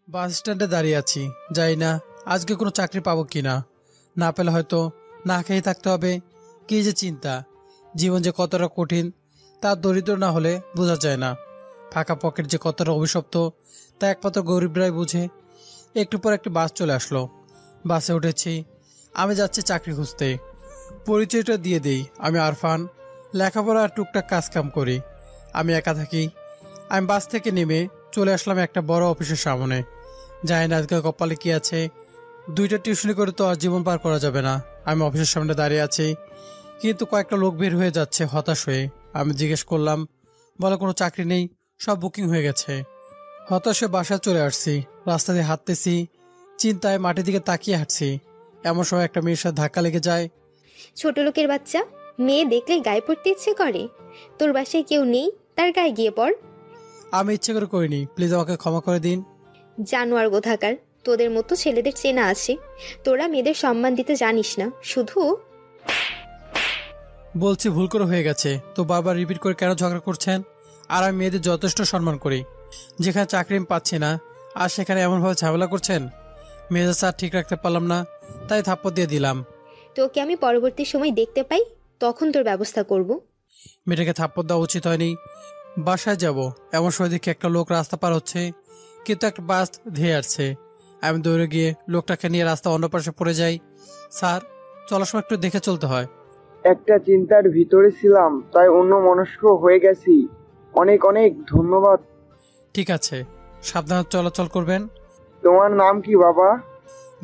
বাস স্ট্যান্ডে দাঁড়িয়ে আছি, যাই না আজকে কোনো চাকরি পাবো কিনা। না পেলে হয়তো না খেয়ে থাকতে হবে। কি যে চিন্তা, জীবন যে কতটা কঠিন তা দরিদ্র না হলে বোঝা যায় না। ফাঁকা পকেট যে কতটা অভিশপ্ত তা একমাত্র গরিবরাই বুঝে। একটু পর একটি বাস চলে আসলো, বাসে উঠেছি। আমি যাচ্ছি চাকরি খুঁজতে। পরিচয়টা দিয়ে দিই, আমি আরফান, লেখাপড়া আর টুকটাক কাজকাম করি। আমি একা থাকি। আমি বাস থেকে নেমে চলে আসলাম একটা বড় অফিসের সামনে। জানি না আজকে কপালে কি আছে, দুইটা টিউশনি করে তো আর জীবন পার করা যাবে না। আমি অফিসের সামনে দাঁড়িয়ে আছি, কিন্তু কয়েকটা লোক বের হয়ে যাচ্ছে হতাশ হয়ে। আমি জিজ্ঞেস করলাম, বলে কোনো চাকরি নেই, সব বুকিং হয়ে গেছে। হতাশ হয়ে বাসায় চলে আসছি। রাস্তা দিয়ে হাঁটতেছি, চিন্তায় মাটির দিকে তাকিয়ে হাঁটছি। এমন সময় একটা মেয়ের সাথে ধাক্কা লেগে যায়। ছোট লোকের বাচ্চা, মেয়ে দেখলে গায়ে পড়তে ইচ্ছে করে? তোর বাসায় কেউ নেই, তার গায়ে গিয়ে পড়। আমি ইচ্ছে করে করিনি, প্লিজ আমাকে ক্ষমা করে দিন। জানোয়ার কোথাকার, তোদের মতো ছেলেদের চেনা আছে, তোরা মেয়েদের সম্মান দিতে জানিস না শুধু। বলছি ভুল করে হয়ে গেছে, তো বারবার রিপিট করে কেন ঝগড়া করছেন? আর আমি মেয়েদের যথেষ্ট সম্মান করি। যেখানে চাকরি আমি পাচ্ছি না আর সেখানে এমনভাবে ঝামেলা করছেন। মেজাজ স্যার ঠিক রাখতে পারলাম না, তাই থাপ্পড় দিয়ে দিলাম। তোকে আমি পরবর্তী সময় দেখতে পাই, তখন তোর ব্যবস্থা করব। মেয়েটাকে থাপ্পড় দেওয়া উচিত হয়নি। বাসায় যাব এমন সময় দেখি একটা লোক রাস্তা পার হচ্ছে, কিন্তু একটা বাস ধেয়ে আসছে। আমি দৌড়ে গিয়ে লোকটাকে নিয়ে রাস্তা অন্য পাশে পড়ে যাই। স্যার, চলার সময় একটু দেখে চলতে হয়। একটা চিন্তার ভিতরে ছিলাম, তাই অন্য মনস্ক হয়ে গেছি। অনেক অনেক ধন্যবাদ। ঠিক আছে, সাবধানে চলাচল করবেন। তোমার নাম কি বাবা?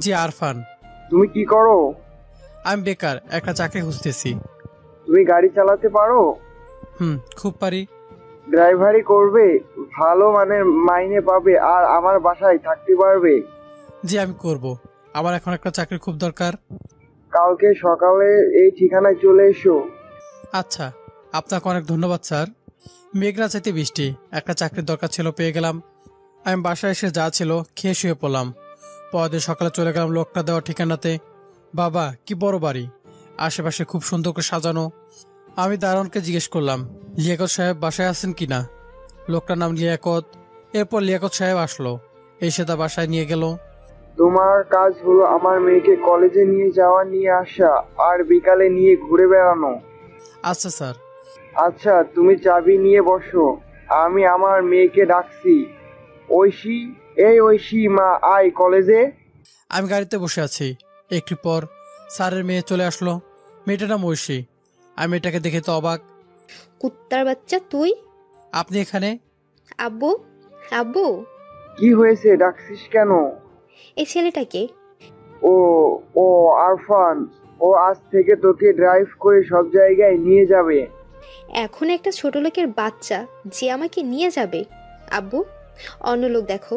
জি, আরফান। তুমি কি করো? আমি বেকার, একটা চাকরি খুঁজতেছি। তুমি গাড়ি চালাতে পারো? খুব পারি। ড্রাইভারি করবে? ভালো মানের মাইনে পাবে আর আমার বাসায় থাকতে পারবে। জি, আমি করব। আমার এখন একটা চাকরি খুব দরকার। কালকে সকালে এই ঠিকানায় চলে এসো। আচ্ছা, আপনাকে অনেক ধন্যবাদ স্যার। মেঘনা চাইতে বৃষ্টি, একটা চাকরির দরকার ছিল, পেয়ে গেলাম। আমি বাসায় এসে যা ছিল খেয়ে শুয়ে পড়লাম। পরদিন সকালে চলে গেলাম লোকটা দেওয়া ঠিকানাতে। বাবা, কি বড় বাড়ি, আশেপাশে খুব সুন্দর করে সাজানো। আমি দারোয়ানকে জিজ্ঞেস করলাম, লিয়াকত সাহেব বাসায় আছেন কিনা। লোকটার নাম লিয়াকত। এরপর লিয়াকত সাহেব আসলো, এসে তার বাসায় নিয়ে গেল। তোমার কাজ হলো আমার মেয়েকে কলেজে নিয়ে যাওয়া, নিয়ে আসা আর বিকালে নিয়ে ঘুরে বেড়ানো। আচ্ছা স্যার। আচ্ছা, তুমি চাবি নিয়ে বসো, আমি আমার মেয়েকে ডাকছি। ঐশী, এই ঐশী মা, আয় কলেজে। আমি গাড়িতে বসে আছি। একটু পর স্যারের মেয়ে চলে আসলো। মেয়েটার নাম ঐশী। আমি মেয়েটাকে দেখে তো অবাক। কুত্তার বাচ্চা তুই! আপনি এখানে? আব্বু, আব্বু। কি হয়েছে, ডাকছিস কেন? এই ছেলেটাকে। ও ও আরফান, ও আজ থেকে তোকে ড্রাইভ করে সব জায়গায় নিয়ে যাবে। এখন একটা ছোট লোকের বাচ্চা যে আমাকে নিয়ে যাবে? আব্বু, অন্য লোক দেখো।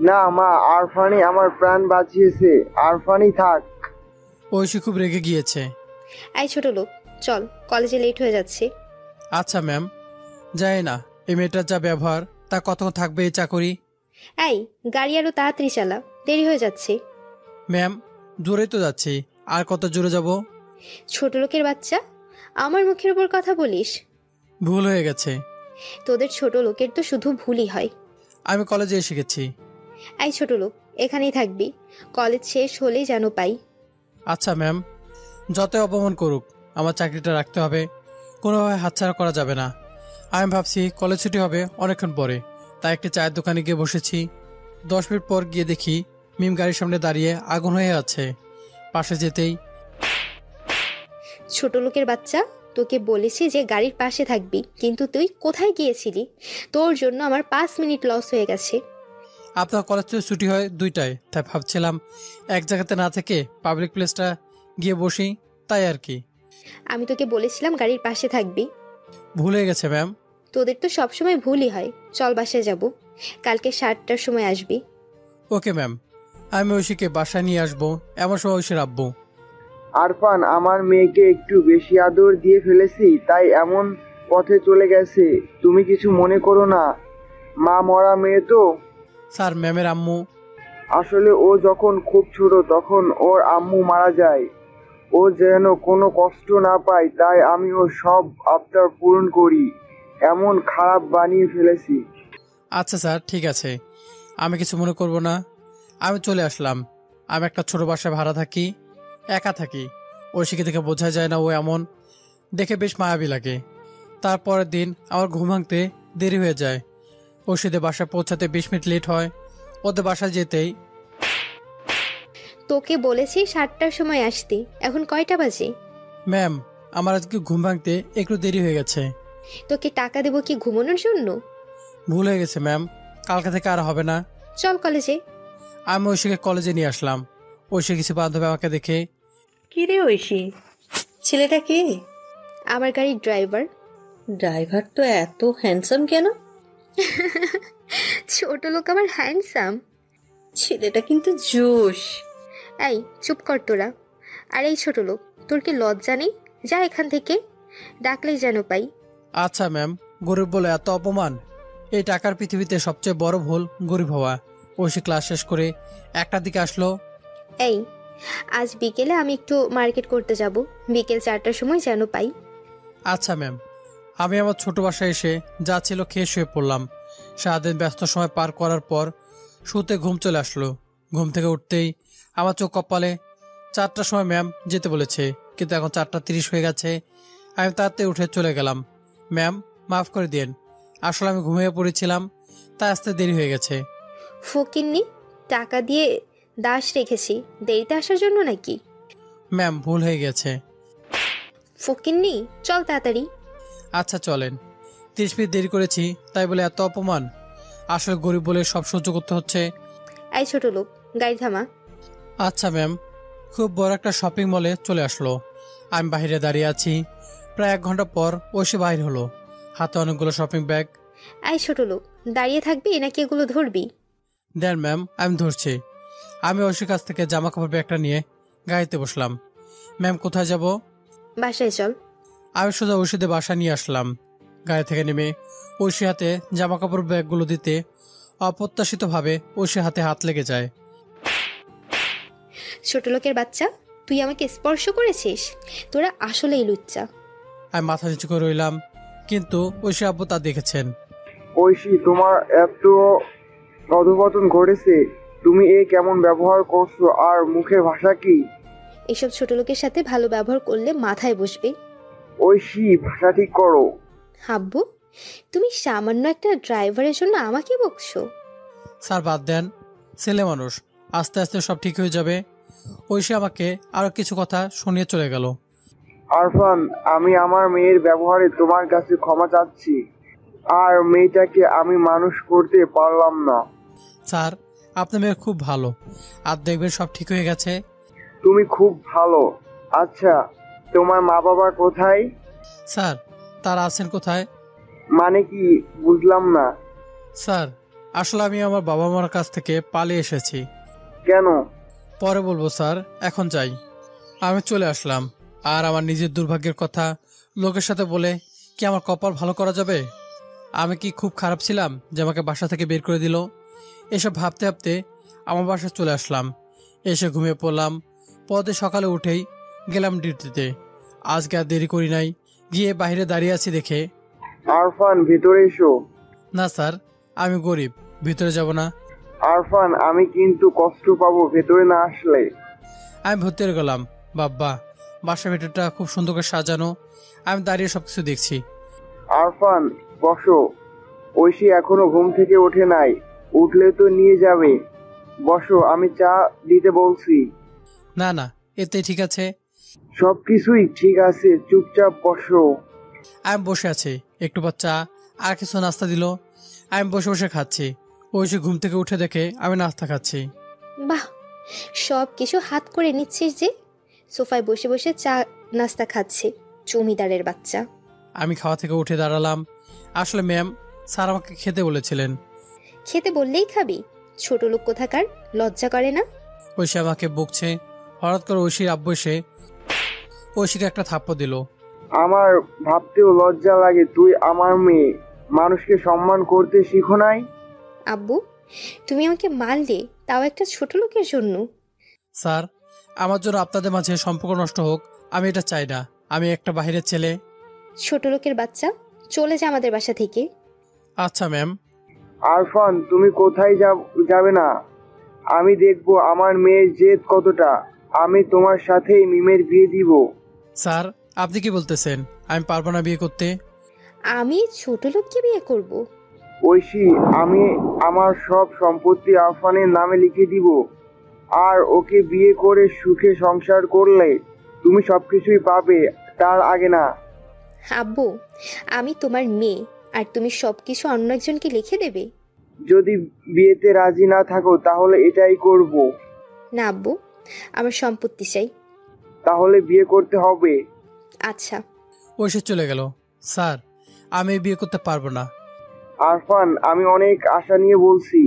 না মা, আরফানই আমার প্রাণ বাঁচিয়েছে, আরফানই থাক। ঐশী খুব রেগে গিয়েছে। এই ছোট লোক, চল, কলেজে লেট হয়ে যাচ্ছে। আচ্ছা ম্যাম। যাই না, এই মেয়েটার যা ব্যবহার, তা কতক্ষণ থাকবে এই চাকরি? এই গাড়ি আরো তাড়াতাড়ি চালা, দেরি হয়ে যাচ্ছে। ম্যাম, জোরেই তো যাচ্ছি, আর কত জোরে যাব? ছোট লোকের বাচ্চা, আমার মুখের উপর কথা বলিস? ভুল হয়ে গেছে। তোদের ছোট লোকের তো শুধু ভুলই হয়। আমি কলেজে এসে গেছি। এই ছোট লোক, এখানেই থাকবি, কলেজ শেষ হলেই যেন পাই। আচ্ছা ম্যাম, যতই অপমান করুক আমার চাকরিটা রাখতে হবে, কোনোভাবে হাতছাড়া করা যাবে না। আমি ভাবছি কলেজ ছুটি হবে অনেকক্ষণ পরে, তাই একটি চায়ের দোকানে গিয়ে বসেছি। 10 মিনিট পর গিয়ে দেখি মিম গাড়ির সামনে দাঁড়িয়ে আগুন হয়ে আছে। পাশে যেতেই, ছোট লোকের বাচ্চা, তোকে বলেছি যে গাড়ির পাশে থাকবি, কিন্তু তুই কোথায় গিয়েছিলি? তোর জন্য আমার 5 মিনিট লস হয়ে গেছে। আপনার কলেজ ছুটি হয় 2টায়, তাই ভাবছিলাম এক জায়গাতে না থেকে পাবলিক প্লেসটা গিয়ে বসি, তাই আর কি। আমি তোকে বলেছিলাম গাড়ির পাশে থাকবি। ভুলে গেছে ম্যাম। তোদের তো সবসময় ভুলই হয়। চল বাসায় যাব, কালকে 7টার সময় আসবি। Okay ma'am. আমি ঐশীকে বাসায় নিয়ে আসবো, এমন সময় ঐশীর আব্বু। আরফান, আমার মেয়েকে একটু বেশি আদর দিয়ে ফেলেছি, তাই এমন পথে চলে গেছে। তুমি কিছু মনে করো না, মা মরা মেয়ে তো। স্যার, ম্যামের আম্মু। আসলে ও যখন খুব ছোট তখন ওর আম্মু মারা যায়। ও যেন কোনো কষ্ট না পায়, তাই আমি ওর সব আবদার পূরণ করি। এমন খারাপ বানিয়ে ফেলেছি। আচ্ছা স্যার, ঠিক আছে, আমি কিছু মনে করব না। আমি চলে আসলাম। আমি একটা ছোট বাসায় ভাড়া থাকি, একা থাকি। ঐশীকে দেখে বোঝা যায় না ও এমন, দেখে বেশ মায়াবী লাগে। তারপরের দিন আমার ঘুম ভাঙতে দেরি হয়ে যায়। ঐশীদের বাসায় পৌঁছাতে 20 মিনিট লেট হয়। ওদের বাসায় যেতেই তোকে বলেছি 7টার সময় আসতে, এখন কয়টা বাজে? ম্যাম, আমার আজকে ঘুম ভাঙতে একটু দেরি হয়ে গেছে। তোকে টাকা দেবো কি ঘুমানোর জন্য? ভুল হয়ে গেছে ম্যাম, কালকে থেকে আর হবে না। চল কলেজে। আমি ঐশীকে কলেজে নিয়ে আসলাম। ঐশী কিছু বান্ধবী আমাকে দেখে, কি রে ঐশী, ছেলেটা কে? আমার গাড়ির ড্রাইভার। ড্রাইভার তো এত হ্যান্ডসাম কেন? ছোট লোক আবার হ্যান্ডসাম? ছেলেটা কিন্তু জোশ। এই চুপ কর তোরা। আর এই ছোট লোক, তোর কি লজ্জা নেই? যা এখান থেকে, ডাকলেই যেন পাই। আচ্ছা ম্যাম, গরিব বলে এত অপমান? এই টাকার পৃথিবীতে সবচেয়ে বড় ভুল গরিব হওয়া। ঐশী ক্লাস শেষ করে 1টার দিকে আসলো। এই আজ বিকেলে আমি একটু মার্কেট করতে যাব, বিকেল 4টার সময় যেন পাই। আচ্ছা ম্যাম। আমি আমার ছোট বাসায় এসে যা ছিল খেয়ে শুয়ে পড়লাম। সারাদিন ব্যস্ত সময় পার করার পর শুতে ঘুম চলে আসলো। ঘুম থেকে উঠতেই আমার চোখ কপালে 4টার সময় ম্যাম যেতে বলেছে, কিন্তু এখন 4:30 হয়ে গেছে। আমি তাড়াতাড়ি উঠে চলে গেলাম। ম্যাম, মাফ করে দিন, আসলে আমি ঘুমিয়ে পড়েছিলাম, তাই আসতে দেরি হয়ে গেছে। ফকিন্নি, টাকা দিয়ে দাস রেখেছি, দেরিতে আসার জন্য নাকি? ম্যাম, ভুল হয়ে গেছে। ফকিন্নি, চল তাড়াতাড়ি। আচ্ছা চলেন। 30 মিনিট দেরি করেছি তাই বলে এত অপমান? আসলে গরিব বলে সব সহ্য করতে হচ্ছে। এই ছোট লোক, গাড়ি থামা। আচ্ছা ম্যাম। খুব বড় একটা শপিং মলে চলে আসলো। আমি বাইরে দাঁড়িয়ে আছি। প্রায় 1 ঘন্টা পর ঐশী বাইর হলো, হাতে অনেকগুলো শপিং ব্যাগ। এই ছোট লোক, দাঁড়িয়ে থাকবি নাকি এগুলো ধরবি? দেন ম্যাম, আমি ধরছি। আমি ঐশীর কাছ থেকে জামা কাপড় ব্যাগটা নিয়ে গাড়িতে বসলাম। ম্যাম, কোথায় যাব? বাসায় চল। আমি সোজা ঐশীদের বাসা নিয়ে আসলাম। গাড়ি থেকে নেমে ঐশী হাতে জামা কাপড় ব্যাগগুলো দিতে অপ্রত্যাশিতভাবে ঐশীর হাতে হাত লেগে যায়। ছোট লোকের বাচ্চা, তুই আমাকে স্পর্শ করেছিস? তোরা আসলেই লুচ্চা। আমি মাথা নিচু করে রইলাম, কিন্তু ঐশী আব্বু তা দেখেছেন। ঐশী, তোমার এত অধঃপতন ঘটেছে, তুমি এ কেমন ব্যবহার করছো? আর মুখের ভাষা কি? এসব ছোট লোকের সাথে ভালো ব্যবহার করলে মাথায় বসবে। ঐশী, ভাষা ঠিক করো। হাব্বু, তুমি সামান্য একটা ড্রাইভারের জন্য আমাকে বকছো? স্যার বাদ দেন, ছেলে মানুষ, আস্তে আস্তে সব ঠিক হয়ে যাবে। ঐশী আমাকে আরো কিছু কথা শুনিয়ে চলে গেল। আরফান, আমি আমার মেয়ের ব্যবহারে তোমার কাছে ক্ষমা চাচ্ছি। আর মেয়েটাকে আমি মানুষ করতে পারলাম না। স্যার, আপনার মেয়ে খুব ভালো, আর দেখবেন সব ঠিক হয়ে গেছে। তুমি খুব ভালো। আচ্ছা, তোমার মা বাবা কোথায়? স্যার, তারা আছেন কোথায়? মানে কি, বুঝলাম না। স্যার, আসলে আমি আমার বাবা মার কাছ থেকে পালিয়ে এসেছি। কেন? পরে বলবো স্যার, এখন যাই। আমি চলে আসলাম। আর আমার নিজের দুর্ভাগ্যের কথা লোকের সাথে বলে কি আমার কপাল ভালো করা যাবে? আমি কি খুব খারাপ ছিলাম যে আমাকে বাসা থেকে বের করে দিল? এসব ভাবতে ভাবতে আমার বাসায় চলে আসলাম। এসে ঘুমিয়ে পড়লাম। পরে সকালে উঠেই গেলাম ডিউটিতে। আজকে আর দেরি করি নাই। গিয়ে বাইরে দাঁড়িয়ে আছি দেখে, আরফান, ভিতরে এসো। না স্যার, আমি গরিব, ভিতরে যাব না। আরফান, আমি কিন্তু কষ্ট পাবো ভেতরে না আসলে। আমি ভেতরে গেলাম। বাব্বা, বাসার ভেতরটা খুব সুন্দর করে সাজানো। আমি দাঁড়িয়ে সবকিছু দেখছি। আরফান, বসো। ঐশী এখনো ঘুম থেকে ওঠে নাই, উঠলে তো নিয়ে যাবে। বসো, আমি চা দিতে বলছি। না না, এতে ঠিক আছে। সবকিছুই ঠিক আছে, চুপচাপ বসো। আমি বসে আছি। একটু পর চা আর কিছু নাস্তা দিল। আমি বসে বসে খাচ্ছি। ঐশী ঘুম থেকে উঠে দেখে আমি নাস্তা খাচ্ছি। বাহ, সব কিছু হাত করে নিচ্ছিস যে। সোফায় বসে বসে চা নাস্তা খাচ্ছে, জমিদারের বাচ্চা। আমি খাওয়া থেকে উঠে দাঁড়ালাম। আসলে ম্যাম, স্যার আমাকে খেতে বলেছিলেন। খেতে বললেই খাবি? ছোট লোক কোথাকার, লজ্জা করে না? ঐশী আমাকে বকছে। হঠাৎ করে ঐশীর আব্বু এসে ঐশীকে একটা থাপ্পড় দিল। আমার ভাবতেও লজ্জা লাগে, তুই আমার মেয়ে, মানুষকে সম্মান করতে শিখো নাই? আব্বু, তুমি আমাকে মারলে, তাও একটা ছোট লোকের জন্য। স্যার, আমার জন্য আপনাদের মাঝে সম্পর্ক নষ্ট হোক আমি এটা চাই না। আমি একটা বাইরের ছেলে। ছোট লোকের বাচ্চা, চলে যা আমাদের বাসা থেকে। আচ্ছা ম্যাম। আরফান, তুমি কোথায় যাবে না। আমি দেখব আমার মেয়ের জেদ কতটা। আমি তোমার সাথেই মিমের বিয়ে দিব। স্যার, আপনি কি বলতেছেন আমি পারবো না বিয়ে করতে? আমি ছোট লোককে বিয়ে করব? ঐশী, আমি আমার সব সম্পত্তি আরফানের নামে লিখে দিব। আর ওকে বিয়ে করে সুখে সংসার করলে তুমি সবকিছুই পাবে, তার আগে না। আব্বু, আমি তোমার মেয়ে, আর তুমি সবকিছু অন্য একজনকে লিখে দেবে? যদি বিয়েতে রাজি না থাকো তাহলে এটাই করব। না আব্বু, আমার সম্পত্তি চাই। তাহলে বিয়ে করতে হবে। আচ্ছা। ঐশী চলে গেল। স্যার, আমি এই বিয়ে করতে পারবো না। আরফান, আমি অনেক আশা নিয়ে বলছি,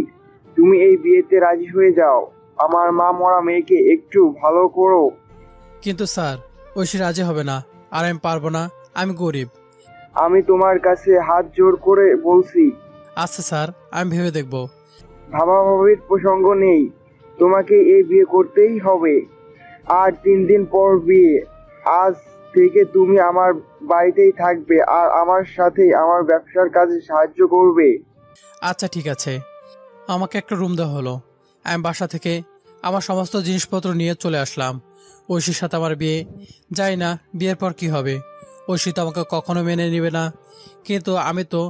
তুমি এই বিয়েতে রাজি হয়ে যাও। আমার মা মরা মেয়েকে একটু ভালো করো। কিন্তু স্যার, ঐশী রাজি হবে না। আর আমি পারবো না, আমি গরিব। আমি তোমার কাছে হাত জোর করে বলছি। আচ্ছা স্যার, আমি ভেবে দেখব। ভাবাভাবির প্রসঙ্গ নেই, তোমাকে এই বিয়ে করতেই হবে। আর 3 দিন পর বিয়ে। আজ থেকে তুমি আমার বাড়িতেই থাকবে আর আমার সাথে আমার ব্যবসার কাজে সাহায্য করবে। আচ্ছা ঠিক আছে। আমাকে একটা রুম দেওয়া হলো। আমি বাসা থেকে আমার সমস্ত জিনিসপত্র নিয়ে চলে আসলাম। ঐশীর সাথে আমার বিয়ে। যাই না বিয়ের পর কি হবে। ঐশী তো আমাকে কখনো মেনে নেবে না। কিন্তু আমি তো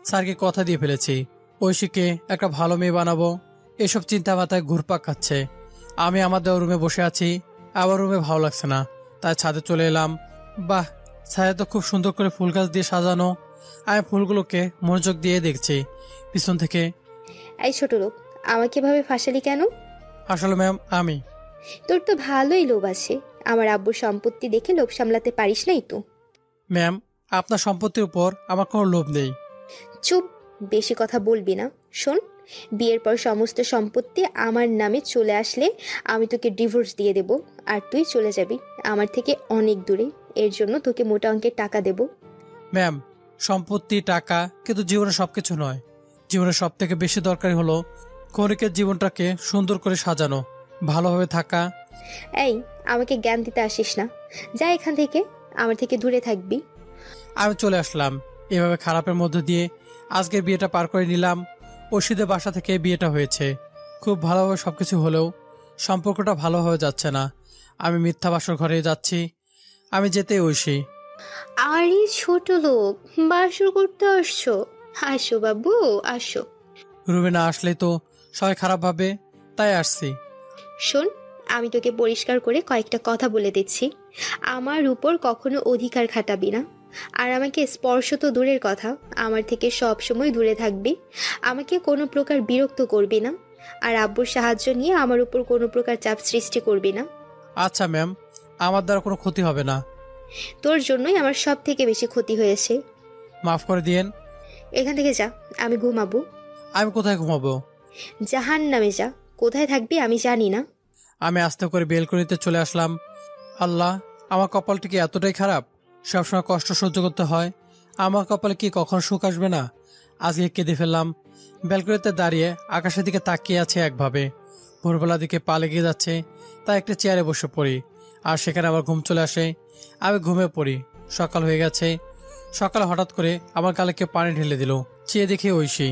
স্যারকে কথা দিয়ে ফেলেছি, ঐশীকে একটা ভালো মেয়ে বানাবো। এসব চিন্তা মাথায় ঘুরপাক খাচ্ছে। আমি আমাদের রুমে বসে আছি, আমার রুমে ভালো লাগছে না, তাই ছাদে চলে এলাম। বাহ, ছাদে তো খুব সুন্দর করে ফুল গাছ দিয়ে সাজানো। আমি ফুলগুলোকে মনোযোগ দিয়ে দেখছি পিছন থেকে। এই ছোট লোক, আমাকে ভাবে ফাঁসালি কেন? আসলে ম্যাম, আমি তোর তো ভালোই লোভ আছে। আমার আব্বুর সম্পত্তি দেখে লোভ সামলাতে পারিস নাই তো? ম্যাম, আপনার সম্পত্তির উপর আমার কোনো লোভ নেই। চুপ, বেশি কথা বলবি না। শোন, বিয়ের পর সমস্ত সম্পত্তি আমার নামে চলে আসলে আমি তোকে ডিভোর্স দিয়ে দেব, আর তুই চলে যাবি আমার থেকে অনেক দূরে। এর জন্য তোকে মোটা অঙ্কের টাকা দেব। ম্যাম, সম্পত্তি টাকা কিন্তু জীবনে সবকিছু নয়। জীবনে সব থেকে বেশি দরকারি হলো ক্ষণিকের জীবনটাকে সুন্দর করে সাজানো, ভালোভাবে থাকা। এই, আমাকে জ্ঞান দিতে আসিস না। যা এখান থেকে, আমার থেকে দূরে থাকবি। আমি চলে আসলাম। এভাবে খারাপের মধ্য দিয়ে আজকের বিয়েটা পার করে নিলাম। ঐশীদের বাসা থেকে বিয়েটা হয়েছে, খুব ভালোভাবে সবকিছু হলেও সম্পর্কটা ভালোভাবে যাচ্ছে না। আমি মিথ্যা বাসর ঘরে যাচ্ছি। আমি যেতেই ঐশী। আরে ছোট লোক, বাসর করতে আসছো? আসো বাবু, আসো। রুমে না আসলে তো সবাই খারাপ ভাবে, তাই আসছি। শোন, আমি তোকে পরিষ্কার করে কয়েকটা কথা বলে দিচ্ছি। আমার উপর কখনো অধিকার খাটাবি না। আর আমাকে স্পর্শ তো দূরের কথা, আমার থেকে সব সময় দূরে থাকবি। আমাকে কোনো প্রকার বিরক্ত করবি না। আর আব্বুর সাহায্য নিয়ে আমার উপর কোনো প্রকার চাপ সৃষ্টি করবি না। আচ্ছা ম্যাম, আমার দ্বারা কোনো ক্ষতি হবে না। তোর জন্যই আমার সব থেকে বেশি ক্ষতি হয়েছে। মাফ করে দিয়েন। এখান থেকে যা, আমি ঘুমাবো। আমি কোথায় ঘুমাবো? জাহান্নামে যা। কোথায় থাকবি আমি জানি না। আমি আস্তে করে বেলকনিতে চলে আসলাম। আল্লাহ, আমার কপালটা কি এতটাই খারাপ? সবসময় কষ্ট সহ্য করতে হয়। আমার কপালে কি কখনো সুখ আসবে না? আজকে কেঁদে ফেললাম। ব্যালকনিতে দাঁড়িয়ে আকাশের দিকে তাকিয়ে আছে একভাবে। ভোরবেলার দিকে পা লেগে যাচ্ছে, তাই একটা চেয়ারে বসে পড়ি। আর সেখানে আবার ঘুম চলে আসে। আমি ঘুমিয়ে পড়ি। সকাল হয়ে গেছে। সকালে হঠাৎ করে আমার গালে কেউ পানি ঢেলে দিল। চেয়ে দেখে ঐশী।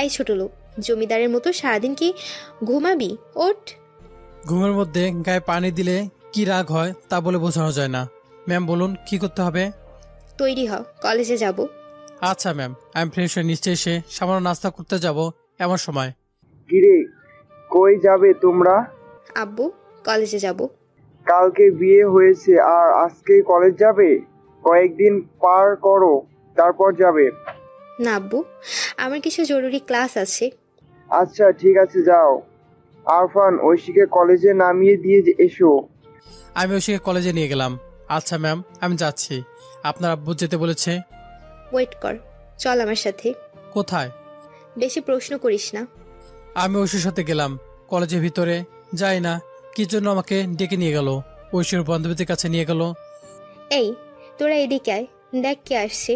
এই ছোট লোক, জমিদারের মতো সারাদিন কি ঘুমাবি? ওঠ। ঘুমের মধ্যে গায়ে পানি দিলে কি রাগ হয় তা বলে বোঝানো যায় না। ম্যাম বলুন, কি করতে হবে? তৈরি হ, কলেজে যাব। আচ্ছা ম্যাম, আমি ফ্রেশ হয়ে নিচে এসে সামান্য নাস্তা করতে যাব এমন সময়। কিরে, কই যাবে তোমরা? আব্বু, কলেজে যাব। কালকে বিয়ে হয়েছে আর আজকেই কলেজ যাবে? কয়েকদিন পার করো, তারপর যাবে। না আব্বু, আমার কিছু জরুরি ক্লাস আছে। আচ্ছা ঠিক আছে, যাও। আরফান, ঐশীকে কলেজে নামিয়ে দিয়ে এসো। আমি ঐশীকে কলেজে নিয়ে গেলাম। আচ্ছা ম্যাম, আমি যাচ্ছি। আপনার আব্বু যেতে বলেছে। ওয়েট কর, চল আমার সাথে। কোথায়? বেশি প্রশ্ন করিস না। আমি ঐশীর সাথে গেলাম কলেজের ভিতরে। যাই না কি জন্য আমাকে ডেকে নিয়ে গেল, ঐশীর বান্ধবীদের কাছে নিয়ে গেল। এই, তোরা এদিকে আয়, দেখ কে আসছে।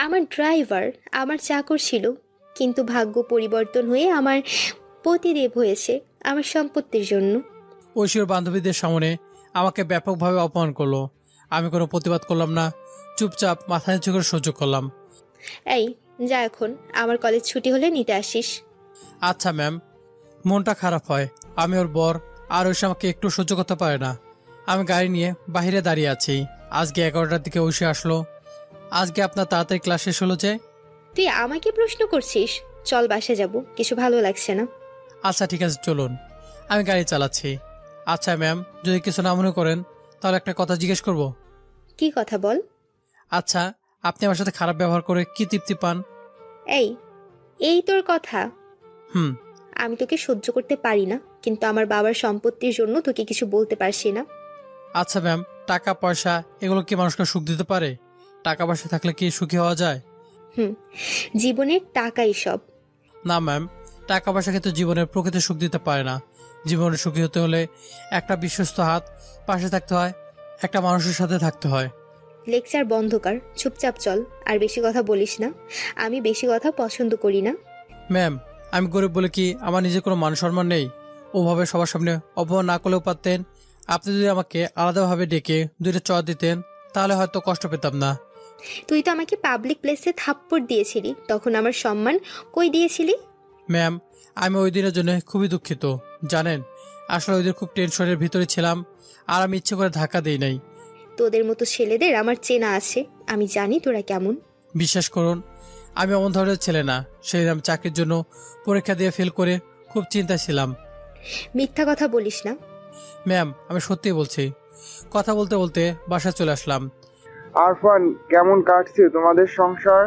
আমার ড্রাইভার, আমার চাকর ছিল, কিন্তু ভাগ্য পরিবর্তন হয়ে আমার পতিদেব হয়েছে আমার সম্পত্তির জন্য। ঐশীর বান্ধবীদের সামনে আমাকে ব্যাপকভাবে অপমান করলো। আমি কোনো প্রতিবাদ করলাম না, চুপচাপ মাথা নিচু করে সহ্য করলাম। এই যা, এখন আমার কলেজ ছুটি হলে নিতে আসিস। আচ্ছা ম্যাম। মনটা খারাপ হয়, আমি ওর বর, আর ঐশী আমাকে একটু সহ্য করতে পারে না। আমি গাড়ি নিয়ে বাইরে দাঁড়িয়ে আছি। আজকে 11টার দিকে ঐশী আসলো। আজকে আপনার তাড়াতাড়ি ক্লাস শেষ হলো যে? তুই আমাকে প্রশ্ন করছিস? চল বাসা যাব, কিছু ভালো লাগছে না। আচ্ছা ঠিক আছে, চলুন, আমি গাড়ি চালাচ্ছি। আচ্ছা ম্যাম, যদি কিছু না মনে করেন তাহলে একটা কথা জিজ্ঞেস করব। কি কথা বল। আচ্ছা, আপনি আমার সাথে খারাপ ব্যবহার করে কি তৃপ্তি পান? এই এই তোর কথা? হুম। আমি তোকে সহ্য করতে পারি না, কিন্তু আমার বাবার সম্পত্তির জন্য তোকে কিছু বলতে পারছি না। আচ্ছা ম্যাম, টাকা পয়সা এগুলো কি মানুষকে সুখ দিতে পারে? টাকা পয়সা থাকলে কি সুখী হওয়া যায়? জীবনের টাকাই সব। না ম্যাম, টাকা পয়সা কিন্তু জীবনের প্রকৃত সুখ দিতে পারে না। জীবনে সুখী হতে হলে একটা বিশ্বস্ত হাত পাশে থাকতে হয়, একটা মানুষের সাথে থাকতে হয়। লেকচার বন্ধ কর, চুপচাপ চল। আর বেশি কথা বলিস না, আমি বেশি কথা পছন্দ করি না। ম্যাম, আমি গরিব বলে কি আমার নিজের কোনো মান সম্মান নেই? ওভাবে সবার সামনে অপমান না করলেও পারতেন। আপনি যদি আমাকে আলাদাভাবে ডেকে দুইটা চর দিতেন তাহলে হয়তো কষ্ট পেতাম না। তুই তো আমাকে পাবলিক প্লেসে থাপ্পড় দিয়েছিলি, তখন আমার সম্মান কই দিয়েছিলি? ম্যাম, আমি ওই দিনের জন্য খুবই দুঃখিত। জানেন, আসলে ওই দিন খুব টেনশনের ভিতরে ছিলাম, আর আমি ইচ্ছে করে ধাক্কা দিই নাই। তোদের মতো ছেলেদের আমার চেনা আছে, আমি জানি তোরা কেমন। বিশ্বাস করুন, আমি অমন ধরনের ছেলে না। সেই আমি চাকরির জন্য পরীক্ষা দিয়ে ফেল করে খুব চিন্তায় ছিলাম। মিথ্যা কথা বলিস না। ম্যাম, আমি সত্যিই বলছি। কথা বলতে বলতে বাসায় চলে আসলাম। আরফান, কেমন কাটছে তোমাদের সংসার?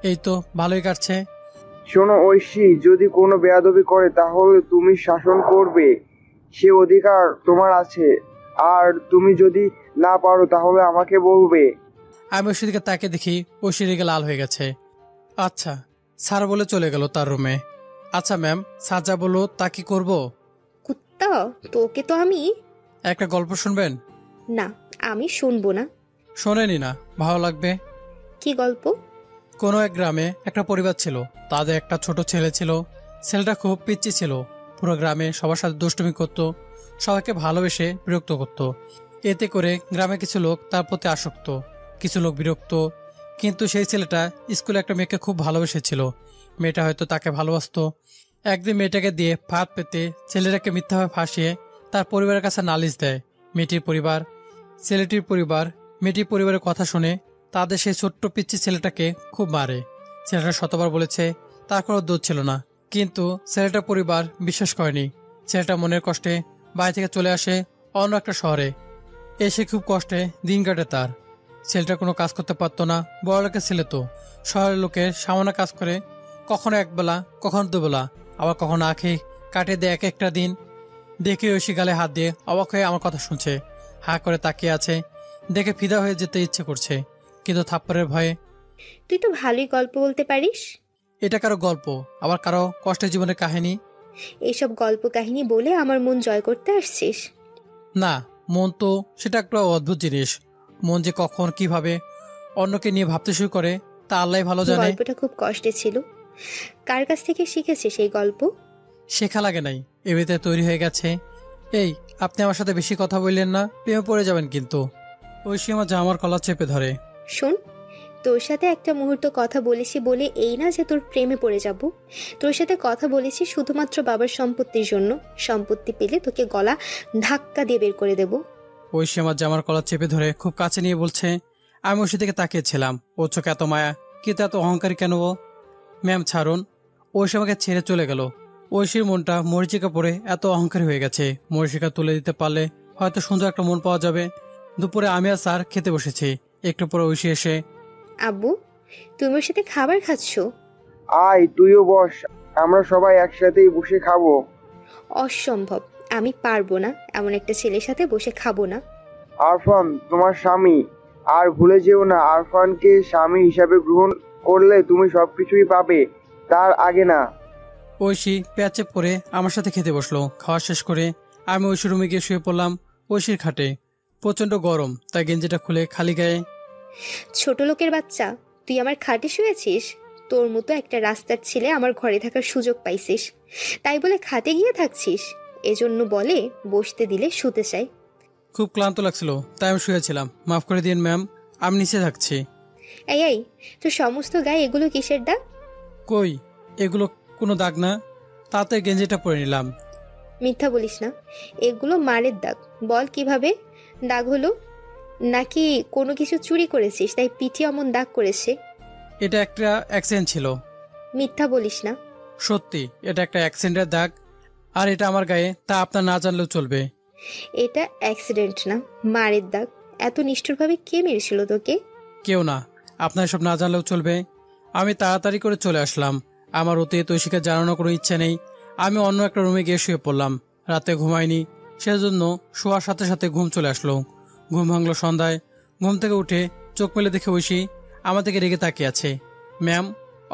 এই তো ভালোই কাটছে। শোনো ঐশী, যদি কোনো বেয়াদবি করে তাহলে তুমি শাসন করবে, সে অধিকার তোমার আছে। আর তুমি যদি না পারো তাহলে আমাকে বলবে। আমি ওই দিকে তাকে দেখি, ওই রেগে লাল হয়ে গেছে। আচ্ছা স্যার বলে চলে গেল তার রুমে। আচ্ছা ম্যাম, স্যার যা বললো তা কি করবো? কুত্তা, তোকে তো আমি। একটা গল্প শুনবেন? না, আমি শুনবো না। শোনেনি না, ভালো লাগবে। কি গল্প? কোনো এক গ্রামে একটা পরিবার ছিল। তাদের একটা ছোট ছেলে ছিল। ছেলেটা খুব পিচ্চি ছিল। পুরো গ্রামে সবার সাথে দুষ্টুমি করত, সবাইকে ভালোবেসে বিরক্ত করত। এতে করে গ্রামে কিছু লোক তার প্রতি আসক্ত, কিছু লোক বিরক্ত। কিন্তু সেই ছেলেটা স্কুলে একটা মেয়েকে খুব ভালোবেসেছিল। মেয়েটা হয়তো তাকে ভালোবাসতো। একদিন মেয়েটাকে দিয়ে ফাঁদ পেতে ছেলেটাকে মিথ্যাভাবে ফাঁসিয়ে তার পরিবারের কাছে নালিশ দেয়। মেয়েটির পরিবার, ছেলেটির পরিবার মেয়েটির পরিবারের কথা শুনে তাদের সেই ছোট্ট পিচ্চি ছেলেটাকে খুব মারে। ছেলেটা শতবার বলেছে তার কোনো দোষ ছিল না, কিন্তু ছেলেটার পরিবার বিশ্বাস করেনি। ছেলেটা মনের কষ্টে বাড়ি থেকে চলে আসে অন্য একটা শহরে। এসে খুব কষ্টে দিন কাটে তার। ছেলেটা কোনো কাজ করতে পারতো না, বড় লোকের ছেলে তো। শহরের লোকের সামান্য কাজ করে, কখনো একবেলা কখনো দুবেলা, আবার কখনো আখে কাটিয়ে দেয় এক একটা দিন। দেখে ঐশী গালে হাত দিয়ে অবাক হয়ে আমার কথা শুনছে, হা করে তাকিয়ে আছে। দেখে ফিদা হয়ে যেতে ইচ্ছে করছে, কিন্তু থাপ্পড়ের ভয়ে। তুই তো ভালোই গল্প বলতে পারিস। এটা কারো গল্প, আবার কারো কষ্টের জীবনের কাহিনী। এইসব গল্প কাহিনী বলে আমার মন জয় করতে আসছিস? না, মন তো সেটা একটা অদ্ভুত জিনিস। মন যে কখন কিভাবে অন্যকে নিয়ে ভাবতে শুরু করে তা আল্লাহ ভালো জানে। গল্পটা খুব কষ্টে ছিল। কার কাছ থেকে শিখেছিস এই গল্প? শেখা লাগে নাই, এমনিতে তৈরি হয়ে গেছে। এই, আপনি আমার সাথে বেশি কথা বললেন না, প্রেমে পড়ে যাবেন কিন্তু। ঐশী আমার জামার কলার চেপে ধরে। শোন, তোর সাথে একটা মুহূর্ত কথা বলেছি বলে এই না যে তোর প্রেমে পড়ে যাব। তোর সাথে কথা বলেছি শুধুমাত্র বাবার সম্পত্তির জন্য। সম্পত্তি পেলে তোকে গলা ধাক্কা দিয়ে বের করে দেব। ঐশী আমার জামার কলার চেপে ধরে খুব কাছে নিয়ে বলছে। আমি ঐশী থেকে তাকিয়েছিলাম। ও চোখে এত মায়া, কিন্তু এত অহংকারী কেন ও? ম্যাম ছাড়ুন। ঐশী আমাকে ছেড়ে চলে গেল। ঐশীর মনটা মরিচিকা পড়ে এত অহংকারী হয়ে গেছে। মরিচিকা তুলে দিতে পারলে হয়তো সুন্দর একটা মন পাওয়া যাবে। দুপুরে আমি আর স্যার খেতে বসেছি। একটু পরে ঐশী এসে, আব্বু, তুমি ওর সাথে খাবার খাচ্ছ? আয় তুইও বস, আমরা সবাই একসাথেই বসে খাবো। অসম্ভব, আমি পারবো না, এমন একটা ছেলের সাথে বসে খাবো না। আরফান তোমার স্বামী, আর ভুলে যেও না আরফানকে স্বামী হিসাবে গ্রহণ করলে তুমি সবকিছুই পাবে, তার আগে না। ঐশী প্যাচে পরে আমার সাথে খেতে বসলো। খাওয়া শেষ করে আমি ঐশীর রুমে গিয়ে শুয়ে পড়লাম ঐশীর খাটে। প্রচন্ড গরম, তাই গেঞ্জিটা খুলে খালি গায়ে। ছোট লোকের বাচ্চা, তুই আমার খাটে শুয়েছিস? তোর মতো একটা রাস্তার ছেলে আমার ঘরে থাকার সুযোগ পাইছিস, তাই বলে খাটে গিয়ে থাকছিস। এজন্য বলে বসতে দিলে শুতে চাই। খুব ক্লান্ত লাগছিল, তাই আমি শুয়েছিলাম। মাফ করে দিন ম্যাম, আমি নিচে থাকছি। এই এই, তোর সমস্ত গায়ে এগুলো কিসের দাগ? কই, এগুলো কোনো দাগ না, তাতে গেঞ্জিটা পরে নিলাম। মিথ্যা বলিস না, এগুলো মারের দাগ। বল কিভাবে দাগ হলো? নাকি কোনো কিছু চুরি করেছিস তাই পিঠে অমন দাগ করেছে? এটা একটা অ্যাক্সিডেন্ট ছিল। মিথ্যা বলিস না। সত্যি এটা একটা অ্যাক্সিডেন্টের দাগ, আর এটা আমার গায়ে, তা আপনার না জানলেও চলবে। এটা অ্যাক্সিডেন্ট না, মারের দাগ। এত নিষ্ঠুরভাবে কে মেরেছিল তোকে? কেউ না, আপনার সব না জানলেও চলবে। আমি তাড়াতাড়ি করে চলে আসলাম। আমার অতীত ঐশীকে জানানোর কোনো ইচ্ছে নেই। আমি অন্য একটা রুমে গিয়ে শুয়ে পড়লাম। রাতে ঘুমাইনি, সেজন্য শোয়ার সাথে সাথে ঘুম চলে আসলো। ঘুম ভাঙলো সন্ধ্যায়। ঘুম থেকে উঠে চোখ মেলে দেখে ঐশী আমার দিকে রেগে তাকিয়ে আছে। ম্যাম,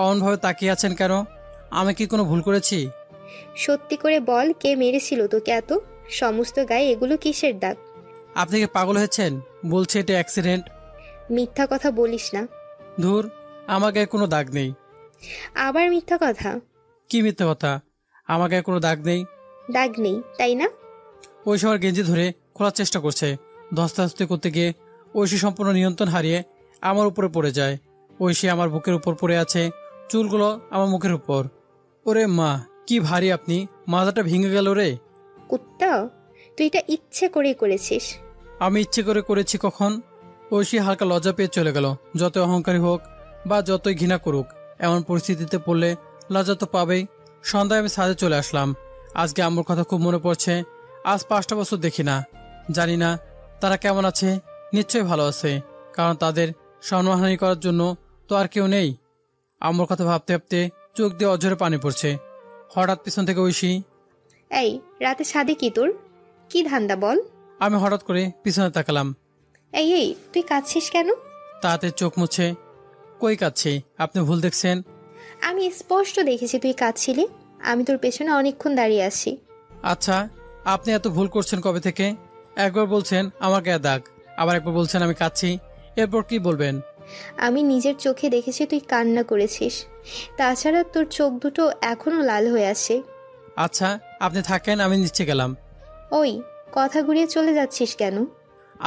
অমনভাবে তাকিয়ে আছেন কেন? আমি কি কোনো ভুল করেছি? সত্যি করে বল, কে মেরেছিল তোকে এত? সমস্ত গায়ে এগুলো কিসের দাগ? আপনি কি পাগল হয়েছেন? বলছে এটা অ্যাক্সিডেন্ট। মিথ্যা কথা বলিস না। ধুর, আমার গায়ে কোনো দাগ নেই। আবার মিথ্যা কথা? কি মিথ্যে কথা? আমার গায়ে কোনো দাগ নেই। দাগ নেই তাই না? ঐশী আমার গেঞ্জি ধরে খোলার চেষ্টা করছে। ধস্তাধস্তি করতে গিয়ে ঐশী সম্পূর্ণ নিয়ন্ত্রণ হারিয়ে আমার উপরে পড়ে যায়। ঐশী আমার বুকের উপর পড়ে আছে, চুলগুলো আমার মুখের উপর। ওরে মা, কি ভারী আপনি! মাথাটা ভেঙে গেল রে। কুত্তা, তুই এটা ইচ্ছে করেই করেছিস। আমি ইচ্ছে করে করেছি কখন? ঐশী হালকা লজ্জা পেয়ে চলে গেল। যতই অহংকারী হোক বা যতই ঘৃণা করুক, এমন পরিস্থিতিতে পড়লে লজ্জা তো পাবেই। সন্ধ্যায় আমি ছাদে চলে আসলাম। আজকে আম্মুর কথা খুব মনে পড়ছে। আজ 5টা বছর দেখি না। জানি না তারা কেমন আছে। নিশ্চয়ই ভালো আছে, কারণ তাদের সম্মানহানি করার জন্য তো আর কেউ নেই। আম্মুর কথা ভাবতে ভাবতে চোখ দিয়ে অঝরে পানি পড়ছে। হঠাৎ পিছন থেকে ঐশী। এই রাতে ছাদে কি তোর? কি ধান্দা বল? আমি হঠাৎ করে পিছনে তাকালাম। এই এই, তুই কাঁদছিস কেন? তাতে চোখ মুছে। কই কাচ্ছি, আপনি ভুল দেখছেন। আমি স্পষ্ট দেখেছি তুই কাঁদছিলি। আমি তোর পেছনে অনেকক্ষণ দাঁড়িয়ে আছি। আচ্ছা, আপনি এত ভুল করছেন কবে থেকে? একবার বলছেন আমার গায়ে দাগ, আবার একবার বলছেন আমি কাচ্ছি। এরপর কি বলবেন? আমি নিজের চোখে দেখেছি তুই কান্না করেছিস। তাছাড়া তোর চোখ দুটো এখনো লাল হয়ে আছে। আচ্ছা, আপনি থাকেন, আমি নিচে গেলাম। ওই, কথা ঘুরিয়ে চলে যাচ্ছিস কেন?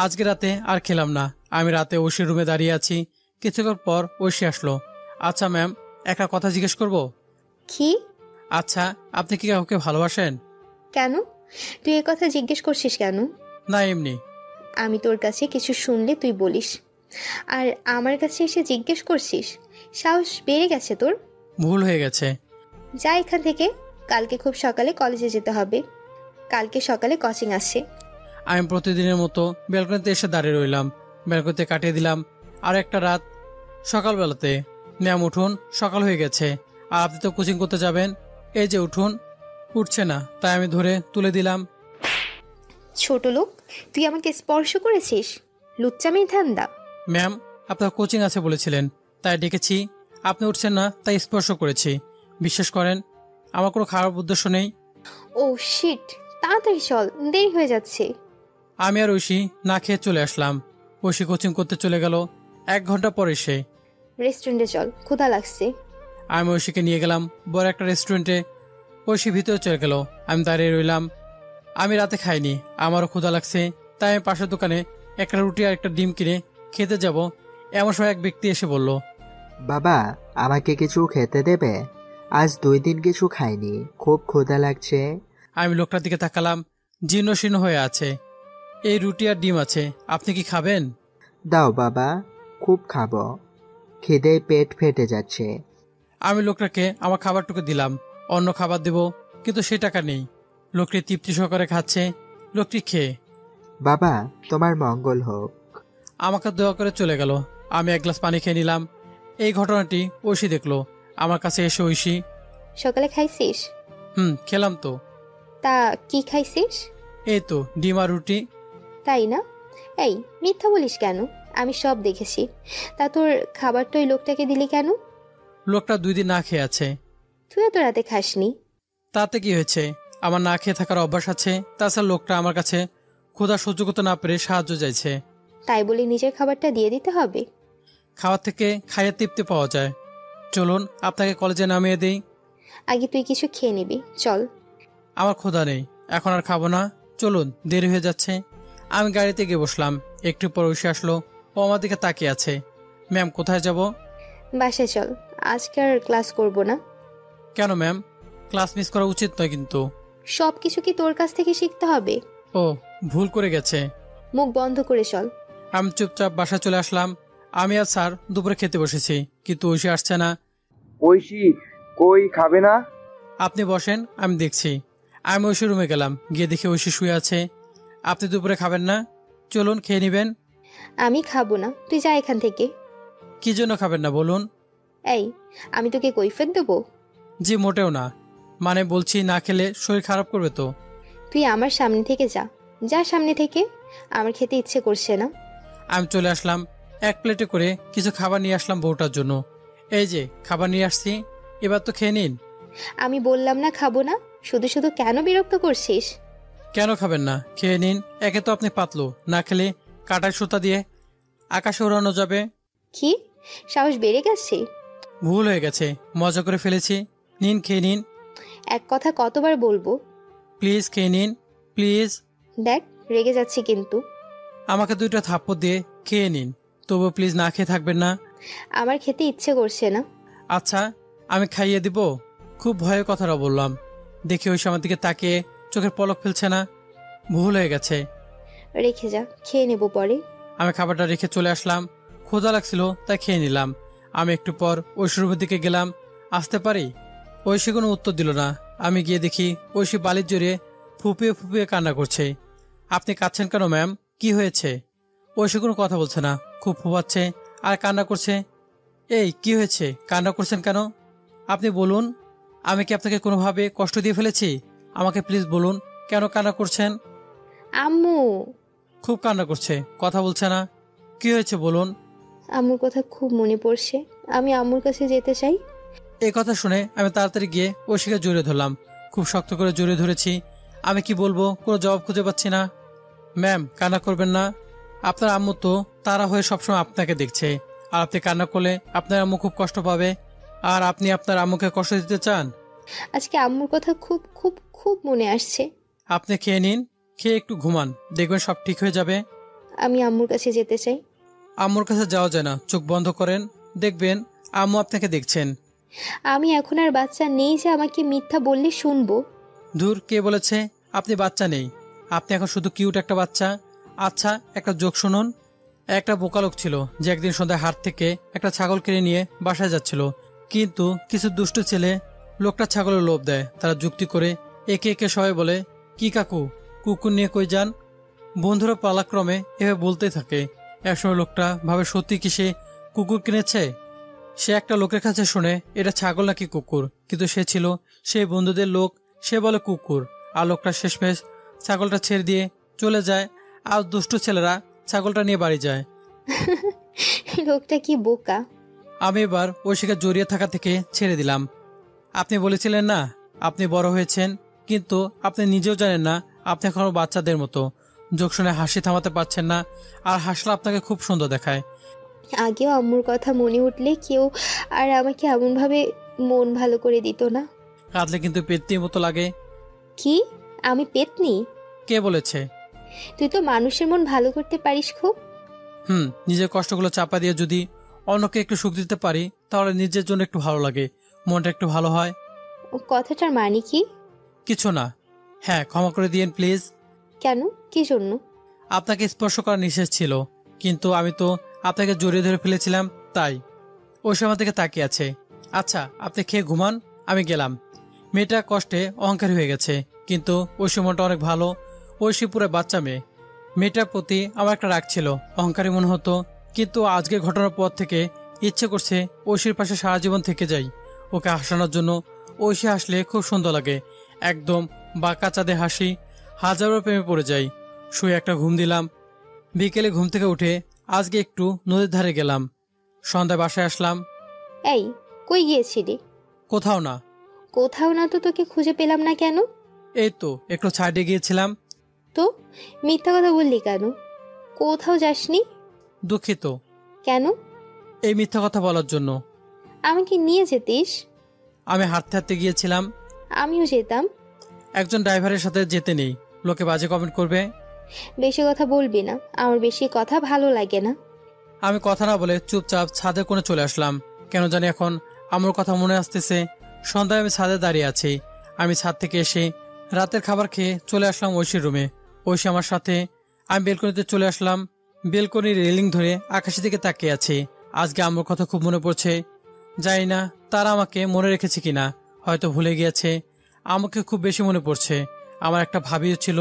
আজকে রাতে আর খেলাম না। আমি রাতে ঐশীর রুমে দাঁড়িয়ে আছি। কিছুক্ষণ পর ঐশী আসলো। আচ্ছা ম্যাম, একটা কথা জিজ্ঞেস করব? কি? আচ্ছা, আপনি কি কাউকে ভালোবাসেন? কেন? তুই এ কথা জিজ্ঞেস করছিস কেন? না, এমনি। আমি তোর কাছে কিছু শুনলে তুই বলিস, আর আমার কাছে এসে জিজ্ঞেস করছিস? সাহস বেড়ে গেছে তোর। ভুল হয়ে গেছে। যা এখান থেকে। কালকে খুব সকালে কলেজে যেতে হবে। কালকে সকালে কোচিং আছে। আমি প্রতিদিনের মতো ব্যালকনিতে এসে দাঁড়িয়ে রইলাম। ব্যালকনিতে কাটিয়ে দিলাম আর একটা রাত। সকালবেলাতে, ম্যাম উঠুন, সকাল হয়ে গেছে, আর আপনি তো কোচিং করতে যাবেন। এই যে উঠুন। উঠছে না, তাই আমি ধরে তুলে দিলাম। ছোট লোক, তুই আমাকে স্পর্শ করেছিস? লুচ্চামির ধান্দা। ম্যাম, আপনার কোচিং আছে বলেছিলেন, তাই ডেকেছি। আপনি উঠছেন না, তাই স্পর্শ করেছি। বিশ্বাস করেন, আমার কোনো খারাপ উদ্দেশ্য নেই। ও শিট, তাড়াতাড়ি চল, দেরি হয়ে যাচ্ছে। আমি আর ঐশী না খেয়ে চলে আসলাম। ঐশী কোচিং করতে চলে গেল। 1 ঘন্টা পরে সে। রেস্টুরেন্টে চল, ক্ষুধা লাগছে। আমি ঐশীকে নিয়ে গেলাম বড় একটা রেস্টুরেন্টে। ঐশী ভিতরে চলে গেল। আমি দাঁড়িয়ে রইলাম। আমি রাতে খাইনি, আমারও ক্ষুধা লাগছে, তাই আমি পাশের দোকানে একটা রুটি আর একটা ডিম কিনে খেতে যাব। এমন সময় এক ব্যক্তি এসে বলল, বাবা, আমাকে কিছু খেতে দেবে? আজ 2 দিন কিছু খাইনি, খুব ক্ষুধা লাগছে। আমি লোকটার দিকে তাকালাম। জীর্ণ শীর্ণ হয়ে আছে। এই রুটি আর ডিম আছে, আপনি কি খাবেন? দাও বাবা, খুব খাবো, খিদে পেট ফেটে যাচ্ছে। আমি লোকটাকে আমার খাবারটুকু দিলাম। অন্য খাবার দেব, কিন্তু সে টাকা নেই। লোকটি তৃপ্তি সহকারে খাচ্ছে। লোকটি খেয়ে, বাবা, তোমার মঙ্গল হোক। আমাকে দোয়া করে চলে গেল। আমি 1 গ্লাস পানি খেয়ে নিলাম। এই ঘটনাটি ঐশী দেখলো। আমার কাছে এসে ঐশী, সকালে খাইছিস? খেলাম তো। তা কি খাইছিস? এই তো ডিম আর রুটি। তাই না? এই মিথ্যা বলিস কেন? আমি সব দেখেছি। তা তোর খাবারটা ওই লোকটাকে দিলি কেন? লোকটা 2 দিন না খেয়ে আছে। তুই এত রাতে খাসনি? তাতে কি হয়েছে? আমার না খেয়ে থাকার অভ্যাস আছে। তাছাড়া লোকটা আমার কাছে ক্ষুধা সহ্য করতে না পেরে সাহায্য চাইছে। তাই বলে নিজের খাবারটা দিয়ে দিতে হবে? খাওয়ার থেকে খাইয়ে তৃপ্তি পাওয়া যায়। চলুন, আপনাকে কলেজে নামিয়ে দিই। আগে তুই কিছু খেয়ে নিবি, চল। আমার ক্ষুধা নেই, এখন আর খাবো না। চলুন, দেরি হয়ে যাচ্ছে। আমি গাড়িতে গিয়ে বসলাম। একটু পর ঐশী আসলো। ও আমার দিকে তাকিয়ে আছে। ম্যাম কোথায় যাব? বাসায় চল, আজকে আর ক্লাস করব না। কেন ম্যাম? ক্লাস মিস করা উচিত নয় কিন্তু। সব কিছু কি তোর কাছ থেকে শিখতে হবে? ও, ভুল করে গেছে। মুখ বন্ধ করে চল। আমি চুপচাপ বাসায় চলে আসলাম। আমি আর স্যার দুপুরে খেতে বসেছি, কিন্তু ঐশী আসছে না। ঐশী কই, খাবে না? আপনি বসেন, আমি দেখছি। আমি ঐশী রুমে গেলাম, গিয়ে দেখি ঐশী শুয়ে আছে। আপনি দুপুরে খাবেন না? চলুন খেয়ে নেবেন। আমি খাবো না, তুই যা এখান থেকে। কি জন্য খাবেন না বলুন? এই, আমি তোকে কৈফিয়ত দেবো? জি মোটেও না, মানে বলছি না খেলে শরীর খারাপ করবে তো। তুই আমার সামনে থেকে যা, যা সামনে থেকে। আমার খেতে ইচ্ছে করছে না। আমি চলে আসলাম, এক প্লেটে করে কিছু খাবার নিয়ে আসলাম বউটার জন্য। এই যে খাবার নিয়ে আসছি, এবার তো খেয়ে নিন। আমি বললাম না খাবো না, শুধু শুধু কেন বিরক্ত করছিস? কেন খাবেন না? খেয়ে নিন। একে তো আপনি পাতলো, না খেলে কাটার সুতা দিয়ে আকাশে ওড়ানো যাবে। কি সাহস বেড়ে গেছে? ভুল হয়ে গেছে, মজা করে ফেলেছি। নিন, খেয়ে নিন। এক কথা কতবার বলবো? প্লিজ খেয়ে নিন, প্লিজ। দেখ রেগে যাচ্ছি কিন্তু। আমাকে দুইটা থাপ্পড় দিয়ে খেয়ে নিন, তবু প্লিজ না খেয়ে থাকবেন না। আমার খেতে ইচ্ছে করছে না। আচ্ছা, আমি খাইয়ে দিব। খুব ভয়ের কথাটা বললাম, দেখে ওই আমার দিকে তাকিয়ে চোখের পলক ফেলছে না। ভুল হয়ে গেছে। রেখে যা, খেয়ে নেবো পরে। আমি খাবারটা রেখে চলে আসলাম। ক্ষুধা লাগছিল তাই খেয়ে নিলাম। আমি একটু পর ঐশী রুমের দিকে গেলাম। আসতে পারি? ঐশী কোনো উত্তর দিল না। আমি গিয়ে দেখি ঐশী বালির জড়িয়ে ফুপিয়ে ফুপিয়ে কান্না করছে। আপনি কাঁদছেন কেন ম্যাম? কি হয়েছে? ঐশী কোনো কথা বলছে না, খুব ফুপাচ্ছে আর কান্না করছে। এই কি হয়েছে, কান্না করছেন কেন? আপনি বলুন, আমি কি আপনাকে কোনোভাবে কষ্ট দিয়ে ফেলেছি? আমাকে প্লিজ বলুন, কেন কান্না করছেন? আম্মু। খুব কান্না করছে, কথা বলছে না। কি হয়েছে বলুন? আম্মুর কথা খুব মনে পড়ছে, আমি আম্মুর কাছে যেতে চাই। এই কথা শুনে আমি তাড়াতাড়ি গিয়ে ঐশীকে জড়িয়ে ধরলাম। খুব শক্ত করে জড়িয়ে ধরেছি। আমি কি বলবো, কোনো জবাব খুঁজে পাচ্ছি না। ম্যাম কান্না করবেন না, আপনার আম্মু তো তারা হয়ে সবসময় আপনাকে দেখছে, আর আপনি কান্না করলে আপনার আম্মু খুব কষ্ট পাবে। আর আপনি আপনার আম্মুকে কষ্ট দিতে চান? আজকে আম্মুর কথা খুব খুব খুব মনে আসছে। আপনি খেয়ে নিন, খেয়ে একটু ঘুমান, দেখবেন সব ঠিক হয়ে যাবে। আমি আম্মুর কাছে যেতে চাই। আম্মুর কাছে যাওয়া যায় না, চোখ বন্ধ করেন, দেখবেন আম্মু আপনাকে দেখছেন। আমি এখন আর বাচ্চা নেই যে আমাকে মিথ্যা বললে শুনবো। দূর, কে বলেছে আপনি বাচ্চা নেই? আপনি এখন শুধু কিউট একটা বাচ্চা। আচ্ছা একটা জোক শুনুন। একটা বোকা লোক ছিল যে একদিন সন্ধ্যায় হাট থেকে একটা ছাগল কিনে নিয়ে বাসায় যাচ্ছিল, কিন্তু কিছু দুষ্টু ছেলে লোকটা ছাগলের লোভ দেয়। তারা যুক্তি করে একে একে সবাই বলে, কি কাকু, কুকুর নিয়ে কই যান? বন্ধুরা পালাক্রমে এভাবে বলতে থাকে। একসময় লোকটা ভাবে সত্যি কি সে কুকুর কিনেছে। সে একটা লোকের কাছে শুনে এটা ছাগল নাকি কুকুর, কিন্তু সে ছিল সেই বন্ধুদের লোক। সে বলে কুকুর, আর লোকটা শেষমেশ ছাগলটা ছেড়ে দিয়ে চলে যায়। আর দুষ্টু ছেলেরা ছাগলটা নিয়ে বাড়ি যায়। লোকটা কি বোকা। আমি এবার ঐশীকে জড়িয়ে থাকা থেকে ছেড়ে দিলাম। আপনি বলেছিলেন না আপনি বড় হয়েছেন, কিন্তু আপনি নিজেও জানেন না আপনি এখনো বাচ্চাদের মতো। যোগ শুনে হাসি থামাতে পারছেন না, আর হাসলে আপনাকে খুব সুন্দর দেখায়। আগেও আম্মুর কথা মনে উঠলে কেউ আর আমাকে এমনভাবে মন ভালো করে দিত না। কাঁদলে কিন্তু পেত্তির মতো লাগে। কি, আমি পেতনি? কে বলেছে? তুই তো মানুষের মন ভালো করতে পারিস খুব। নিজের কষ্টগুলো চাপা দিয়ে যদি অন্যকে একটু সুখ দিতে পারি, তাহলে নিজের জন্য একটু ভালো লাগে, মনটা একটু ভালো হয়। কথাটার মানে কি? কিছু না। হ্যাঁ, ক্ষমা করে দিয়েন প্লিজ। কেন, কি জন্য? আপনাকে স্পর্শ করা নিষেধ ছিল, কিন্তু আমি তো আপনাকে জড়িয়ে ধরে ফেলেছিলাম, তাই। ঐশী আমার দিকে তাকিয়ে আছে। আচ্ছা আপনি খেয়ে ঘুমান, আমি গেলাম। মেয়েটা কষ্টে অহংকারী হয়ে গেছে, কিন্তু ঐশী মনটা অনেক ভালো। ঐশী পুরো বাচ্চা মেয়ে। মেয়েটার প্রতি আমার একটা রাগ ছিল, অহংকারী মনে হতো, কিন্তু আজকের ঘটনার পর থেকে ইচ্ছে করছে ঐশীর পাশে সারা জীবন থেকে যাই, ওকে হাসানোর জন্য। ঐশী হাসলে খুব সুন্দর লাগে, একদম বাঁকা চাঁদে হাসি, হাজারো প্রেমে পড়ে যাই। শুয়ে একটা ঘুম দিলাম। বিকেলে ঘুম থেকে উঠে আজকে একটু নদীর ধারে গেলাম। সন্ধ্যায় বাসায় আসলাম। এই, কই গিয়েছিলি? কোথাও না। কোথাও না তো তোকে খুঁজে পেলাম না কেন? এই তো একটু ছাড়ে গিয়েছিলাম। তো মিথ্যা কথা বললি কেন? কোথাও যাসনি? দুঃখিত। কেন? এই মিথ্যা কথা বলার জন্য। আমাকে নিয়ে যেতিস। আমি হাঁটতে হাঁটতে গিয়েছিলাম। আমিও যেতাম। একজন ড্রাইভারের সাথে যেতে নেই, লোকে বাজে কমেন্ট করবে। বেশি কথা বলবি না, আমার বেশি কথা ভালো লাগে না। আমি কথা না বলে চুপচাপ ছাদের কোণে চলে আসলাম। কেন জানি এখন আমার কথা মনে আসতেছে। সন্ধ্যায় আমি ছাদে দাঁড়িয়ে আছি। আমি ছাদ থেকে এসে রাতের খাবার খেয়ে চলে আসলাম ঐশীর রুমে। ঐশী আমার সাথে। আমি বেলকনিতে চলে আসলাম। বেলকনির রেলিং ধরে আকাশের দিকে তাকিয়ে আছি। আজকে আমার কথা খুব মনে পড়ছে। জানি না তারা আমাকে মনে রেখেছে কিনা, হয়তো ভুলে গিয়েছে। আমাকে খুব বেশি মনে পড়ছে। আমার একটা ভাবিও ছিল,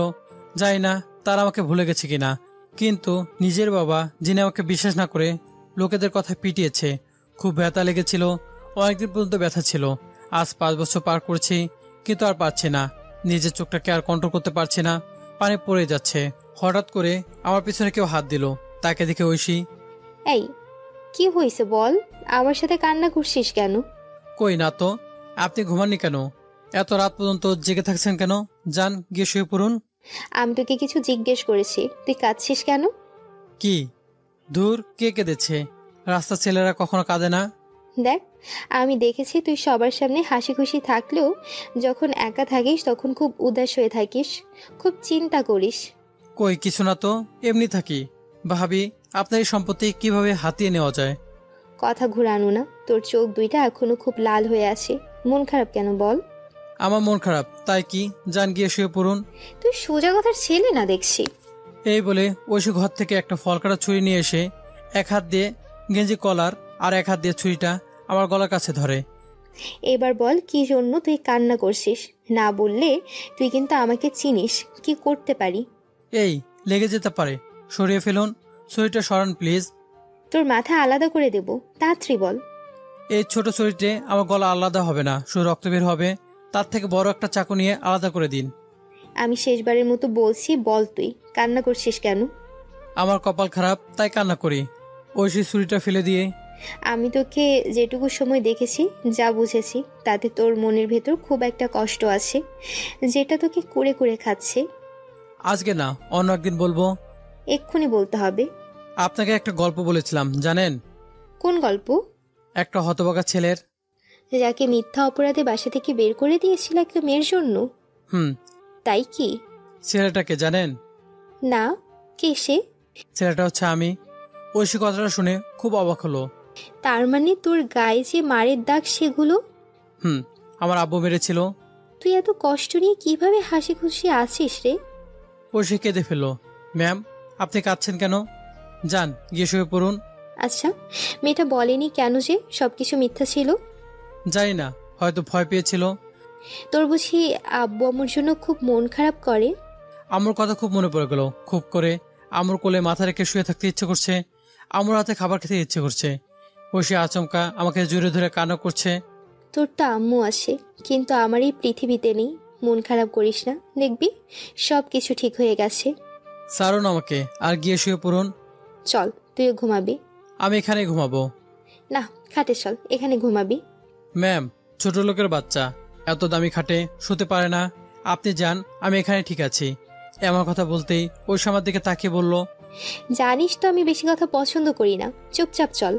জানি না তারা আমাকে ভুলে গেছে কিনা। কিন্তু নিজের বাবা, যিনি আমাকে বিশ্বাস না করে লোকেদের কথা পিটিয়েছে, খুব ব্যথা লেগেছিল। অনেকদিন পর্যন্ত ব্যথা ছিল। আজ 5 বছর পার করছি, কিন্তু আর পারছি না। নিজের চোখটাকে আর কন্ট্রোল করতে পারছি না। পানি পড়ে যাচ্ছে। হঠাৎ করে আমার পিছনে কেউ হাত দিল। তাকে দেখে ঐশী। এই, কি হয়েছে বল? আমার সাথে কান্না করছিস কেন? কই না তো। আপনি ঘুমাননি কেন? এত রাত পর্যন্ত জেগে থাকছেন কেন? যান, গিয়ে শুয়ে পড়ুন। আমি তোকে কিছু জিজ্ঞেস করেছি, তুই কাঁদছিস কেন? কি? দূর, কে কেঁদেছে? রাস্তার ছেলেরা কখনো কাঁদে না। দেখ, আমি দেখেছি তুই সবার সামনে হাসি খুশি থাকলেও যখন একা থাকিস তখন খুব উদাস হয়ে থাকিস, খুব চিন্তা করিস। কই কিছু না তো, এমনি থাকি। ভাবি আপনার এই সম্পত্তি কিভাবে হাতিয়ে নেওয়া যায়। কথা ঘুরানো না, তোর চোখ দুইটা এখনো খুব লাল হয়ে আছে। মন খারাপ কেন বল? আমার মন খারাপ, তাই কি? যান, গিয়ে শুয়ে পড়ুন। তুই সোজা কথার ছেলে না দেখছি। এই বলে ঐশী ঘর থেকে একটা ফল কাটা ছুরি নিয়ে এসে এক হাত দিয়ে গেঞ্জি কলার আর এক হাত দিয়ে ছুরিটা আমার গলার কাছে ধরে। এবার বল কি জন্য তুই কান্না করছিস? না বললে তুই কিন্তু আমাকে চিনিস, কি করতে পারি। এই, লেগে যেতে পারে, সরিয়ে ফেলুন। ছুরিটা সরান প্লিজ। তোর মাথা আলাদা করে দেব, তাড়াতাড়ি বল। এই ছোট ছুরিতে আমার গলা আলাদা হবে না, শুধু রক্ত বের হবে। তার থেকে বড় একটা চাকু নিয়ে আলাদা করে দিন। আমি শেষবারের মতো বলছি, বল তুই কান্না করছিস কেন? আমার কপাল খারাপ, তাই কান্না করি। ঐশী ছুরিটা ফেলে দিয়ে। আমি তোকে যেটুকু সময় দেখেছি, যা বুঝেছি, তাতে তোর মনের ভেতর খুব একটা কষ্ট আছে, যেটা তোকে কুরে কুরে খাচ্ছে। আজকে না, অন্য একদিন বলবো। এক্ষুনি বলতে হবে। আপনাকে একটা গল্প বলেছিলাম, জানেন? কোন গল্প? একটা হতভাগা ছেলের। যাকে মিথ্যা অপরাধে বাসা থেকে বের করে দিয়েছিল একটা মেয়ের জন্য। হুম। তাই কি? ছেলেটাকে জানেন? না, কে সে? ছেলেটা হচ্ছে আমি। ঐশী কথাটা শুনে খুব অবাক হলো। তার মানে তোর গায়ে যে মারের দাগ সেগুলো? হুম, আমার আব্বু মেরেছিল। তুই এত কষ্ট নিয়ে কিভাবে হাসি খুশি আছিস রে? ঐশী কেঁদে ফেললো। ম্যাম, আপনি কাঁদছেন কেন? যান, গিয়ে শুয়ে পড়ুন। আচ্ছা, মেয়েটা বলেনি কেন যে সবকিছু মিথ্যা ছিল? জানি না, হয়তো ভয় পেয়েছিল। তোর বুঝি আব্বু আম্মুর জন্য খুব মন খারাপ করে? আমার কথা খুব মনে পড়ে গেল। খুব করে আমার কোলে মাথা রেখে শুয়ে থাকতে ইচ্ছে করছে। আমার হাতে খাবার খেতে ইচ্ছে করছে। ঐশী আচমকা আমাকে জোরে ধরে কান্না করছে। তোর তো আম্মু আছে, কিন্তু আমার এই পৃথিবীতে নেই। মন খারাপ করিস না, দেখবি সব কিছু ঠিক হয়ে গেছে। ছাড়ুন আমাকে, আর গিয়ে শুয়ে পড়ুন। চল, তুইও ঘুমাবি। আমি এখানে ঘুমাবো। না, খাটে চল, এখানে ঘুমাবি। ম্যাম, ছোট লোকের বাচ্চা এত দামি খাটে শুতে পারে না। আপনি যান, আমি এখানে ঠিক আছি। এমন কথা বলতেই ঐশী আমার দিকে তাকিয়ে বলল। জানিস তো আমি বেশি কথা পছন্দ করি না, চুপচাপ চল।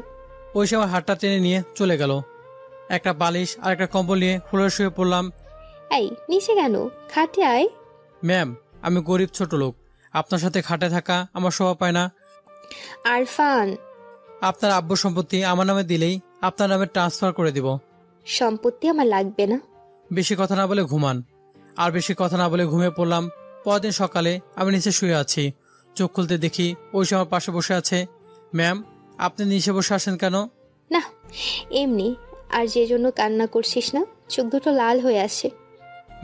ঐশী আমার হাতটা টেনে নিয়ে চলে গেল। একটা বালিশ আর একটা কম্বল নিয়ে ফ্লোরে শুয়ে পড়লাম। এই, নিচে কেন? খাটে আয়। ম্যাম, আমি গরিব ছোট লোক। আপনার সাথে খাটে থাকা আমার শোভা পায় না। আরফান, আপনার আব্বু সম্পত্তি আমার নামে দিলেই আপনার নামে ট্রান্সফার করে দিব। সম্পত্তি আমার লাগবে না। বেশি কথা না বলে ঘুমান। আর বেশি কথা না বলে ঘুমিয়ে পড়লাম। পরদিন সকালে আমি নিচে শুয়ে আছি। চোখ খুলতে দেখি ঐশী আমার পাশে বসে আছে। ম্যাম, আপনি নিচে বসে আসেন কেন? না, এমনি। আর যে জন্য কান্না করছিস না, চোখ দুটো লাল হয়ে আসে।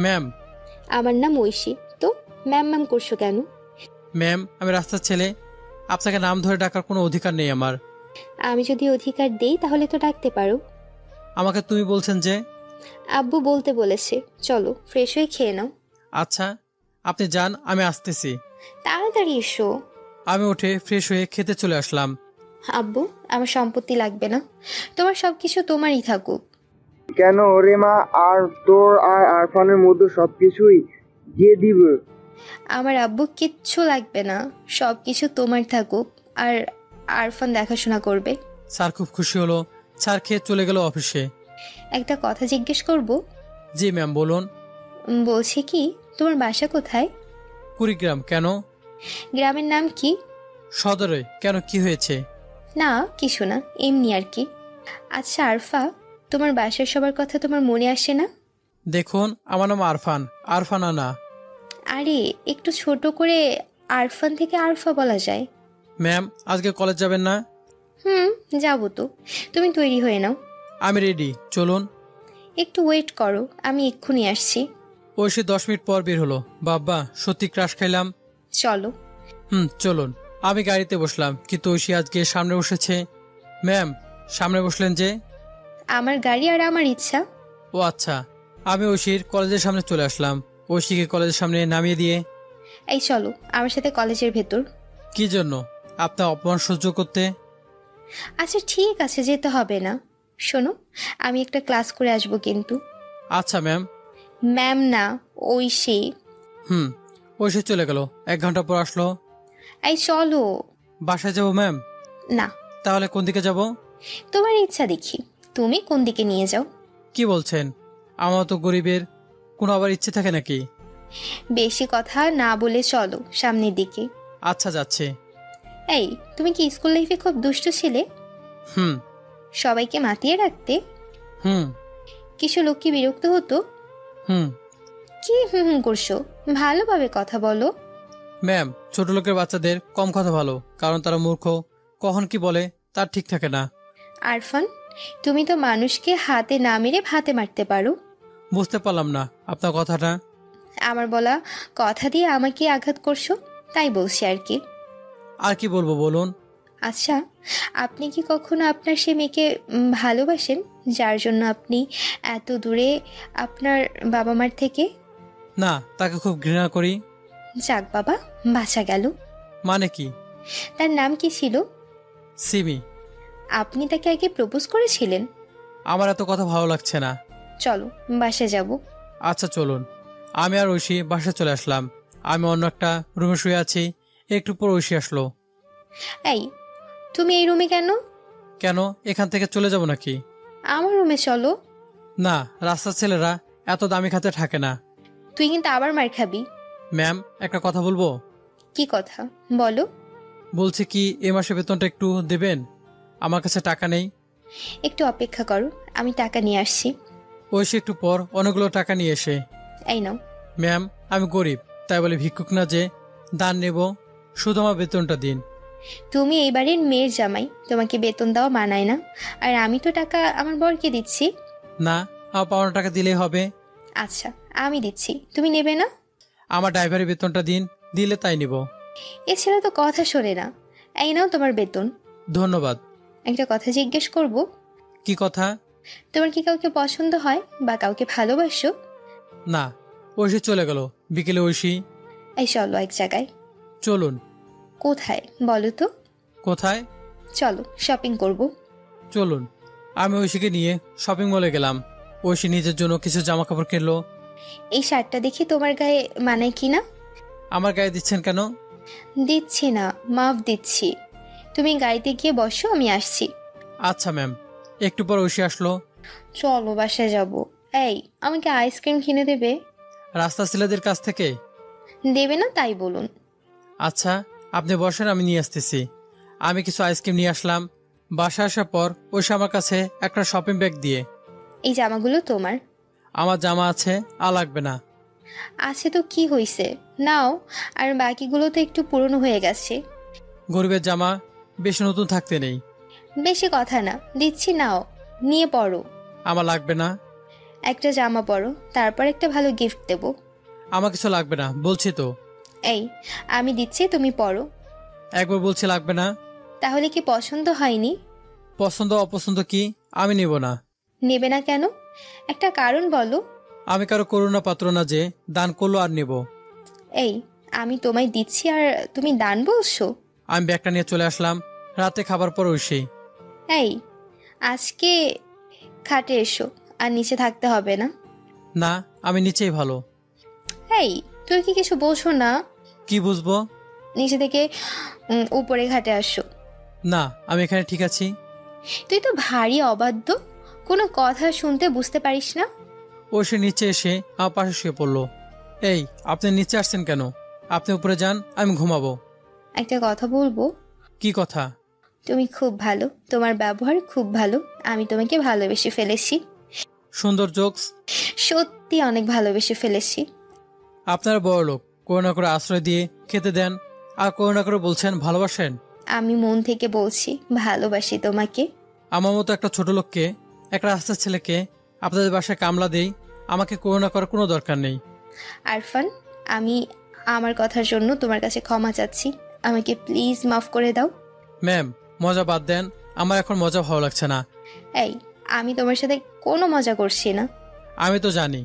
ম্যাম। আমার নাম ঐশী, তো ম্যাম ম্যাম করছো কেন? ম্যাম, আমি রাস্তার ছেলে। আপনাকে নাম ধরে ডাকার কোনো অধিকার নেই আমার। আমি যদি অধিকার দেই তাহলে তো ডাকতে পারো। আমাকে তুমি বলছেন যে? আব্বু বলতে বলেছে। চলো, ফ্রেশ হয়ে খেয়ে নাও। আচ্ছা, আপনি যান, আমি আসতেছি। তাড়াতাড়ি এসো। আমি উঠে ফ্রেশ হয়ে খেতে চলে আসলাম। আব্বু, আমার সম্পত্তি লাগবে না, তোমার সবকিছু তোমারই থাকুক। কেন রে মা? আর তোর আর আরফানের মধ্যে সবকিছুই দিয়ে দিব। আমার আব্বু কিচ্ছু লাগবে না, সবকিছু তোমার থাকুক। আর আরফান দেখাশোনা করবে। স্যার খুব খুশি হলো। স্যার খেয়ে চলে গেল অফিসে। একটা কথা জিজ্ঞেস করব? জি ম্যাম, বলুন। বলছি কি, তোমার বাসা কোথায়? কুড়িগ্রাম। কেন? গ্রামের নাম কি? সদরে। কেন, কি হয়েছে? না কিছু না, এমনি আর কি। আচ্ছা আরফা, তোমার বাসার সবার কথা তোমার মনে আসে না? দেখুন, আমার নাম আরফান, আরফানা না। আরে একটু ছোট করে আরফান থেকে আরফা বলা যায়। ম্যাম, আজকে কলেজ যাবেন না? হুম, যাবো তো। তুমি তৈরি হয়ে নাও। আমি রেডি, চলুন। একটু ওয়েট করো, আমি এক্ষুনি আসছি। ঐশী 10 মিনিট পর বের হলো। বাবা, সত্যি ক্রাশ খাইলাম। চলো। চলুন। আমি গাড়িতে বসলাম, কিন্তু ঐশী আজকে সামনে বসেছে। ম্যাম, সামনে বসলেন যে? আমার গাড়ি আর আমার ইচ্ছা। ও আচ্ছা। আমি ঐশীর কলেজের সামনে চলে আসলাম, ঐশীকে কলেজের সামনে নামিয়ে দিয়ে। এই চলো আমার সাথে কলেজের ভেতর। কি জন্য? আপনার অপমান সহ্য করতে? আচ্ছা ঠিক আছে, যেতে হবে না। শোনো, আমি একটা ক্লাস করে আসবো কিন্তু। আচ্ছা ম্যাম। ম্যাম না, ঐশী। ঐশী চলে গেল, 1 ঘন্টা পর আসলো। এই চলো। বাসায় যাবো ম্যাম? না, তাহলে কোন দিকে যাব? তোমার ইচ্ছা দেখি, তুমি কোন দিকে নিয়ে যাও। কি বলছেন? আমার তো গরিবের কোনো আবার ইচ্ছে থাকে নাকি? বেশি কথা না বলে চলো সামনের দিকে। আচ্ছা, যাচ্ছে। এই, তুমি কি স্কুল লাইফে খুব দুষ্ট ছিলে? হুম সবাইকে মাতিয়ে রাখতে? হুম কিছু লোক কি বিরক্ত হতো? হুম কি হুম করছো? ভালোভাবে কথা বলো। ম্যাম, ছোট লোকের বাচ্চাদের কম কথা ভালো, কারণ তারা মূর্খ, কখন কি বলে তার ঠিক থাকে না। আরফান, তুমি তো মানুষকে হাতে না মেরে ভাতে মারতে পারো। বুঝতে পারলাম না আপনার কথাটা। আমার বলা কথা দিয়ে আমাকে আঘাত করছো, তাই বলছি আর কি। আর কি বলবো বলুন? আচ্ছা, আপনি কি কখনো আপনার সে মেয়েকে ভালোবাসেন যার জন্য আপনি এত দূরে আপনার বাবা মার থেকে? না, তাকে খুব ঘৃণা করি। যাক বাবা, বাঁচা গেল। মানে কি? তার নাম কি ছিল? সিমি। আপনি তাকে আগে প্রপোজ করেছিলেন? আমার এত কথা ভালো লাগছে না। চলো বাসে যাব। আচ্ছা চলুন। আমি আর ঐশী বাসায় চলে আসলাম। আমি অন্য একটা রুমে শুয়ে আছি, একটু পর ঐশী আসলো। এই, তুমি এই রুমে কেন? কেন, এখান থেকে চলে যাব নাকি? আমার রুমে চলো। না, রাস্তার ছেলেরা এত দামি খাতে থাকে না। তুই কিন্তু আবার মার খাবি। ম্যাম, একটা কথা বলবো? কি কথা বলো? বলছি কি, এ মাসে বেতনটা একটু দেবেন? আমার কাছে টাকা নেই। একটু অপেক্ষা করো, আমি টাকা নিয়ে আসছি। ঐশী একটু পর অনেকগুলো টাকা নিয়ে এসে। এই নাও। ম্যাম, আমি গরিব, তাই বলে ভিক্ষুক না যে দান নেব। শুধু আমার বেতনটা দিন। তুমি এই বাড়ির মেয়ের জামাই, তোমাকে বেতন দেওয়া মানায় না। আর আমি তো টাকা আমার বরকে দিচ্ছি। না, আমার পাওনা টাকা দিলেই হবে। আচ্ছা, আমি দিচ্ছি, তুমি নেবে না? আমার ড্রাইভারের বেতনটা দিন, দিলে তাই নিব। এছাড়া তো কথা শোনে না। এই নাও তোমার বেতন। ধন্যবাদ। একটা কথা জিজ্ঞেস করব? কি কথা? তোমার কি কাউকে পছন্দ হয় বা কাউকে ভালোবাসো? না, ঐশী চলে গেল। বিকেলে ঐশী। এই চলো এক জায়গায়। চলুন। কোথায় বলো তো? কোথায়? চলো শপিং করব। চলুন। আমি ঐশীকে নিয়ে শপিং মলে গেলাম। ঐশী নিজের জন্য কিছু জামা কাপড় কিনলো। এই শার্টটা দেখি তোমার গায়ে মানায় কিনা। আমার গায়ে দিচ্ছেন কেন? দিচ্ছি না, মাফ দিচ্ছি। তুমি গাড়িতে গিয়ে বসো, আমি আসছি। আচ্ছা ম্যাম। একটু পর ঐশী আসলো। চলো বাসায় যাব। এই, আমাকে আইসক্রিম কিনে দেবে? রাস্তা ছেলেদের কাছ থেকে? দেবে না তাই বলুন। আচ্ছা, আপনি বসেন, আমি নিয়ে আসতেছি। আমি কিছু আইসক্রিম নিয়ে আসলাম। বাসায় আসার পর ঐশী আমার কাছে একটা শপিং ব্যাগ দিয়ে। এই জামাগুলো তোমার? আমার জামা আছে, লাগবে না। আছে তো কি হইছে, নাও। আর বাকিগুলো তো একটু পুরনো হয়ে গেছে। গরিবের জামা বেশি নতুন থাকতে নেই। বেশি কথা না, দিচ্ছি, নাও, নিয়ে পড়ো। আমার লাগবে না। একটা জামা পরো, তারপর একটা ভালো গিফট দেব। আমার কিছু লাগবে না, বলছি তো। এই, আমি দিচ্ছি, তুমি পড়ো। একবার বলছি লাগবে না। তাহলে কি পছন্দ হয়নি? পছন্দ অপছন্দ কি আমি নেব না। নেবে না কেন? একটা কারণ বলো। আমি কারো করুণা পাত্র না যে দান করলো আর নেব। এই, আমি তোমায় দিচ্ছি আর তুমি দান বলছো? আমি ব্যাগটা নিয়ে চলে আসলাম। রাতে খাবার পর ঐশী। এই, আজকে খাটে এসো, আর নিচে থাকতে হবে না। না, আমি নিচেই ভালো। এই, তুই কি কিছু বোঝো না? কি বুঝবো? নিচে থেকে উপরে ঘাটে আসো। না, আমি এখানে ঠিক আছি। তুই তো ভারী অবাধ্য, কোনো কথা শুনতে বুঝতে পারিস না। ঐশী নিচে এসে আমার পাশে শুয়ে পড়লো। এই, আপনি নিচে আসছেন কেন? আপনি উপরে যান, আমি ঘুমাবো। একটা কথা বলবো? কি কথা? তুমি খুব ভালো, তোমার ব্যবহার খুব ভালো, আমি তোমাকে ভালোবেসে ফেলেছি। সুন্দর জোকস। সত্যি অনেক ভালোবেসে ফেলেছি। আপনারা বড় লোক, করোনা করে আশ্রয় দিয়ে খেতে দেন, আর করোনা করে বলছেন ভালোবাসেন। আমি মন থেকে বলছি ভালোবাসি তোমাকে। আমার মতো একটা ছোট লোককে, একটা রাস্তার ছেলেকে আপনাদের বাসায় কামলা দেই, আমাকে করোনা করার কোনো দরকার নেই। আরফান, আমি আমার কথার জন্য তোমার কাছে ক্ষমা চাচ্ছি, আমাকে প্লিজ মাফ করে দাও। ম্যাম, মজা বাদ দেন, আমার এখন মজা ভালো লাগছে না। এই, আমি তোমার সাথে কোনো মজা করছি না। আমি তো জানি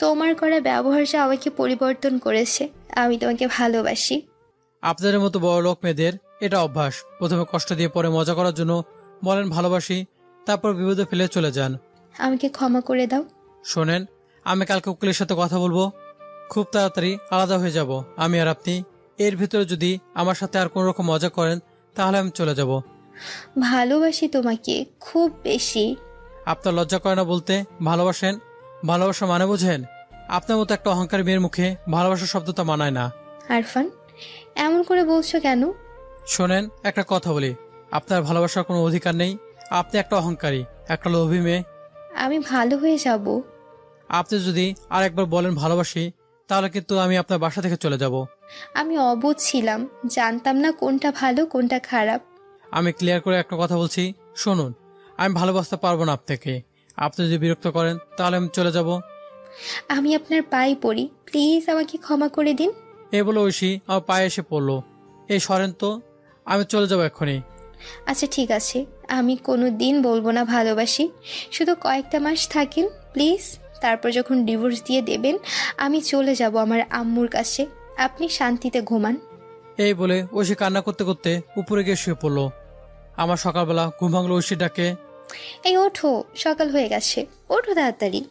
তোমার করা ব্যবহার যা আমাকে পরিবর্তন করেছে। আমি তোমাকে ভালোবাসি। আপনাদের মতো বড় লোক মেয়েদের এটা অভ্যাস, প্রথমে কষ্ট দিয়ে পরে মজা করার জন্য বলেন ভালোবাসি, তারপর বিপদে ফেলে চলে যান। আমাকে ক্ষমা করে দাও। শোনেন, আমি কালকে উকিলের সাথে কথা বলবো, খুব তাড়াতাড়ি আলাদা হয়ে যাব আমি আর আপনি। এর ভিতরে যদি আমার সাথে আর কোনো রকম মজা করেন তাহলে আমি চলে যাব। ভালোবাসি তোমাকে খুব বেশি। আপনার লজ্জা করে না বলতে ভালোবাসেন? ভালোবাসা মানে বোঝেন? আপনার মতো একটা অহংকারী মেয়ের মুখে ভালোবাসা শব্দটা মানায় না। আরফান, এমন করে বলছো কেন? শোনেন, একটা কথা বলি, আপনার ভালোবাসার কোনো অধিকার নেই। আপনি একটা অহংকারী, একটা লোভী মেয়ে। আমি ভালো হয়ে যাব। আপনি যদি আর একবার বলেন ভালোবাসি, তাহলে কিন্তু আমি আপনার বাসা থেকে চলে যাব। আমি অবুঝ ছিলাম, জানতাম না কোনটা ভালো কোনটা খারাপ। আমি ক্লিয়ার করে একটা কথা বলছি, শুনুন, আমি ভালোবাসতে পারবো না আপনাকে। আপনি যদি বিরক্ত করেন তাহলে আমি চলে যাব। আমি আপনার পায়ে পড়ি, প্লিজ আমাকে ক্ষমা করে দিন। এ বলে ঐশী আমার পায়ে এসে পড়লো। এই সরেন তো, আমি চলে যাবো এক্ষুনি। আচ্ছা ঠিক আছে, আমি কোনো দিন বলবো না ভালোবাসি। শুধু কয়েকটা মাস থাকেন প্লিজ, তারপর যখন ডিভোর্স দিয়ে দেবেন আমি চলে যাব আমার আম্মুর কাছে। আপনি শান্তিতে ঘুমান। এই বলে ঐশী কান্না করতে করতে উপরে গিয়ে শুয়ে পড়লো। আমার সকালবেলা ঘুম ভাঙলো ঐশী ডাকে। এই ওঠো, সকাল হয়ে গেছে, ওঠো তাড়াতাড়ি।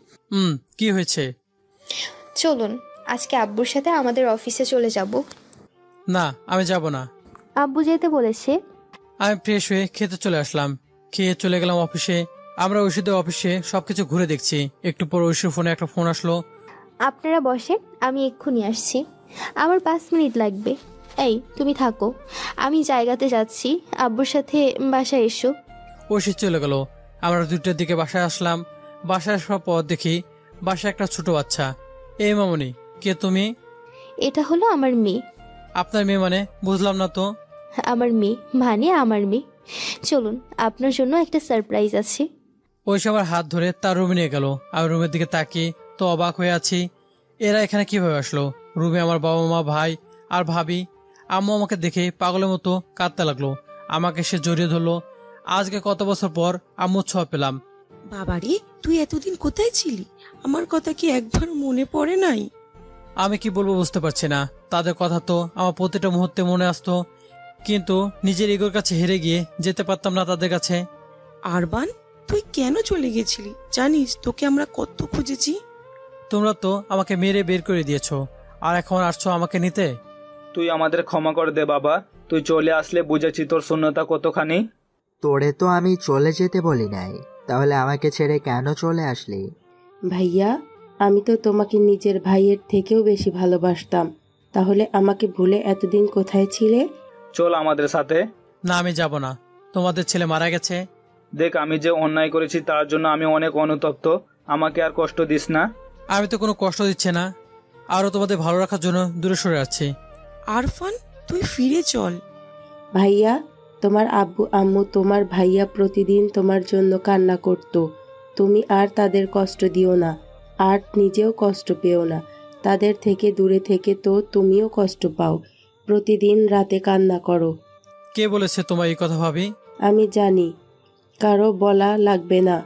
কি হয়েছে? চলুন, আজকে আব্বুর সাথে আমাদের অফিসে চলে যাব। না, আমি যাব না। আব্বু যেতে বলেছে। আমি ফ্রেশ হয়ে খেতে চলে আসলাম, খেয়ে চলে গেলাম অফিসে। আমরা ঐশীদের অফিসে সবকিছু ঘুরে দেখছি। একটু পর ঐশীর ফোনে একটা ফোন আসলো। আপনারা বসেন, আমি এক্ষুনি আসছি, আমার 5 মিনিট লাগবে। এই তুমি থাকো, আমি জায়গাতে যাচ্ছি, আব্বুর সাথে বাসায় এসো। ঐশী চলে গেল। আমরা 2টার দিকে বাসায় আসলাম। বাসায় আসার পর দেখি বাসায় একটা ছোট বাচ্চা। এই মামনি, কে তুমি? এটা হলো আমার মেয়ে। আপনার মেয়ে মানে? বুঝলাম না তো। আমার মেয়ে মানে আমার মেয়ে। চলুন, আপনার জন্য একটা সারপ্রাইজ আছে। ঐশী আমার হাত ধরে তার রুমে নিয়ে গেল। আমি রুমের দিকে তাকিয়ে তো অবাক হয়ে আছি, এরা এখানে কিভাবে আসলো? রুমে আমার বাবা মা, ভাই আর ভাবি। আম্মু আমাকে দেখে পাগলের মতো কাঁদতে লাগলো, আমাকে সে জড়িয়ে ধরলো। আজকে কত বছর পর আম্মু ছোঁয়া পেলাম। বাবারে, তুই এতদিন কোথায় ছিলি? আমার কথা কি একবার মনে পড়ে নাই? আমি কি বলবো বুঝতে পারছি না। তাদের কথা তো আমার প্রতিটা মুহূর্তে মনে আসতো, কিন্তু নিজের ইগোর কাছে হেরে গিয়ে যেতে পারতাম না তাদের কাছে। আরবান, তুই কেন চলে গেছিলি? জানিস তোকে আমরা কত খুঁজেছি। তোমরা তো আমাকে মেরে বের করে দিয়েছো, আর এখন আসছো আমাকে নিতে। তুই আমাদের ক্ষমা করে দে বাবা, তুই চলে আসলে বুঝেছি তোর শূন্যতা কতখানি। তোরে তো আমি চলে যেতে বলি নাই, তাহলে আমাকে ছেড়ে কেন চলে আসলি? ভাইয়া, আমি তো তোমাকে নিজের ভাইয়ের থেকেও বেশি ভালোবাসতাম, তাহলে আমাকে ভুলে এতদিন কোথায় ছিলে? চল আমাদের সাথে। না, আমি যাব না। তোমাদের ছেলে মারা গেছে। দেখ, আমি যে অন্যায় করেছি তার জন্য আমি অনেক অনুতপ্ত, আমাকে আর কষ্ট দিস না। আমি তো কোনো কষ্ট দিচ্ছে না, আরও তোমাদের ভালো রাখার জন্য দূরে সরে যাচ্ছি। আরফান, তুই ফিরে চল। ভাইয়া, তোমার আব্বু আম্মু তোমার ভাইয়া প্রতিদিন তোমার জন্য কান্না করত। তুমি আর তাদের কষ্ট দিও না, আর নিজেও কষ্ট পেও না। তাদের থেকে দূরে থেকে তো তুমিও কষ্ট পাও, প্রতিদিন রাতে কান্না করো। কে বলেছে তোমার এই কথা ভাবি? আমি জানি, কারো বলা লাগবে না।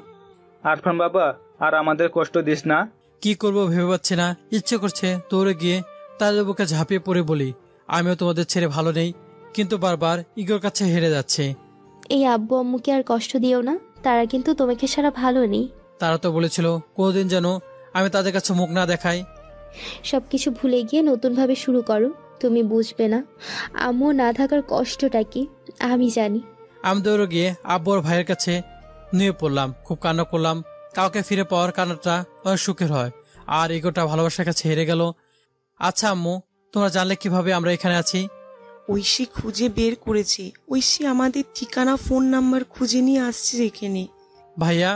আরফান বাবা, আর আমাদের কষ্ট দিস না। কি করব ভেবে পাচ্ছি না। ইচ্ছে করছে দৌড়ে গিয়ে তাদের বুকে ঝাঁপিয়ে পড়ে বলি আমিও তোমাদের ছেড়ে ভালো নেই, কিন্তু বারবার ইগোর কাছে হেরে যাচ্ছে। এই আব্বু আম্মুকে আর কষ্ট দিও না, তারা কিন্তু তোমাকে ছাড়া ভালো নেই। তারা তো বলেছিল কোনোদিন যেন আমি তাদের কাছে মুখ না দেখাই। সবকিছু ভুলে গিয়ে নতুনভাবে শুরু করো। তুমি বুঝবে না আম্মু না থাকার কষ্টটা কি, আমি জানি। আমি দৌড়ে গিয়ে আব্বু আর ভাইয়ের কাছে নিয়ে পড়লাম, খুব কান্না করলাম। কাউকে ফিরে পাওয়ার কান্নাটা অনেক সুখের হয়, আর ইগোটা ভালোবাসার কাছে হেরে গেল। আচ্ছা আম্মু, তোমরা জানলে কিভাবে আমরা এখানে আছি? ঐশী খুঁজে বের করেছে। ঐশী আমাদের ঠিকানা ফোন নাম্বার খুঁজে নিয়ে আসছে এখানে। ভাইয়া,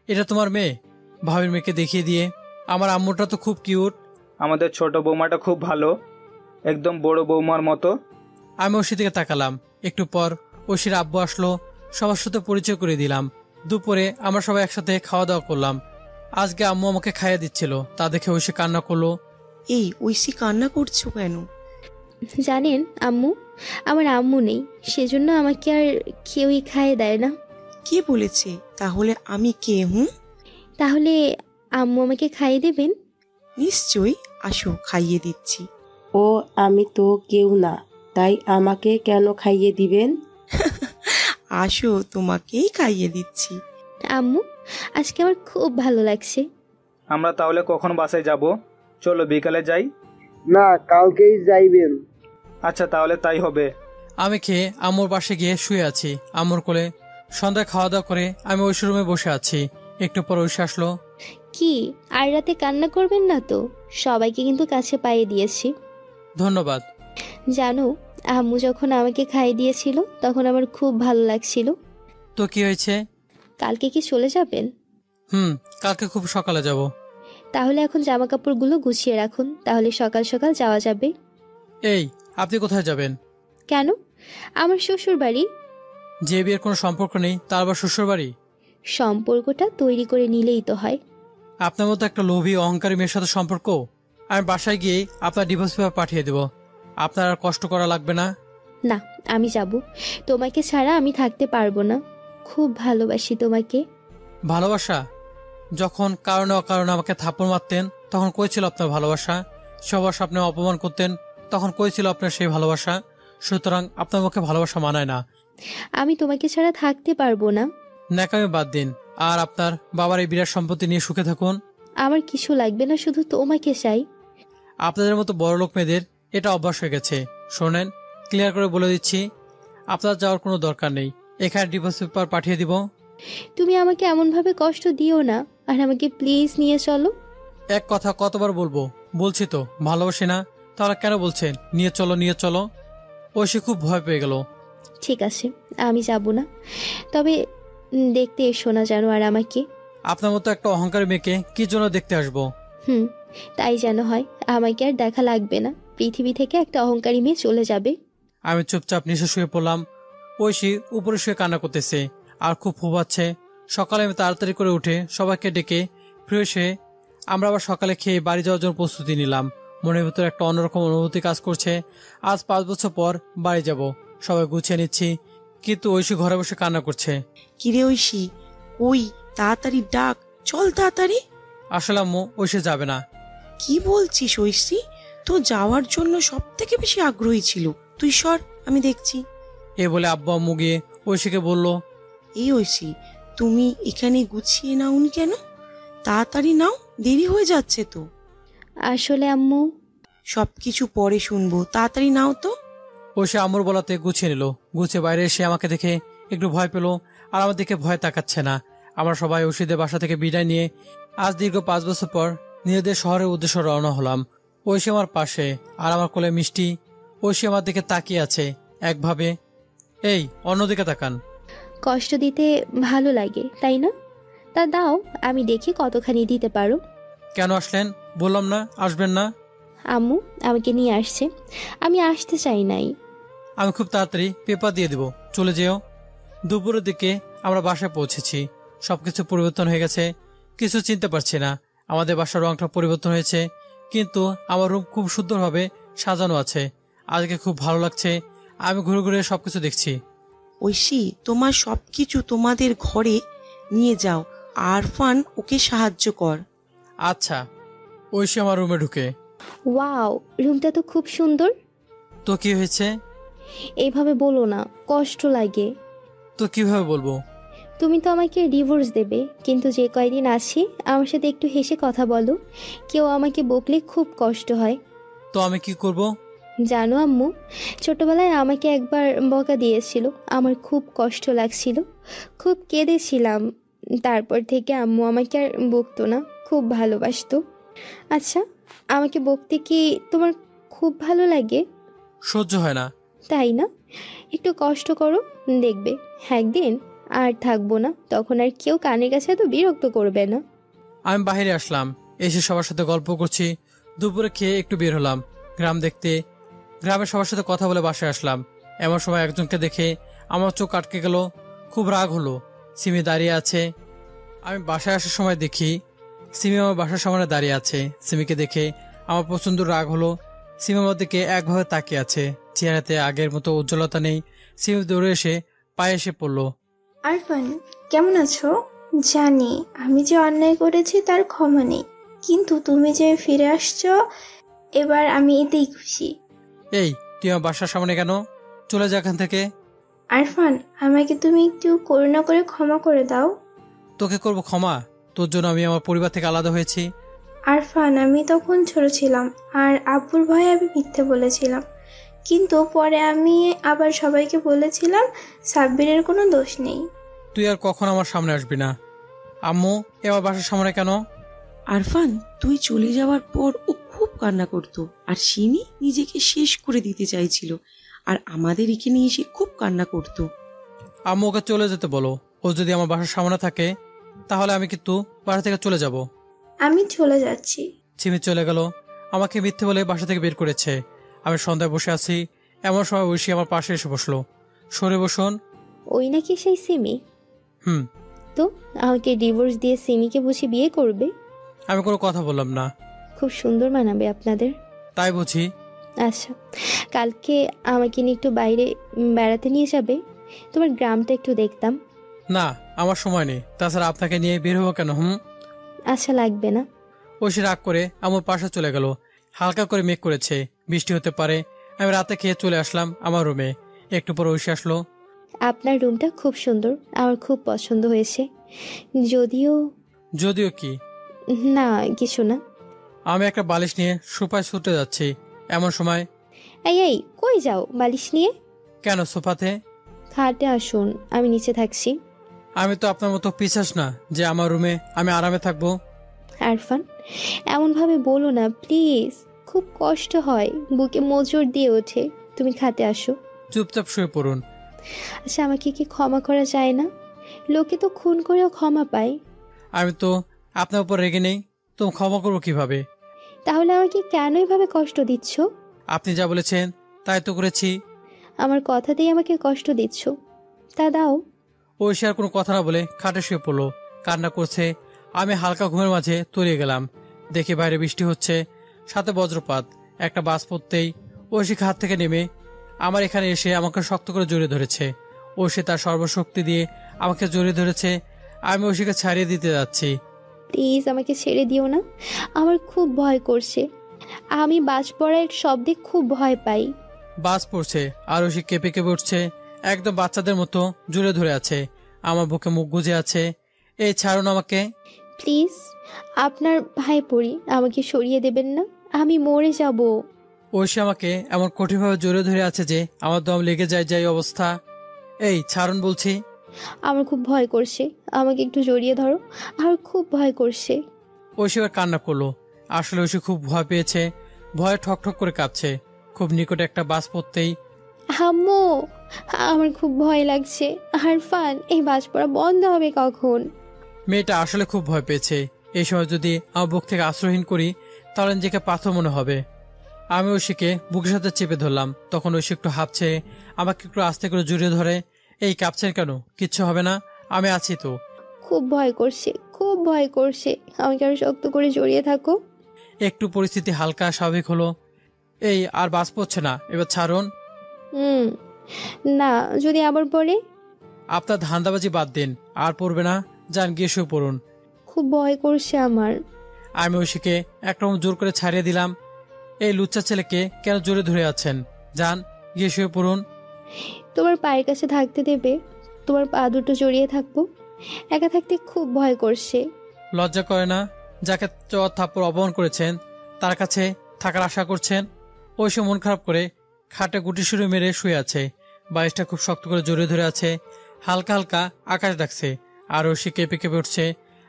এটা তোমার মেয়ে? ভাবির মেয়েকে দেখিয়ে দিয়ে। আমার আম্মুটা তো খুব কিউট। আমাদের ছোট বৌমাটা খুব ভালো, একদম বড় বৌমার মতো। আমি ঐশীর দিকে তাকালাম। একটু পর ঐশীর আব্বু আসলো, সবার সাথে পরিচয় করে দিলাম। দুপুরে আমরা সবাই একসাথে খাওয়া দাওয়া করলাম। আজকে আম্মু আমাকে খাইয়ে দিচ্ছিল, তা দেখে ঐশী কান্না করলো। এই ঐশী কান্না করছো কেন? জানেন আম্মু, আমার আম্মু নেই, সেজন্য আমাকে আর কেউই খাইয়ে দেয় না। কে বলেছে? তাহলে আমি কে? তাহলে আম্মু আমাকে খাইয়ে দেবেন? নিশ্চয়ই, আসো খাইয়ে দিচ্ছি। ও আমি তো কেউ না, তাই আমাকে কেন খাইয়ে দিবেন? আসো, তোমাকেই খাইয়ে দিচ্ছি। আম্মু, আজকে আমার খুব ভালো লাগছে। আমরা তাহলে কখন বাসায় যাব? চলো বিকালে যাই। না, কালকেই যাইবেন। আচ্ছা, তাহলে তাই হবে। আমি খেয়ে আম্মুর পাশে গিয়ে শুয়ে আছি আম্মুর কোলে। সন্ধ্যায় খাওয়া দাওয়া করে আমি ঐশী রুমে বসে আছি। একটু পর ঐশী আসলো। কি আর রাতে কান্না করবেন না তো? সবাইকে কিন্তু কাছে পাইয়ে দিয়েছি। ধন্যবাদ। জানো, আম্মু যখন আমাকে খাইয়ে দিয়েছিল তখন আমার খুব ভালো লাগছিল। তো কি হয়েছে? কালকে কি চলে যাবেন? কালকে খুব সকালে যাব। তাহলে এখন জামা কাপড়গুলো গুছিয়ে রাখুন, তাহলে সকাল সকাল যাওয়া যাবে। এই, আপনি কোথায় যাবেন? কেন? আমার শ্বশুর বাড়ি। যে বিয়ের কোনো সম্পর্ক নেই তার আবার শ্বশুর বাড়ি? সম্পর্কটা তৈরি করে নিলেই তো হয়। আপনার মতো একটা লোভী অহংকারী মেয়ের সাথে সম্পর্ক? আমি বাসায় গিয়ে আপনার ডিভোর্স পেপার পাঠিয়ে দেব। আপনার আর কষ্ট করা লাগবে না। না, আমি যাব। তোমাকে ছাড়া আমি থাকতে পারবো না। খুব ভালোবাসি তোমাকে। ভালোবাসা? যখন কারণে অকারণে আমাকে থাপ্পড় মারতেন তখন কই ছিল আপনার ভালোবাসা? সবার সামনে অপমান করতেন তখন কই ছিল আপনার সেই ভালোবাসা? সুতরাং আপনার মুখে ভালোবাসা মানায় না। আমি তোমাকে ছাড়া থাকতে পারবো না। ন্যাকামি বাদ দিন, আর আপনার বাবার এই বিরাট সম্পত্তি নিয়ে সুখে থাকুন। আমার কিছু লাগবে না, শুধু তোমাকে চাই। আপনাদের মতো বড়লোক মেয়েদের এটা অভ্যাস হয়ে গেছে। শোনেন, ক্লিয়ার করে বলে দিচ্ছি, আপনার যাওয়ার কোনো দরকার নেই। এখানে ডিভোর্স পেপার পাঠিয়ে দিব। তুমি আমাকে এমনভাবে কষ্ট দিও না, আর আমাকে প্লিজ নিয়ে চলো। এক কথা কতবার বলবো? বলছি তো ভালোবাসি না, তাহলে কেন বলছেন নিয়ে চলো নিয়ে চলো? ঐশী খুব ভয় পেয়ে গেল। ঠিক আছে, আমি যাব না, তবে দেখতে এসো না জানো আর আমাকে। আপনার মতো একটা অহংকারী মেয়েকে কি জন্য দেখতে আসবো? তাই যেন হয়, আমাকে আর দেখা লাগবে না। পৃথিবী থেকে একটা অহংকারী মেয়ে চলে যাবে। আমি চুপচাপ নিচে শুয়ে পড়লাম। ঐশী উপরে শুয়ে কান্না করতেছে আর খুব ফুপাচ্ছে। সকালে আমি তাড়াতাড়ি করে উঠে সবাইকে ডেকে ফ্রেশ হয়ে আমরা আবার সকালে খেয়ে বাড়ি যাওয়ার জন্য প্রস্তুতি নিলাম। মনের ভিতরে একটা অন্যরকম অনুভূতি কাজ করছে। আজ 5 বছর পর বাড়ি যাব, সবাই গুছিয়ে নিচ্ছি, কিন্তু ঐশী ঘরে বসে কান্না করছে। কিরে ঐশী, ওই তাড়াতাড়ি ডাক, চল তাড়াতাড়ি। আসলে আম্মু ঐশী যাবে না। কি বলছিস ঐশী? তো যাওয়ার জন্য সব থেকে বেশি আগ্রহী ছিল। তুই সর, আমি দেখছি। এ বলে আব্বু আম্মু গিয়ে ঐশীকে বলল, এই ঐশী, তুমি এখানে গুছিয়ে নাওনি কেন? তাড়াতাড়ি নাও, দেরি হয়ে যাচ্ছে তো। আসলে আম্মু, সবকিছু পরে শুনবো, তাড়াতাড়ি নাও তো। ঐশী আম্মুর বলাতে গুছিয়ে নিল। গুছিয়ে বাইরে এসে আমাকে দেখে একটু ভয় পেল, আর আমার দিকে ভয় তাকাচ্ছে না। আমরা সবাই ঐশীদের বাসা থেকে বিদায় নিয়ে আজ দীর্ঘ 5 বছর পর নিজেদের শহরের উদ্দেশ্যে রওনা হলাম। ঐশী আমার পাশে আর আমার কোলে মিষ্টি। ঐশী আমার দিকে তাকিয়ে আছে একভাবে। এই, অন্যদিকে তাকান। কষ্ট দিতে ভালো লাগে তাই না? তা দাও, আমি দেখি কতখানি দিতে পারো। কেন আসলেন? বললাম না আসবেন না। আম্মু আমাকে নিয়ে আসছে, আমি আসতে চাই নাই। আমি খুব তাড়াতাড়ি পেপার দিয়ে দিব, চলে যেও। দুপুরের দিকে আমরা বাসায় পৌঁছেছি। সবকিছু পরিবর্তন হয়ে গেছে, কিছু চিনতে পারছি না। আমাদের বাসার রংটা পরিবর্তন হয়েছে, কিন্তু আমার রুম খুব সুন্দরভাবে সাজানো আছে। আজকে খুব ভালো লাগছে। আমি ঘুরে ঘুরে সবকিছু দেখছি। ঐশী, তোমার সবকিছু তোমাদের ঘরে নিয়ে যাও, আরফান ওকে সাহায্য কর। আচ্ছা। ঐশী আমার রুমে ঢুকে, ওয়াও, রুমটা তো খুব সুন্দর। তো কি হয়েছে? এইভাবে বলো না, কষ্ট লাগে। তো কিভাবে বলবো? তুমি তো আমাকে ডিভোর্স দেবে, কিন্তু যে কয়দিন আছি আমার সাথে একটু হেসে কথা বলো। কেউ আমাকে বকলে খুব কষ্ট হয়। তো আমি কি করব? জানো আম্মু, ছোটবেলায় আমাকে একবার বকা দিয়েছিল, আমার খুব কষ্ট লাগছিল, খুব কেঁদেছিলাম। তারপর থেকে আম্মু আমাকে আর বকতো না, খুব ভালোবাসতো। আচ্ছা, আমাকে বকতে কি তোমার খুব ভালো লাগে? সহ্য হয় না। তাই না? একটু কষ্ট করো, দেখবে একদিন আর থাকবো না, তখন আর কেউ কানের কাছে এত বিরক্ত করবে না। আমি বাইরে আসলাম, এসে সবার সাথে গল্প করছি। দুপুরে খেয়ে একটু বের হলাম গ্রাম দেখতে। গ্রামের সবার সাথে কথা বলে বাসায় আসলাম। এমন সময় একজনকে দেখে আমার চোখ আটকে গেল, খুব রাগ হলো। সিমি দাঁড়িয়ে আছে। আমি বাসায় আসার সময় দেখি সিমি আমার বাসার সামনে দাঁড়িয়ে আছে। সিমিকে দেখে আমার প্রচণ্ড রাগ হলো। সিমি আমার দিকে একভাবে তাকিয়ে আছে, চেহারাতে আগের মতো উজ্জ্বলতা নেই। সিমি দৌড়ে এসে পায়ে এসে পড়লো। আরফান, কেমন আছো? জানি আমি যে অন্যায় করেছি তার ক্ষমা নেই, কিন্তু তুমি যে ফিরে আসছো এবার আমি এতেই খুশি। এই, তুই আমার বাসার সামনে কেন? চলে যা এখান থেকে। আরফান, আমাকে তুমি একটু করুণা করে ক্ষমা করে দাও। তোকে করবো ক্ষমা? তোর জন্য আমি আমার পরিবার থেকে আলাদা হয়েছি। আরফান, আমি তখন ছোট ছিলাম আর আব্বুর ভয়ে আমি মিথ্যে বলেছিলাম, কিন্তু পরে আমি আবার সবাইকে বলেছিলাম সাব্বিরের কোনো দোষ নেই। তুই আর কখন আমার সামনে আসবি না। আম্মু এবার বাসার সামনে কেন? আরফান, তুই চলে যাওয়ার পর ও খুব কান্না করত, আর সিমি নিজেকে শেষ করে দিতে চাইছিল, আর আমাদের এখানে এসে খুব কান্না করত। আম্মু ওকে চলে যেতে বলো। ও যদি আমার বাসার সামনে থাকে তাহলে আমি কিন্তু বাসা থেকে চলে যাব। আমি চলে যাচ্ছি। সিমি চলে গেল, আমাকে মিথ্যে বলে বাসা থেকে বের করেছে। আমি সন্ধ্যায় বসে আছি, এমন সময় ঐশী আমার পাশে এসে বসলো। সরে বসুন। ওই নাকি সেই সিমি? হুম। তো আমাকে ডিভোর্স দিয়ে সিমিকে বুঝি বিয়ে করবে? আমি কোনো কথা বললাম না। খুব সুন্দর মানাবে আপনাদের। তাই বুঝি? আচ্ছা, কালকে আমাকে নিয়ে একটু বাইরে বেড়াতে নিয়ে যাবে? তোমার গ্রামটা একটু দেখতাম। না, আমার সময় নেই। তাছাড়া আপনাকে নিয়ে বের হবো কেন? আচ্ছা, লাগবে না। ঐশী রাগ করে আমার পাশে চলে গেল। হালকা করে মেঘ করেছে, বৃষ্টি হতে পারে। আমি রাতে খেয়ে চলে আসলাম আমার রুমে। একটু পর ঐশী আসলো। আপনার রুমটা খুব সুন্দর, আমার খুব পছন্দ হয়েছে। যদিও কি? না, কিছু না। আমি একটা বালিশ নিয়ে সোফায় শুতে যাচ্ছি, এমন সময়। এই কই যাও বালিশ নিয়ে? কেন, সোফাতে? খাটে আসুন, আমি নিচে থাকছি। আমি তো আপনার মতো পিছাস না যে আমার রুমে আমি আরামে থাকবো। আরফান, এমনভাবে বলো না প্লিজ, খুব কষ্ট হয়, বুকে মোচড় দিয়ে ওঠে। তুমি খাটে আসো। চুপচাপ শুয়ে পড়ুন। আচ্ছা, আমাকে কি ক্ষমা করা যায় না? লোকে তো খুন করেও ক্ষমা পায়। আমি তো আপনার উপর রেগে নেই, তো ক্ষমা করবো কিভাবে? তাহলে আমাকে কেন এভাবে কষ্ট দিচ্ছ? আপনি যা বলেছেন তাই তো করেছি। আমার কথাতেই আমাকে কষ্ট দিচ্ছ, তা দাও। ঐশী আর কোনো কথা না বলে খাটে শুয়ে পড়লো, কান্না করছে। আমি হালকা ঘুমের মাঝে তলিয়ে গেলাম। দেখি বাইরে বৃষ্টি হচ্ছে, সাথে বজ্রপাত। একটা বাস পড়তেই ঐশী খাট থেকে নেমে আমার এখানে এসে আমাকে শক্ত করে জড়িয়ে ধরেছে। ঐশী তার সর্বশক্তি দিয়ে আমাকে জড়িয়ে ধরেছে। আমি ঐশীকে ছাড়িয়ে দিতে যাচ্ছি। প্লিজ আমাকে ছেড়ে দিও না, আমার খুব ভয় করছে। আমি বাজ পড়ার শব্দে খুব ভয় পাই। বাস পড়ছে আর ঐশী কেঁপে কেঁপে উঠছে, একদম বাচ্চাদের মতো জুড়ে ধরে আছে। আমার বুকে মুখ গুজে আছে। এই ছাড়ুন আমাকে প্লিজ, আপনার ভাই পড়ি, আমাকে সরিয়ে দেবেন না, আমি মরে যাব। ঐশী আমাকে এমন কঠিনভাবে জড়িয়ে ধরে আছে যে আমার দম লেগে যায় যাই অবস্থা। এই ছাড়ুন বলছি। আমার খুব ভয় করছে, আমাকে একটু জড়িয়ে ধরো, আমার খুব ভয় করছে। ঐশী এবার কান্না করলো। আসলে ঐশী খুব ভয় পেয়েছে, ভয়ে ঠক ঠক করে কাঁপছে। খুব নিকটে একটা বাস পড়তেই। আম্মু, আমার খুব ভয় লাগছে। আরফান, এই বাজ পড়া বন্ধ হবে কখন? মেয়েটা আসলে খুব ভয় পেয়েছে। এই সময় যদি আমার বুক থেকে আশ্রয়হীন করি তাহলে নিজেকে পাথর মনে হবে। আমি ঐশীকে বুকের সাথে চেপে ধরলাম। তখন ঐশী একটু হাঁপছে, আমাকে একটু আস্তে করে জড়িয়ে ধরে। এই কাঁপছেন কেন? কিচ্ছু হবে না, আমি আছি তো। খুব ভয় করছে, খুব ভয় করছে, আমাকে আরো শক্ত করে জড়িয়ে থাকো। একটু পরিস্থিতি হালকা স্বাভাবিক হলো। এই আর বাস পড়ছে না, এবার ছাড়ুন। না, যদি আবার পড়ে? আপনার ধান্দাবাজি বাদ দিন, আর পড়বে না, যান গিয়ে শুয়ে পড়ুন। খুব ভয় করছে আমার। আমি ঐশীকে একরকম জোর করে ছাড়িয়ে দিলাম। এই লুচ্চা ছেলেকে কেন জোরে ধরে আছেন? যান গিয়ে শুয়ে পড়ুন। তোমার পায়ের কাছে থাকতে দেবে? তোমার পা দুটো জড়িয়ে থাকবো। একা থাকতে খুব ভয় করছে। লজ্জা করে না? যাকে চর থাপ্পড় অপমান করেছেন তার কাছে থাকার আশা করছেন? ঐশী মন খারাপ করে খাটে গুটি শুরু মেরে শুয়ে আছে। বালিশটা খুব শক্ত করে জড়িয়ে ধরে আছে। হালকা হালকা আকাশ ডাকছে আর ঐশী কেঁপে কেঁপে উঠছে।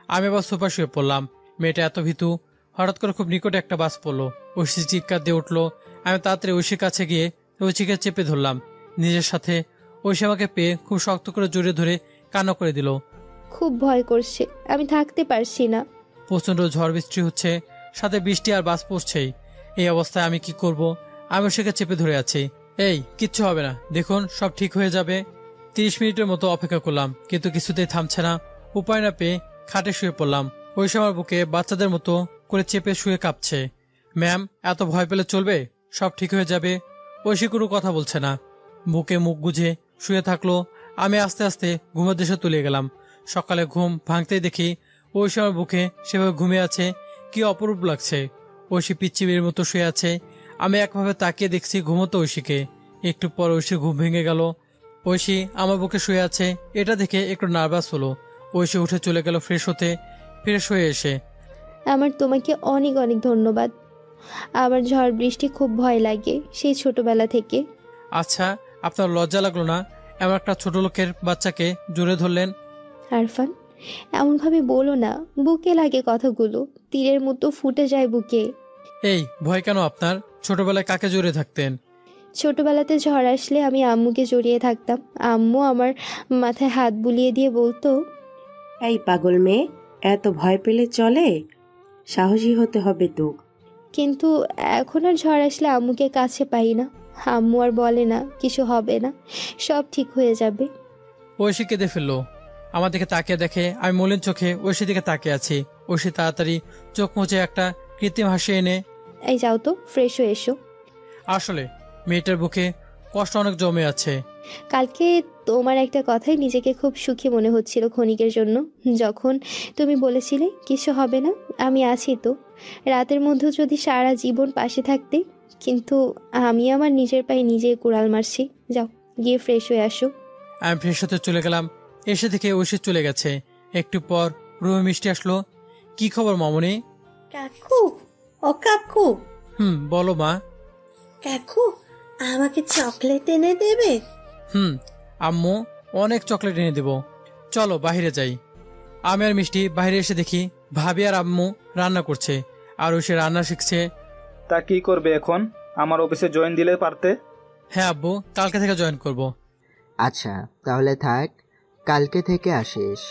আমি আবার সোফা শুয়ে পড়লাম। মেয়েটা এত ভীতু। হঠাৎ করে খুব নিকটে একটা বাস পড়লো। ঐশী চিৎকার দিয়ে উঠলো। আমি তাড়াতাড়ি ঐশীর কাছে গিয়ে ঐশীকে চেপে ধরলাম নিজের সাথে। ঐশী আমাকে পেয়ে খুব শক্ত করে জড়িয়ে ধরে কান্না করে দিল। খুব ভয় করছে, আমি থাকতে পারছি না। প্রচন্ড ঝড় বৃষ্টি হচ্ছে, সাথে বৃষ্টি আর বাস পড়ছেই। এই অবস্থায় আমি কি করব? আমি ঐশীকে চেপে ধরে আছি। এই কিচ্ছু হবে না, দেখুন সব ঠিক হয়ে যাবে। 30 মিনিটের মতো অপেক্ষা করলাম, কিন্তু কিছুতেই থামছে না। উপায় না পেয়ে খাটে শুয়ে পড়লাম। ঐশী আমার বুকে বাচ্চাদের মতো করে চেপে শুয়ে কাঁপছে। ম্যাম, এত ভয় পেলে চলবে? সব ঠিক হয়ে যাবে। ঐশী কোনো কথা বলছে না, বুকে মুখ গুজে শুয়ে থাকলো। আমি আস্তে আস্তে ঘুমের দেশে তুলে গেলাম। সকালে ঘুম ভাঙতেই দেখি ঐশী আমার বুকে সেভাবে ঘুমিয়ে আছে। কি অপরূপ লাগছে। ঐশী পিচ্চিবির মতো শুয়ে আছে। আমি একভাবে তাকিয়ে দেখছি ঘুমতো ঐশীকে। একটু পর ঐশী ঘুম ভেঙে গেল। ঐশী আমার বুকে শুয়ে আছে, এটা দেখে একটু নার্ভাস হলো। ঐশী উঠে চলে গেল ফ্রেশ হতে। ফ্রেশ হয়ে এসে, আমার তোমাকে অনেক অনেক ধন্যবাদ। আমার ঝড় বৃষ্টি খুব ভয় লাগে সেই ছোটবেলা থেকে। আচ্ছা, আপনার লজ্জা লাগলো না এমন একটা ছোট লোকের বাচ্চাকে জোরে ধরলেন? আরফান, এমনভাবে বলো না, বুকে লাগে কথাগুলো, তীরের মতো ফুটে যায় বুকে। এই ভয় কেন আপনার? ছোটবেলায় কাকে জোরে থাকতেন? ছোটবেলাতে ঝড় আসলে আমি আম্মুকে জড়িয়ে থাকতাম। আম্মু আমার মাথায় হাত বুলিয়ে দিয়ে বলতো, এই পাগল মেয়ে, এত ভয় পেলে চলে? সাহসী হতে হবে তো। কিন্তু এখন আর ঝড় আসলে আম্মুকে কাছে পাই না। আম্মু আর বলে না কিছু হবে না, সব ঠিক হয়ে যাবে। ঐশী কেঁদে ফেললো। আমার দিকে তাকিয়ে দেখে আমি মলিন চোখে ঐশীর দিকে তাকিয়ে আছি। ঐশী তাড়াতাড়ি চোখ মুছে একটা কৃত্রিম হাসি এনে, এই যাও তো, ফ্রেশ হয়ে এসো। আসলে মেয়েটার বুকে কষ্ট অনেক জমে আছে। কালকে তোমার একটা কথাই নিজেকে খুব সুখী মনে হচ্ছিল ক্ষণিকের জন্য, যখন তুমি বলেছিলে কিছু হবে না, আমি আছি তো। রাতের মধ্যে যদি সারা জীবন পাশে থাকতে, কিন্তু আমি আমার নিজের পায়ে নিজে কুড়াল মারছি। যাও, গিয়ে ফ্রেশ হয়ে আসো। আমি ফ্রেশ হতে চলে গেলাম। এসে দেখে ঐশী চলে গেছে। একটু পর রুমে মিষ্টি আসলো। কি খবর মামনি? কাকু, ও কাকু। বলো মা। কাকু, আমাকে চকলেট এনে দেবে? আম্মু অনেক চকলেট এনে দেব, চলো বাহিরে যাই। আমি আর মিষ্টি বাইরে এসে দেখি ভাবি আর আম্মু রান্না করছে, আর ঐশী রান্না শিখছে। তা কি করবে এখন? আমার অফিসে জয়েন দিলে পারতে। হ্যাঁ আব্বু, কালকে থেকে জয়েন করব। আচ্ছা তাহলে থাক, কালকে থেকে আসিস।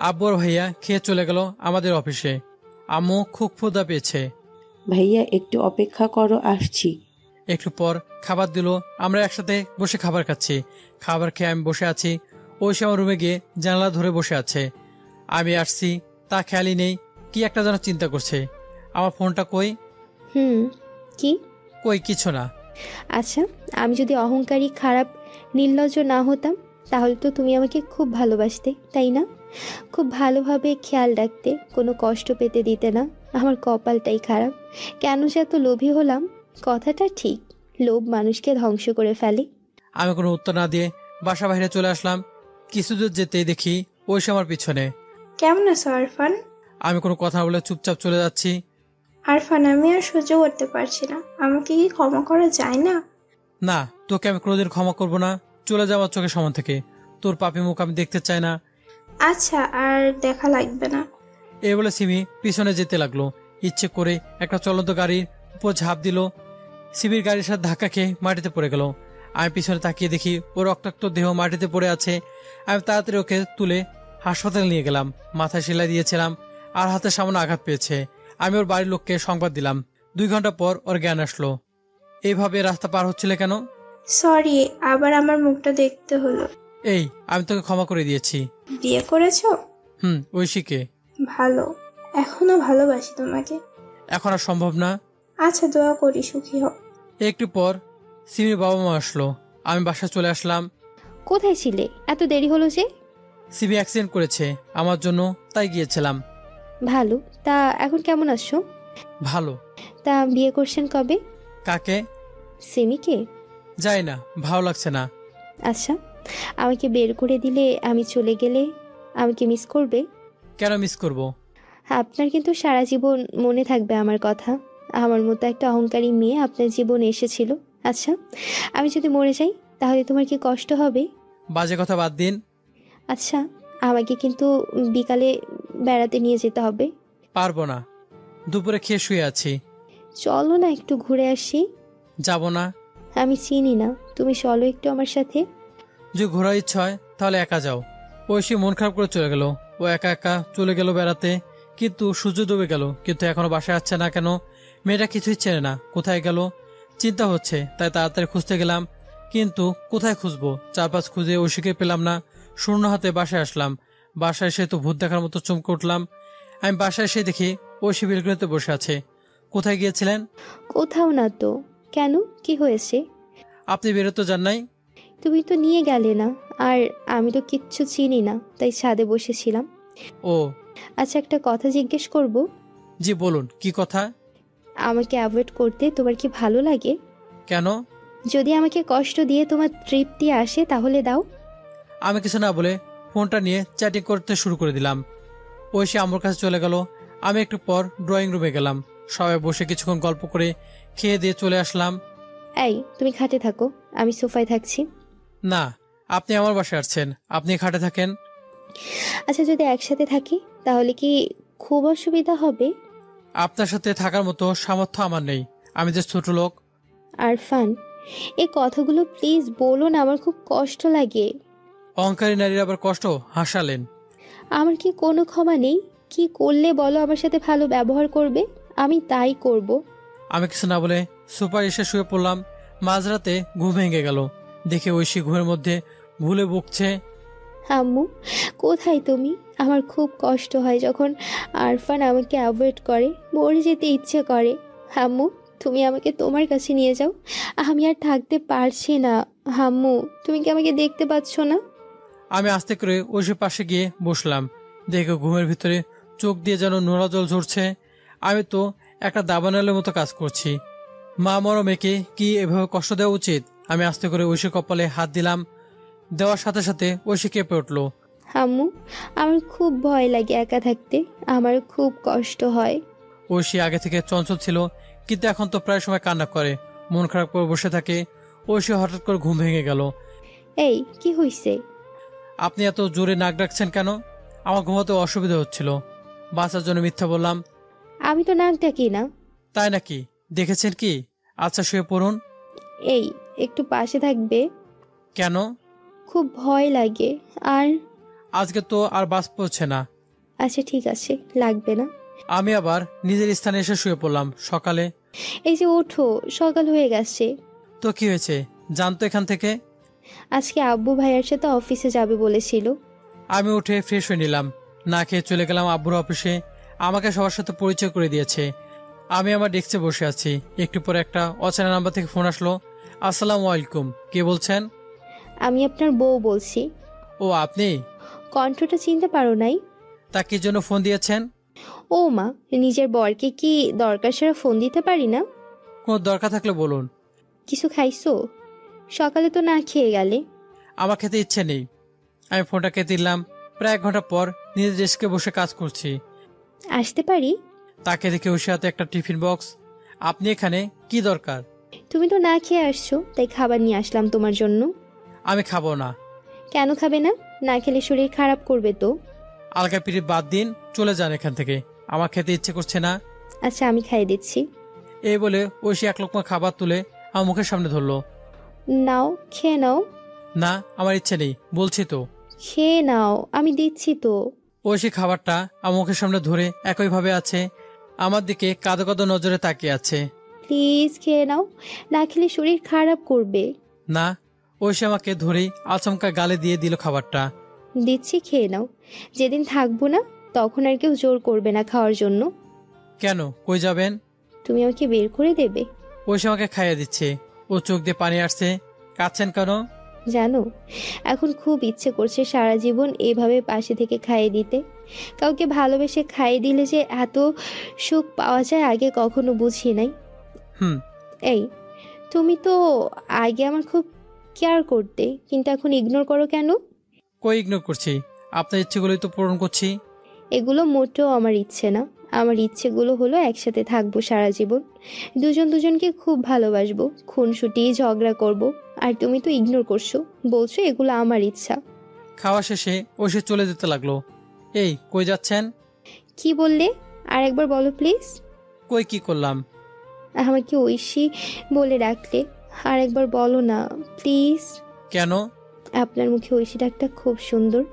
আব্বু আর ভাইয়া খেয়ে চলে গেল আমাদের অফিসে। আম্মু খুব ক্ষুধা পেয়েছে। ভাইয়া একটু অপেক্ষা করো, আসছি। একটু পর খাবার দিল। আমরা একসাথে বসে খাবার খাচ্ছি। খাবার খেয়ে আমি বসে আছি। ঐশী আমার রুমে গিয়ে জানালা ধরে বসে আছে। আমি আসছি তা খেয়ালই নেই, কি একটা যেন চিন্তা করছে। আমার ফোনটা কই? কি? কই কিছু না। আচ্ছা, আমি যদি অহংকারী, খারাপ, নির্লজ্জ না হতাম, তাহলে তো তুমি আমাকে খুব ভালোবাসতে, তাই না? খুব ভালোভাবে খেয়াল রাখতে, কোনো কষ্ট পেতে দিতে না। আমার কপালটাই খারাপ। কেন যে এত লোভী হলাম? কথাটা ঠিক, লোভ মানুষকে ধ্বংস করে ফেলে। আমি কোনো উত্তর না দিয়ে বাসা বাইরে চলে আসলাম। কিছু দূর যেতেই দেখি ঐশী আমার পিছনে। কেমন আছো আরফান? আমি কোনো কথা বলে চুপচাপ চলে যাচ্ছি। আরফান, আমি আর সহ্য করতে পারছি না। আমাকে কি ক্ষমা করা যায় না? না, তোকে আমি কোনোদিন ক্ষমা করব না। চলে যাওয়ার চোখের সামনে থেকে। তোর পাপি মুখ আমি দেখতে চাই না। আচ্ছা, আর দেখা লাগবে না। এই বলে সিমি পিছনে যেতে লাগলো। ইচ্ছে করে একটা চলন্ত গাড়ির উপর ঝাঁপ দিল। সিমির গাড়ির সাথে ধাক্কা খেয়ে মাটিতে পড়ে গেল। আমি পিছনে তাকিয়ে দেখি ও রক্তাক্ত দেহ মাটিতে পড়ে আছে। আমি তাড়াতাড়ি ওকে তুলে হাসপাতালে নিয়ে গেলাম। মাথায় সেলাই দিয়েছিলাম আর হাতের সামনে আঘাত পেয়েছে। আমি ওর বাড়ির লোককে সংবাদ দিলাম। 2 ঘন্টা পর ওর জ্ঞান আসলো। এইভাবে রাস্তা পার হচ্ছিলে কেন? সরি, আবার আমার মুখটা দেখতে হলো। এই, আমি তোকে ক্ষমা করে দিয়েছি। বিয়ে করেছো? ঐশীকে। ভালো, এখনো ভালোবাসি তোমাকে। এখন আর সম্ভব না। আচ্ছা, দোয়া করি সুখী হও। একটু পর সিমির বাবা মা আসলো। আমি বাসা চলে আসলাম। কোথায় ছিলে? এত দেরি হলো যে? সিমি অ্যাক্সিডেন্ট করেছে আমার জন্য, তাই গিয়েছিলাম। ভালো, তা এখন কেমন আছো? ভালো। তা বিয়ে করছেন কবে? কাকে? সিমিকে। যাই না, ভালো লাগছে না। আচ্ছা, আমাকে বের করে দিলে, আমি চলে গেলে আমাকে মিস করবে? কেন মিস করব? আপনার কিন্তু সারা জীবন মনে থাকবে আমার কথা। আমার মতো একটা অহংকারী মেয়ে আপনার জীবনে এসেছিল। আচ্ছা, আমি যদি মরে যাই তাহলে তোমার কি কষ্ট হবে? বাজে কথা বাদ দিন। আচ্ছা, আমাকে কিন্তু বিকালে বেড়াতে নিয়ে যেতে হবে। পারবো না, দুপুরে খেয়ে শুয়ে আছি। চলো না, একটু ঘুরে আসি। যাব না। আমি চিনি না, তুমি চলো একটু আমার সাথে। যে ঘোরার ইচ্ছা হয় তাহলে একা যাও। ঐশী মন খারাপ করে চলে গেল। ও একা একা চলে গেল বেড়াতে, কিন্তু সূর্য ডুবে গেল, কিন্তু এখনো বাসায় আসছে না কেন? মেয়েটা কিছুই চেনে না, কোথায় গেল? চিন্তা হচ্ছে, তাই তাড়াতাড়ি খুঁজতে গেলাম, কিন্তু কোথায় খুঁজবো? চারপাশ খুঁজে ঐশীকে পেলাম না। শূন্য হাতে বাসায় আসলাম। বাসায় এসে তো ভূত দেখার মতো চমকে উঠলাম। আমি বাসায় এসে দেখি ঐশী বেলকনিতে বসে আছে। কোথায় গিয়েছিলেন? কোথাও না তো। কেন, কি হয়েছে? আপনি বেরোতে যান নাই? তুমি তো নিয়ে গেলে না, আর আমি তো কিচ্ছু চিনি না, তাই ছাদে বসেছিলাম। ও আচ্ছা, একটা কথা জিজ্ঞেস করব? জি বলুন, কি কথা? আমাকে অ্যাভয়েড করতে তোমার কি ভালো লাগে? কেন? যদি আমাকে কষ্ট দিয়ে তোমার তৃপ্তি আসে তাহলে দাও। আমি কিছু না বলে ফোনটা নিয়ে চ্যাটিং করতে শুরু করে দিলাম। ঐশী আমার কাছে চলে গেল। আমি একটু পর ড্রয়িং রুমে গেলাম। সবাই বসে কিছুক্ষণ গল্প করে খেয়ে দিয়ে চলে আসলাম। এই, তুমি খাটে থাকো, আমি সোফায় থাকছি। না, আপনি আমার বাসায় আসছেন, আপনি খাটে থাকেন। আচ্ছা, যদি একসাথে থাকি তাহলে কি খুব অসুবিধা হবে? আপনার সাথে থাকার মতো সামর্থ্য আমার নেই, আমি যে ছোট লোক। আরফান, এই কথাগুলো প্লিজ বলো না, আমার খুব কষ্ট লাগে। অহংকারী নারীর আবার কষ্ট হাসালেন। আমার কি কোনো ক্ষমা নেই? কি করলে বলো আমার সাথে ভালো ব্যবহার করবে, আমি তাই করব। আমি কিছু না বলে সোফার এসে শুয়ে পড়লাম। মাঝরাতে ঘুম ভেঙে গেল, দেখে ঐশী ঘুমের মধ্যে ভুলে বকছে। আম্মু, কোথায় তুমি? আমার খুব কষ্ট হয় যখন আরফান আমাকে অ্যাভয়েড করে, মরে যেতে ইচ্ছে করে। আম্মু, তুমি আমাকে তোমার কাছে নিয়ে যাও, আমি আর থাকতে পারছি না। আম্মু, তুমি কি আমাকে দেখতে পাচ্ছ না? আমি আস্তে করে ঐশীর পাশে গিয়ে বসলাম। দেখে ঘুমের ভিতরে চোখ দিয়ে যেন নোনা জল ঝরছে। আমি তো একটা দাবানলের মতো কাজ করছি। মা মরা মেয়েকে কি এভাবে কষ্ট দেওয়া উচিত? আমি আস্তে করে ঐশীর কপালে হাত দিলাম। দেওয়ার সাথে সাথে ঐশী কেঁপে উঠল। আম্মু, আমার খুব ভয় লাগে একা থাকতে, আমার খুব কষ্ট হয়। ঐশী আগে থেকে চঞ্চল ছিল, কিন্তু এখন তো প্রায় সময় কান্না করে, মন খারাপ করে বসে থাকে। ঐশী হঠাৎ করে ঘুম ভেঙে গেল। এই, কি হইছে? আপনি এত জোরে নাক ডাকছেন কেন? আমার ঘুমাতে অসুবিধা হচ্ছিল, বাঁচার জন্য মিথ্যা বললাম। আমি তো নাক ডাকি না। তাই নাকি? দেখেছেন কি? আচ্ছা, শুয়ে পড়ুন। এই, একটু পাশে থাকবে? কেন? খুব ভয় লাগে। আর আজকে তো আর বাস পড়ছে না। আচ্ছা ঠিক আছে, লাগবে না। আমি আবার নিজের স্থানে এসে শুয়ে পড়লাম। সকালে এই যে ওঠো, সকাল হয়ে গেছে। তো কি হয়েছে, জানতো এখান থেকে? আজকে আব্বু ভাইয়ার সাথে অফিসে যাবে বলেছিল। আমি উঠে ফ্রেশ হয়ে নিলাম, না খেয়ে চলে গেলাম আব্বুর অফিসে। আমাকে সবার সাথে পরিচয় করে দিয়েছে। আমি আমার ডেস্কে বসে আছি। একটু পরে একটা অচেনা নাম্বার থেকে ফোন আসলো। আসসালামু আলাইকুম, কে বলছেন? আমি আপনার বউ বলছি। ও আপনি? কণ্ঠটা চিনতে পারো নাই? তা কি জন্য ফোন দিয়েছেন? ও মা, নিজের বরকে কি দরকার ছাড়া ফোন দিতে পারি না? কোনো দরকার থাকলে বলুন। কিছু খাইছো? সকালে তো না খেয়ে গেলে। আমার খেতে ইচ্ছে নেই। আমি ফোনটা কেটে দিলাম। প্রায় 1 ঘন্টা পর নিজের ডেস্কে বসে কাজ করছি। আসতে পারি? তাকে দেখে ওর সাথে একটা টিফিন বক্স। আপনি এখানে কি দরকার? তুমি তো না খেয়ে আসছো, তাই খাবার নিয়ে আসলাম তোমার জন্য। আমি খাবো না। কেন খাবে না? না খেলে শরীর খারাপ করবে তো। আলগা পিড়ি বাদ দিন, চলে যান এখান থেকে, আমার খেতে ইচ্ছে করছে না। আচ্ছা, আমি খাইয়ে দিচ্ছি। এই বলে ঐশী 1 লোকমা খাবার তুলে আমার মুখের সামনে ধরলো। নাও, খেয়ে নাও। না, আমার ইচ্ছে নেই বলছি তো। খেয়ে নাও, আমি দিচ্ছি তো। ঐশী খাবারটা আমার মুখের সামনে ধরে একইভাবে আছে, আমার দিকে কাঁদো কাঁদো নজরে তাকিয়ে আছে। প্লিজ খেয়ে নাও, না খেলে শরীর খারাপ করবে। না, ঐশী আমাকে ধরেই আচমকা গালে দিয়ে দিল খাবারটা। দিচ্ছি, খেয়ে নাও। যেদিন থাকবো না তখন আর কেউ জোর করবে না খাওয়ার জন্য। কেন, কই যাবেন? তুমি আমাকে বের করে দেবে? ঐশী আমাকে খাইয়ে দিচ্ছে। ও চোখ দিয়ে পানি আসছে। কাঁদছেন কেন? জানো, এখন খুব ইচ্ছে করছে সারা জীবন এভাবে পাশে থেকে খাইয়ে দিতে। কাউকে ভালোবেসে খাইয়ে দিলে যে এত সুখ পাওয়া যায় আগে কখনো বুঝি নাই। এই, তুমি তো আগে আমার খুব কেয়ার করতে, কিন্তু এখন ইগনোর করো কেন? কই ইগনোর করছি? আপনার ইচ্ছেগুলোই তো পূরণ করছি। এগুলো মোটেও আমার ইচ্ছে না। আমার ইচ্ছেগুলো হলো একসাথে থাকবো সারা জীবন, দুজন দুজনকে খুব ভালোবাসবো, খুনসুটি ঝগড়া করব। আর তুমি তো ইগনোর করছো, বলছো এগুলো আমার ইচ্ছা। খাওয়া শেষে ঐশী চলে যেতে লাগলো। এই, কই যাচ্ছেন? কি বললে? আর একবার বলো প্লিজ। কই কি করলাম? আমাকে ঐশী বলে ডাকলে, আর একবার বলো না প্লিজ। কেন? আপনার মুখে ঐশী ডাকটা খুব সুন্দর।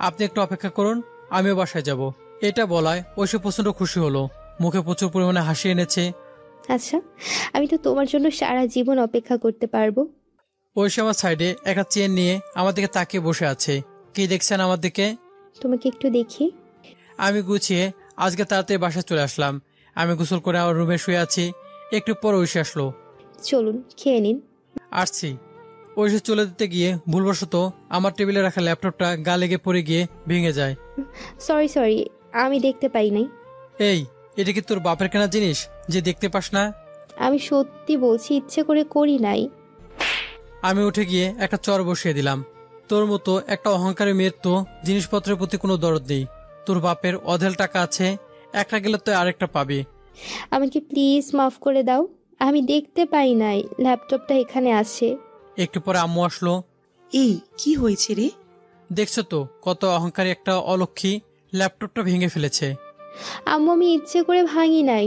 আপনি একটু অপেক্ষা করুন, আমিও বাসায় যাব। এটা বলায় ঐশী প্রচন্ড খুশি হলো, মুখে প্রচুর পরিমাণে হাসি এনেছে। আচ্ছা, আমি তো তোমার জন্য সারা জীবন অপেক্ষা করতে পারবো। ঐশী আমার সাইডে একটা চেন নিয়ে আমার দিকে তাকিয়ে বসে আছে। কি দেখছেন আমার দিকে? তোমাকে একটু দেখি। আমি গুছিয়ে আজকে তাড়াতাড়ি বাসায় চলে আসলাম। আমি গোসল করে আমার রুমে শুয়ে আছি। একটু পর ঐশী আসলো। চলুন খেয়ে নিন। আসছি। ঐশী চলে দিতে গিয়ে ভুলবশত আমার টেবিলে রাখা ল্যাপটপটা গা লেগে পড়ে গিয়ে ভেঙে যায়। সরি, আমি দেখতে পাই নাই। এই, এটা কি তোর বাপের কেনা জিনিস যে দেখতে পাস না? আমি সত্যি বলছি, ইচ্ছে করে করি নাই। আমি উঠে গিয়ে একটা চর বসিয়ে দিলাম। তোর মতো একটা অহংকারী মেয়ের তো জিনিসপত্রের প্রতি কোনো দরদ নেই। তোর বাপের অধেল টাকা আছে, একটা গেলে তো আরেকটা পাবি। আমাকে প্লিজ মাফ করে দাও, আমি দেখতে পাই নাই ল্যাপটপটা এখানে আছে। একটু পরে আম্মু আসলো। এই কি হয়েছে রে? দেখছো তো কত অহংকারী একটা অলক্ষী, ল্যাপটপটা ভেঙে ফেলেছে। আম্মু, আমি ইচ্ছে করে ভাঙি নাই,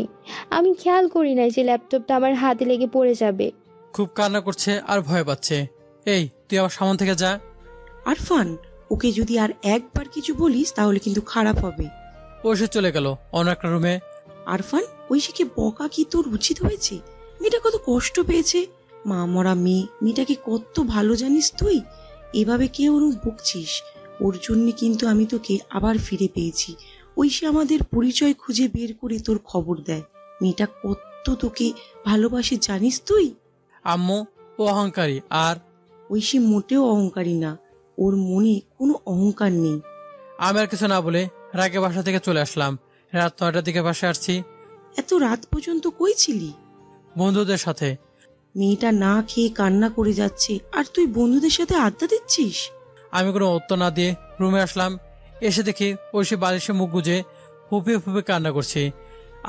আমি খেয়াল করি নাই যে ল্যাপটপটা আমার হাতে লেগে পড়ে যাবে। খুব কান্না করছে আর ভয় পাচ্ছে। এই, তুই আবার সামনে থেকে যা। আরফান, ওকে যদি আর একবার কিছু বলিস তাহলে কিন্তু খারাপ হবে। ঐশী চলে গেল অন্য একটা রুমে। আরফান, ঐশীকে বকা কি তোর উচিত হয়েছে? মেয়েটা কত কষ্ট পেয়েছে। মা মরা মেয়েটাকে কত ভালো জানিস তুই। এভাবে কেউ ওর বকছিস। ওর জন্য কিন্তু আমি তোকে আবার ফিরে পেয়েছি। ঐশী আমাদের পরিচয় খুঁজে বের করে তোর খবর দেয়। মেয়েটা কত তোকে ভালোবাসে জানিস তুই। আম্মু, ও অহংকারী। আর ঐশী মোটেও অহংকারী না, ওর মনে কোনো অহংকার নেই। আমি আর কিছু না বলে রাগে বাসা থেকে চলে আসলাম। রাত 9টার দিকে বাসায় আসছি। এত রাত পর্যন্ত কই ছিলি? বন্ধুদের সাথে। মেয়েটা না খেয়ে কান্না করে যাচ্ছে আর তুই বন্ধুদের সাথে আড্ডা দিচ্ছিস? আমি কোনো উত্তর না দিয়ে রুমে আসলাম। এসে দেখি ঐশী বালিশে মুখ গুজে ফুপিয়ে ফুপিয়ে কান্না করছি।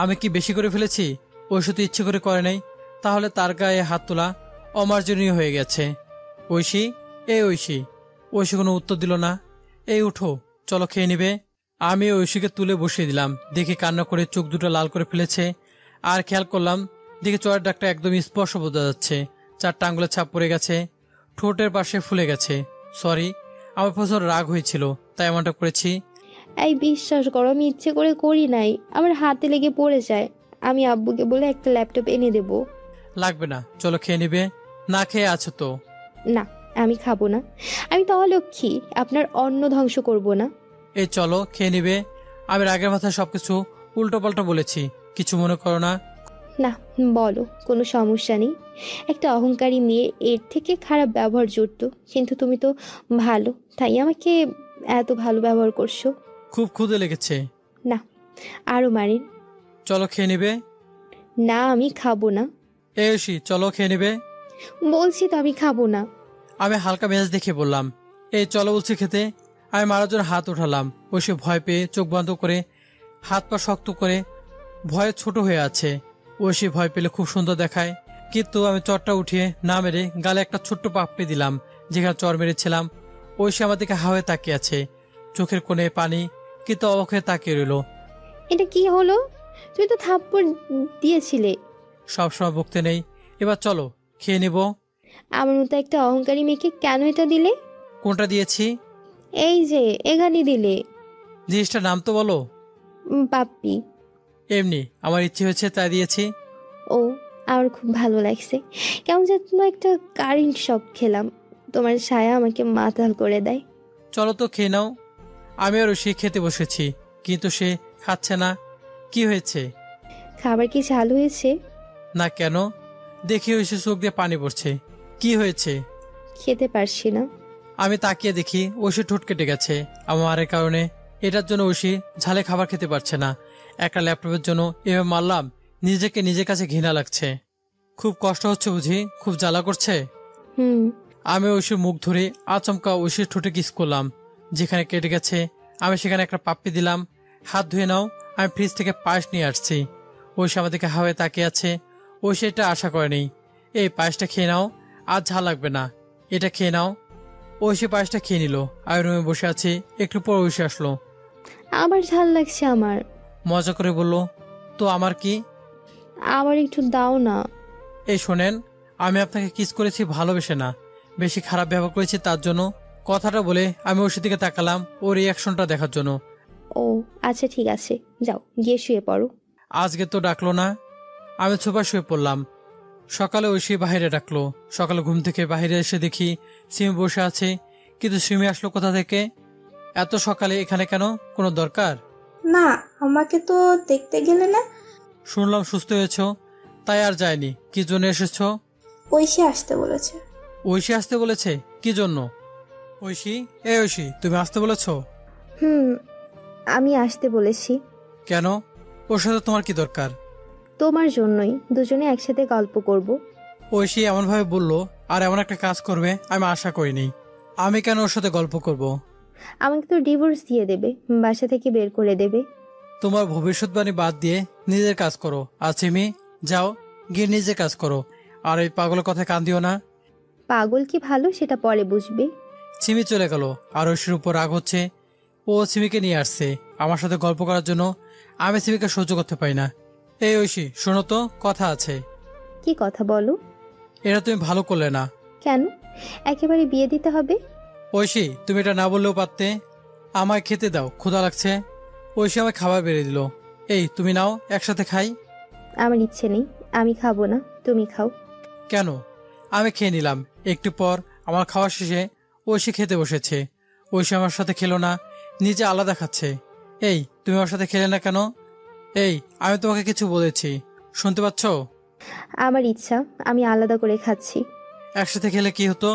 আমি কি বেশি করে ফেলেছি? ঐশী তো ইচ্ছে করে করে নাই, তাহলে তার গায়ে হাত তোলা অমার্জনীয় হয়ে গেছে। ঐশী, এই ঐশী। ঐশী কোনো উত্তর দিল না। এই উঠো, চলো খেয়ে নিবে। আমি ঐশীকে তুলে বসিয়ে দিলাম। দেখি কান্না করে চোখ দুটো লাল করে ফেলেছে। আর খেয়াল করলাম, দেখি চয়ের ডাকটা একদম স্পর্শ বোঝা যাচ্ছে। 4টা আঙ্গুলের ছাপ পড়ে গেছে, ঠোঁটের পাশে ফুলে গেছে। সরি, আমার প্রচুর রাগ হয়েছিল তাই এমনটা করেছি। এই বিশ্বাস করো, আমি ইচ্ছে করে করি নাই, আমার হাতে লেগে পড়ে যায়। আমি আব্বুকে বলে একটা ল্যাপটপ এনে দেব। লাগবে না, চলো খেয়ে নিবে। না খেয়ে আছো তো? না, আমি খাবো না। আমি তাহলে কি আপনার অন্ন ধ্বংস করব না? এই চলো খেয়ে নিবে। আমি রাগের মাথায় সবকিছু উল্টো পাল্টা বলেছি, কিছু মনে করো না। না, বলো, কোনো সমস্যা নেই। একটা অহংকারী মেয়ে এর থেকে খারাপ ব্যবহার জুটতো, কিন্তু তুমি তো ভালো, তাই আমাকে এত ভালো ব্যবহার করছো। খুব ক্ষুদে লেগেছে। না, আরো মারেন। চলো খেয়ে নিবে। না, আমি খাবো না। এই ঐশী, চলো খেয়ে নিবে। বলছি তো আমি খাবো না। আমি হালকা মেজাজ দেখে বললাম, এই চলো বলছি খেতে। আমি মারার জন্য হাত উঠালাম। ঐশী ভয় পেয়ে চোখ বন্ধ করে হাত পা শক্ত করে ভয়ে ছোট হয়ে আছে। ঐশী ভয় পেলে খুব সুন্দর দেখায়, কিন্তু আমি চরটা উঠিয়ে না মেরে গালে একটা ছোট্ট পাপড়ি দিলাম যেখানে চর মেরেছিলাম। ঐশী আমার দিকে হাওয়ায় তাকিয়ে আছে, চোখের কোণে পানি, কিন্তু অবাক হয়ে তাকিয়ে রইল। এটা কি হলো? তুমি তো থাপ্পড় দিয়েছিলে। সবসময় বকতে নেই, এবার চলো খেয়ে নিব। আমার মতো একটা অহংকারী মেয়েকে কেন এটা দিলে? কোনটা দিয়েছি? এই যে এখানে দিলে। জিনিসটার নাম তো বলো। পাপ্পি। এমনি আমার ইচ্ছে হয়েছে তাই দিয়েছি। ও, আমার খুব ভালো লাগছে। কেমন যেন একটা কারেন্ট শক খেলাম। তোমার ছায়া আমাকে মাতাল করে দেয়। চলো তো খেয়ে নাও। আমি আর ঐশী খেতে বসেছি, কিন্তু সে খাচ্ছে না। কি হয়েছে? খাবার কি ঝাল হয়েছে? না, কেন? দেখি ঐশী চোখ দিয়ে পানি পড়ছে। কি হয়েছে? খেতে পারছি না। আমি তাকিয়ে দেখি ঐশী ঠোঁট কেটে গেছে আমার মারের কারণে। এটার জন্য ঐশী ঝালে খাবার খেতে পারছে না। একটা ল্যাপটপের জন্য এভাবে মারলাম, নিজেকে নিজের কাছে ঘৃণা লাগছে। খুব কষ্ট হচ্ছে বুঝি? খুব জ্বালা করছে? হুম। আমি ঐশীর মুখ ধরে আচমকা ঐশীর ঠোঁটে কিস করলাম। যেখানে কেটে গেছে আমি সেখানে একটা পাপ্পি দিলাম। হাত ধুয়ে নাও, আমি ফ্রিজ থেকে পায়েস নিয়ে আসছি। ঐশী আমাদেরকে হাওয়ায় তাকিয়ে আছে। ঐশী এটা আশা করেনি। এই পায়েসটা খেয়ে নাও, আর ঝাল লাগবে না, এটা খেয়ে নাও। ঐশী পায়েসটা খেয়ে নিল। আমি রুমে বসে আছি, একটু পর ঐশী আসলো। আবার ঝাল লাগছে আমার। মজা করে বলল, তো আমার কি? আবার একটু দাও না। এই শোনেন, আমি আপনাকে কিস করেছি ভালোবেসে না, বেশি খারাপ ব্যবহার করেছি তার জন্য। কথাটা বলে আমি ওর দিকে তাকালাম ওর রিয়াকশনটা দেখার জন্য। ও আচ্ছা ঠিক আছে, যাও গিয়ে শুয়ে পড়ো। আজকে তো ডাকলো না। আমি ছোপা শুয়ে পড়লাম। সকালে ঐশী বাইরে ডাকলো। সকালে ঘুম থেকে বাইরে এসে দেখি সিমি বসে আছে, কিন্তু সিমি আসলো কোথা থেকে? এত সকালে এখানে কেন? কোনো দরকার? না, আমাকে তো দেখতে গেলে না। শুনলাম সুস্থ হয়েছ, তাই আর যায়নি। কি জন্য এসেছ? ঐশী আসতে বলেছে। ঐশী আসতে বলেছে? কি জন্য? ঐশী, ঐশী, তুমি আসতে বলেছ? আমি আসতে বলেছি। কেন? ওর সাথে তোমার কি দরকার? তোমার জন্যই, দুজনে একসাথে গল্প করব। ঐশী এমনভাবে বললো আর এমন একটা কাজ করবে আমি আশা করিনি। আমি কেন ওর সাথে গল্প করব? আমাকে তো ডিভোর্স দিয়ে দেবে, বাসা থেকে বের করে দেবে। তোমার ভবিষ্যৎবাণী বাদ দিয়ে নিজের কাজ করো। সিমি, যাও গিয়ে নিজে কাজ করো, আর এই পাগলের কথায় কান দিও না। পাগল কি ভালো সেটা পরে বুঝবে। সিমি চলে গেল আর ঐশীর উপর রাগ হচ্ছে। ও সিমিকে নিয়ে আসছে আমার সাথে গল্প করার জন্য। আমি সিমিকে সহ্য করতে পারি না। এই ঐশী, শোনো তো, কথা আছে। কি কথা বলো? এটা তুমি ভালো করলে না। কেন? একেবারে বিয়ে দিতে হবে? ঐশী, তুমি এটা না বললেও পারতে। আমায় খেতে দাও, ক্ষুধা লাগছে। ঐশী আমায় খাবার বেড়ে দিল। এই তুমি নাও, একসাথে খাই। আমার ইচ্ছে নেই, আমি খাবো না, তুমি খাও। কেন? আমি খেয়ে নিলাম। একটু পর আমার খাওয়া শেষে ঐশী খেতে বসেছে। ঐশী আমার সাথে খেলো না, নিজে আলাদা খাচ্ছে। এই তুমি আমার সাথে খেলে না কেন? এই আমি তোমাকে কিছু বলেছি, শুনতে পাচ্ছ? আমার ইচ্ছা, আমি আলাদা করে খাচ্ছি। একসাথে খেলে কি হতো?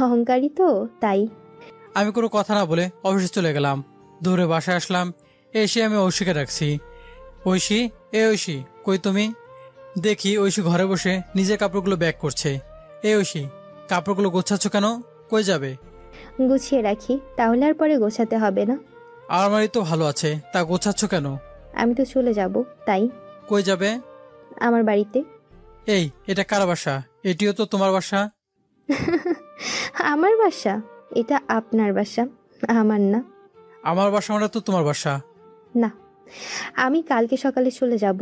অহংকারী তো, তাই। আমি কোনো কথা না বলে অফিসে চলে গেলাম। দৌড়ে বাসায় আসলাম। এসে আমি ঐশীকে ডাকছি। ঐশী, ঐশী, কই তুমি? দেখি ঐশী ঘরে বসে নিজের কাপড়গুলো ব্যাগ করছে। ঐশী, কাপড়গুলো গোছাচ্ছ কেন? কই যাবে? গুছিয়ে রাখি, তাহলে আর পরে গোছাতে হবে না। আলমারি তো ভালো আছে, তা গোছাচ্ছ কেন? আমি তো চলে যাব, তাই। কই যাবে? আমার বাড়িতে। এটা কার বাসা? এটিও তো তোমার বাসা। আমার বাসা? এটা আপনার বাসা, আমার না। আমার বাসা মানে তো তোমার বাসা। না, আমি কালকে সকালে চলে যাব।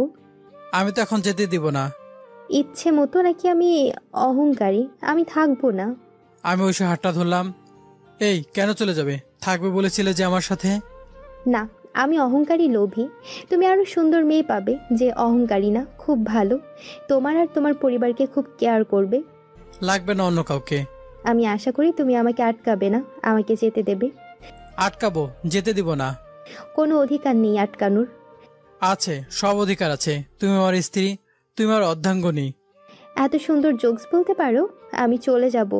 আমি তো এখন যেতে দিব না। ইচ্ছে মতো নাকি আমি অহংকারী? আমি থাকবো না। আমি ঐশী হাতটা ধরলাম। কেন চলে যাবে? থাকবে বলেছিলে যে আমার সাথে। না, আমি অহংকারী, লোভী। তুমি আরো সুন্দর মেয়ে পাবে যে অহংকারী না, খুব ভালো, তোমার আর তোমার পরিবারকে খুব কেয়ার করবে। লাগবে না অন্য কাউকে। আমি আশা করি তুমি আমাকে আটকাবে না, আমাকে যেতে দেবে। আটকাবো? যেতে দিব না। কোনো অধিকার নেই আটকানোর। আছে, সব অধিকার আছে। তুমি আমার স্ত্রী, তুমি আমার অর্ধাঙ্গনী। এত সুন্দর জোকস বলতে পারো। আমি চলে যাব,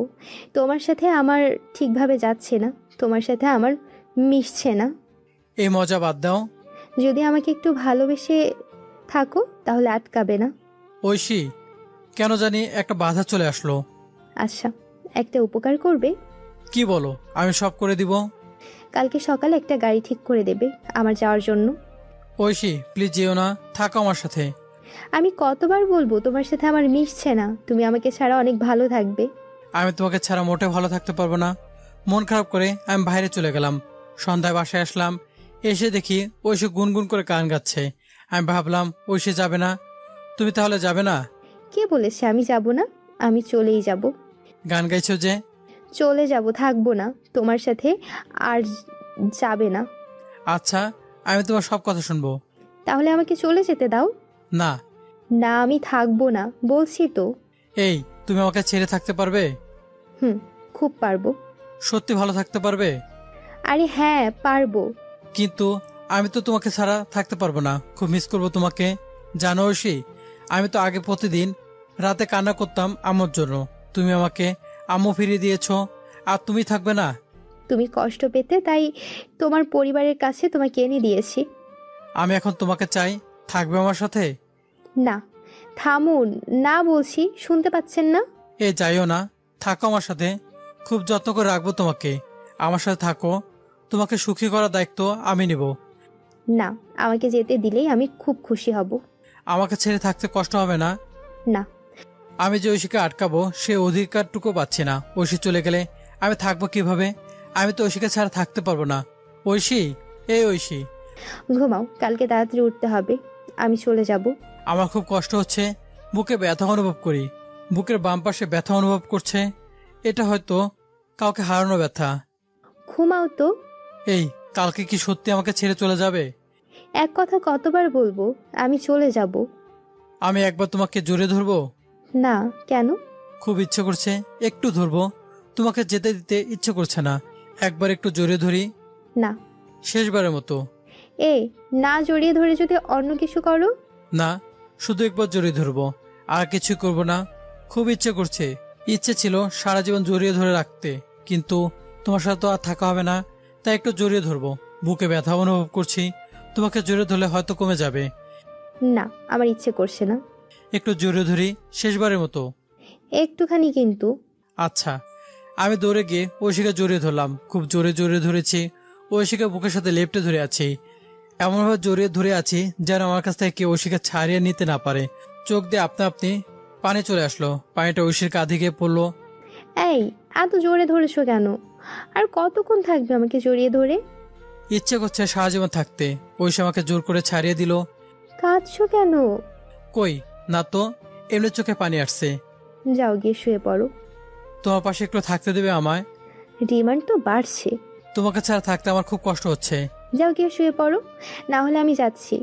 তোমার সাথে আমার ঠিকভাবে যাচ্ছে না, তোমার সাথে আমার মিশছে না। এই মজা বাদ দাও। যদি আমাকে একটু ভালোবেসে থাকো তাহলে আটকাবে না। ঐশী, কেন জানি একটা বাধা চলে আসলো। আচ্ছা, একটা উপকার করবে? কি বলো? আমি সব করে দিব। কালকে সকালে একটা গাড়ি ঠিক করে দেবে আমার যাওয়ার জন্য। ঐশী, প্লিজ যেও না, থাকো আমার সাথে। আমি কতবার বলবো তোমার সাথে আমার মিশছে না, তুমি আমাকে ছাড়া অনেক ভালো থাকবে। আমি তোমাকে ছাড়া মোটে ভালো থাকতে পারবো না। মন খারাপ করে আমি বাইরে চলে গেলাম। সন্ধ্যায় বাসায় আসলাম। এসে দেখি ঐশী গুনগুন করে গান গাচ্ছে। আমি ভাবলাম ঐশী যাবে না। তুমি তাহলে যাবে না? কে বলেছে আমি যাব না? আমি চলেই যাব। গান গাইছো যে? চলে যাব, থাকবো না তোমার সাথে আর যাবে না। আচ্ছা, আমি তোমার সব কথা শুনবো। তাহলে আমাকে চলে যেতে দাও। না না, আমি থাকবো না বলছি তো। তুমি আমাকে ছেড়ে থাকতে পারবে? খুব পারবো। সত্যি ভালো থাকতে পারবে? আরে হ্যাঁ, পারবো। কিন্তু আমি তো তোমাকে ছাড়া থাকতে পারবো না। খুব মিস করবো তোমাকে। জানো ঐশী, আমি তো আগে প্রতিদিন রাতে কান্না করতাম আম্মুর জন্য। তুমি আমাকে আম্মু ফিরিয়ে দিয়েছো, আর তুমি থাকবে না। তুমি কষ্ট পেতে, তাই তোমার পরিবারের কাছে তোমাকে এনে দিয়েছি। আমি এখন তোমাকে চাই, থাকবে আমার সাথে? না, থামুন না বলছি, শুনতে পাচ্ছেন না? যাইও না, থাকো আমার সাথে। খুব যত্ন করে রাখবো তোমাকে। আমার সাথে থাকো, তোমাকে সুখী করার দায়িত্ব আমি নেব। না, আমাকে যেতে দিলেই আমি খুব খুশি হব। আমাকে ছেড়ে থাকতে কষ্ট হবে না? না। আমি যে ঐশীকে আটকাবো সে অধিকারটুকু পাচ্ছি না। ঐশী চলে গেলে আমি থাকবো কিভাবে? আমি তো ঐশীকে ছাড়া থাকতে পারবো না। ঐশী, ঐশী, ঘুমাও, কালকে তাড়াতাড়ি উঠতে হবে। আমি চলে যাব। আমার খুব কষ্ট হচ্ছে, বুকে ব্যথা অনুভব করি। বুকের বাম পাশে ব্যথা অনুভব করছে। এটা হয়তো কাউকে হারানো ব্যথা। ঘুমাও তো। এই, কালকে কি সত্যি আমাকে ছেড়ে চলে যাবে? এক কথা কতবার বলবো আমি চলে যাব? আমি একবার তোমাকে জড়িয়ে ধরবো? না, কেন? খুব ইচ্ছে করছে, একটু ধরবো। তোমাকে যেতে দিতে ইচ্ছে করছে না। একবার একটু জড়িয়ে ধরি, না। শেষবারের মতো। না জড়িয়ে ধরে যদি অন্য কিছু করো? না, শুধু একবার জড়িয়ে ধরবো, আর কিছু করব না। খুব ইচ্ছে করছে। ইচ্ছে ছিল সারা জীবন জড়িয়ে ধরে রাখতে, কিন্তু তোমার সাথে তো আর থাকা হবে না, তাই একটু জড়িয়ে ধরবো। বুকে ব্যথা অনুভব করছি, তোমাকে জড়িয়ে ধরলে হয়তো কমে যাবে। না, আমার ইচ্ছে করছে না। একটু জড়িয়ে ধরি, শেষবারের মতো। একটুখানি কিন্তু। আচ্ছা। আমি দৌড়ে গিয়ে ঐশীকে জড়িয়ে ধরলাম, খুব জোরে জড়িয়ে ধরেছি। ঐশীকে বুকের সাথে লেপ্টে ধরে আছি, এমনভাবে জড়িয়ে ধরে আছি যেন আমার কাছ থেকে কেউ ঐশীকে ছাড়িয়ে নিতে না পারে। চোখ দিয়ে আপনা আপনি পানি চলে আসলো, পানিটা ঐশীর কাঁধে গিয়ে পড়লো। এই, এত জোরে ধরেছো কেন? আর কতক্ষণ থাকবে আমাকে জড়িয়ে ধরে? ইচ্ছে করছে সারা জীবন থাকতে। ঐশী আমাকে জোর করে ছাড়িয়ে দিল। কাঁদছো কেন? কই না তো, এমনি চোখে পানি আসছে। যাও গিয়ে শুয়ে পড়ো। তোমার পাশে একটু থাকতে দেবে আমায়? ডিমান্ড তো বাড়ছে। তোমাকে ছাড়া থাকতে আমার খুব কষ্ট হচ্ছে। যাও গিয়ে শুয়ে পড়ো, না হলে আমি যাচ্ছি।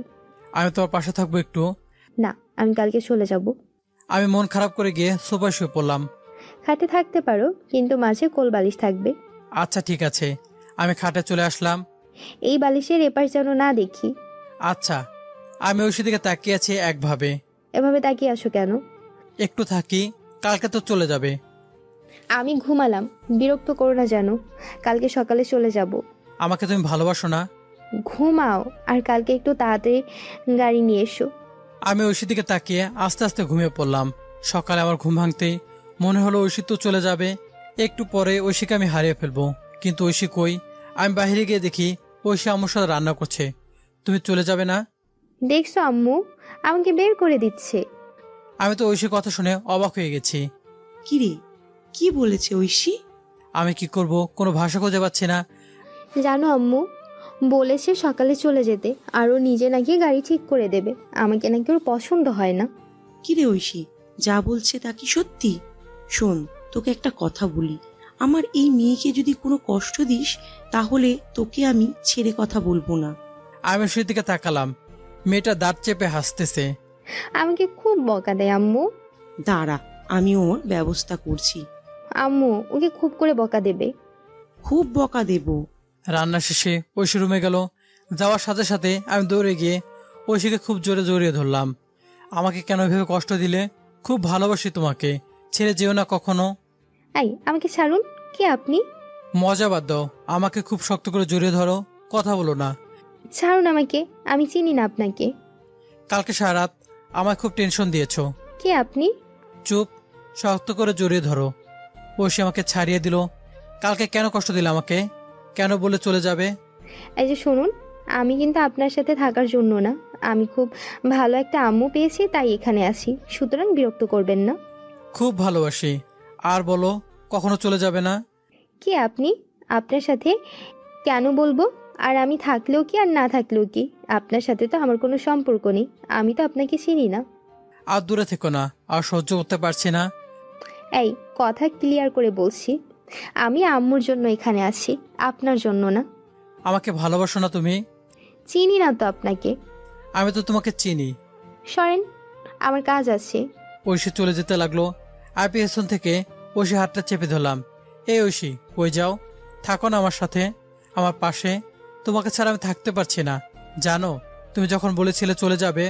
আমি তোমার পাশে থাকবো একটু। না, আমি কালকে চলে যাব। আমি মন খারাপ করে গিয়ে সোফায় শুয়ে পড়লাম। খাটে থাকতে পারো, কিন্তু মাঝে কোল বালিশ থাকবে। আচ্ছা ঠিক আছে। আমি খাটে চলে আসলাম। এই বালিশের এপাশ যেন না দেখি। আচ্ছা। আমি ঐশীর দিকে তাকিয়ে আছি একভাবে। এভাবে তাকিয়ে আসো কেন? একটু থাকি, কালকে তো চলে যাবে। আমি ঘুমালাম, বিরক্ত করো না যেন। কালকে সকালে চলে যাব। আমাকে তুমি ভালোবাসো না? ঘুমাও, আর কালকে একটু তাড়াতাড়ি গাড়ি নিয়ে এসো। আমি ঐশীর দিকে তাকিয়ে আস্তে আস্তে ঘুমিয়ে পড়লাম। সকালে আমার ঘুম ভাঙতেই মনে হলো ঐশী তো চলে যাবে, একটু পরে ঐশীকে আমি হারিয়ে ফেলবো। কিন্তু ঐশী কই? আমি বাইরে গিয়ে দেখি ঐশী আমার সাথে রান্না করছে। তুমি চলে যাবে না? দেখছো আম্মু আমাকে বের করে দিচ্ছে। আমি তো ঐশীর কথা শুনে অবাক হয়ে গেছি। কিরে, কি বলেছে ঐশী? আমি কি করব, কোনো ভাষা খুঁজে পাচ্ছি না। জানো আম্মু, বলেছে সকালে চলে যেতে, আর ও নিজে নাকি গাড়ি ঠিক করে দেবে। আমাকে নাকি ওর পছন্দ হয় না। কিরে ঐশী, যা বলছে তা কি সত্যি? শোন, তোকে একটা কথা বলি, আমার এই মেয়েকে যদি কোনো কষ্ট দিস তাহলে তোকে আমি ছেড়ে কথা বলবো না। আমি ঐশীর দিকে তাকালাম, মেয়েটা দাঁত চেপে হাসতেছে। আমাকে খুব বকা দেয় আম্মু। দাঁড়া, আমি ওর ব্যবস্থা করছি। আম্মু ওকে খুব করে বকা দেবে। খুব বকা দেব। রান্না শেষে ঐশী রুমে গেল। যাওয়ার সাথে সাথে আমি দৌড়ে গিয়ে ঐশীকে খুব জোরে জড়িয়ে ধরলাম। আমাকে কেন ভেবে কষ্ট দিলে? খুব ভালোবাসি তোমাকে, ছেড়ে যেও না কখনো। এই, আমাকে ছাড়ুন। কে আপনি? মজা বাদ দাও, আমাকে খুব শক্ত করে জড়িয়ে ধরো, কথা বলো না। ছাড়ুন আমাকে, আমি চিনি না আপনাকে। কালকে সারা রাত আমায় খুব টেনশন দিয়েছো। কে আপনি? চুপ, শক্ত করে জড়িয়ে ধরো। ঐশী আমাকে ছাড়িয়ে দিল। কালকে কেন কষ্ট দিলে আমাকে? কেন বলে চলে যাবে? এই যে শুনুন, আমি কিন্তু আপনার সাথে থাকার জন্য না। আমি খুব ভালো একটা আম্মু পেয়েছি, তাই এখানে আছি। সুতরাং বিরক্ত করবেন না। খুব ভালোবাসি। আর বলো, কখনো চলে যাবে না? কে আপনি? আপনার সাথে কেন বলবো? আর আমি থাকলেও কি আর না থাকলেও কি, আপনার সাথে তো আমার কোনো সম্পর্ক নেই। আমি তো আপনাকে চিনি না। আর দূরে থেকো না, আর সহ্য করতে পারছি না। এই, কথা ক্লিয়ার করে বলছি, আমি আম্মুর জন্য এখানে আছি, আপনার জন্য না। আমাকে ভালোবাসো না তুমি? চিনি না তো আপনাকে। আমি তো তোমাকে চিনি। সরেন, আমার কাজ আছে। ঐশী চলে যেতে লাগলো। আর পেছন থেকে ঐশী হাতটা চেপে ধরলাম। এই ঐশী, কই যাও? থাকো না আমার সাথে, আমার পাশে। তোমাকে ছাড়া আমি থাকতে পারছি না। জানো, তুমি যখন বলেছিলে চলে যাবে,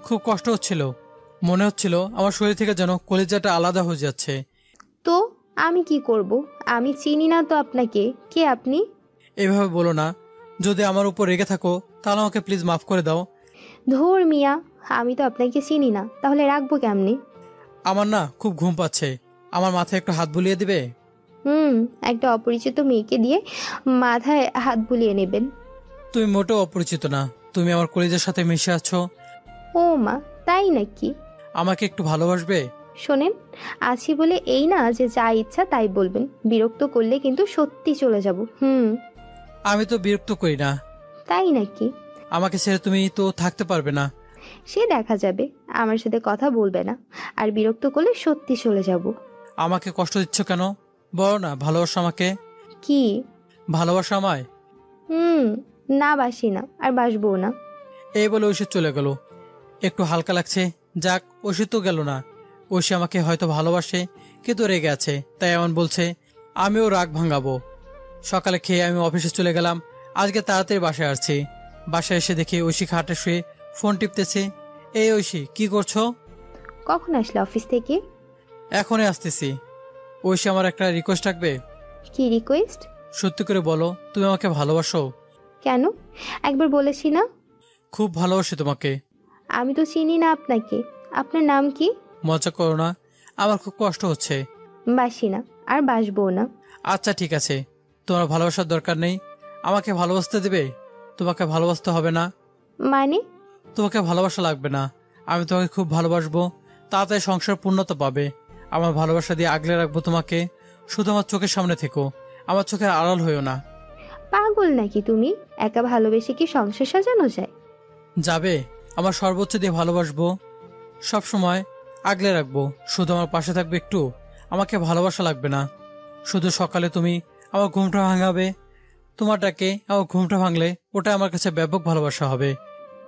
খুব কষ্ট হচ্ছিল। মনে হচ্ছিল আমার শরীর থেকে যেন কলিজাটা আলাদা হয়ে যাচ্ছে। তো আমি কি করব? আমি চিনি না তো আপনাকে। কে আপনি? এইভাবে বলো না। যদি আমার উপর রেগে থাকো তাহলে আমাকে প্লিজ মাফ করে দাও। ধুর মিয়া, আমি তো আপনাকে চিনি না, তাহলে রাখবো কেমনি? আমার না খুব ঘুম পাচ্ছে, আমার মাথায় একটু হাত বুলিয়ে দিবে? একটা অপরিচিত মেয়েকে দিয়ে মাথায় হাত বুলিয়ে নেবেন? তুমি মোটেও অপরিচিত না, তুমি আমার কলিজার সাথে মিশে আছো। ও মা, তাই নাকি? আমাকে একটু ভালোবাসবে? শোনেন, আছি বলে এই না যে যা ইচ্ছা তাই বলবেন। বিরক্ত করলে কিন্তু সত্যি চলে যাব। আমি তো বিরক্ত করি না। তাই নাকি? আমাকে ছেড়ে তুমি তো থাকতে পারবে না। সে দেখা যাবে। আমার সাথে কথা বলবে না, আর বিরক্ত করলে সত্যি চলে যাব। আমাকে কষ্ট দিচ্ছ কেন? বলো না ভালোবাসো আমাকে। কি? ভালোবাসো আমায়? না, বাসি না, আর বাসবো না। এই বলে ঐশী চলে গেল। একটু হালকা লাগছে। যাক, ঐশী তো গেল না। ঐশী আমাকে হয়তো ভালোবাসে, কিন্তু রেগে আছে, তাই এমন বলছে। আমিও রাগ ভাঙাবো। সকালে খেয়ে আমি অফিসে চলে গেলাম। আজকে তাড়াতাড়ি বাসায় আসছি। বাসায় এসে দেখি ঐশী খাটে শুয়ে ফোন টিপতেছে। এই ঐশী, কি করছো? কখন আসলে অফিস থেকে? এখনই আসতেছি। ঐশী, আমার একটা রিকোয়েস্ট রাখবে? কি রিকোয়েস্ট? সত্যি করে বলো, তুমি আমাকে ভালোবাসো? কেন? একবার বলেছি না? খুব ভালোবাসি তোমাকে। আমি তো চিনি না আপনাকে। আপনার নাম কি? মজা করো না, আমার খুব কষ্ট হচ্ছে। বাসি না, আর বাসবো না। আচ্ছা ঠিক আছে, তোমার ভালোবাসার দরকার নেই। আমাকে ভালোবাসতে দেবে? তোমাকে ভালোবাসতে হবে না। মানে? তোমাকে ভালোবাসা লাগবে না। আমি তোমাকে খুব ভালোবাসবো, তাড়াতাড়ি সংসার পূর্ণতা পাবে। আমার ভালোবাসা দিয়ে আগলে রাখবো তোমাকে। শুধু আমার চোখের সামনে থেকো, আমার চোখের আড়াল হইও না। পাগল নাকি তুমি? একা ভালোবেসে কি সংসার সাজানো যায়? যাবে? আমার সর্বোচ্চ দিয়ে ভালোবাসবো, সব সময় আগলে রাখবো। শুধু আমার পাশে থাকবে একটু। আমাকে ভালোবাসা লাগবে না। শুধু সকালে তুমি আমার ঘুমটা ভাঙাবে। তোমার ডাকে আমার ঘুমটা ভাঙলে ওটা আমার কাছে ব্যাপক ভালোবাসা হবে।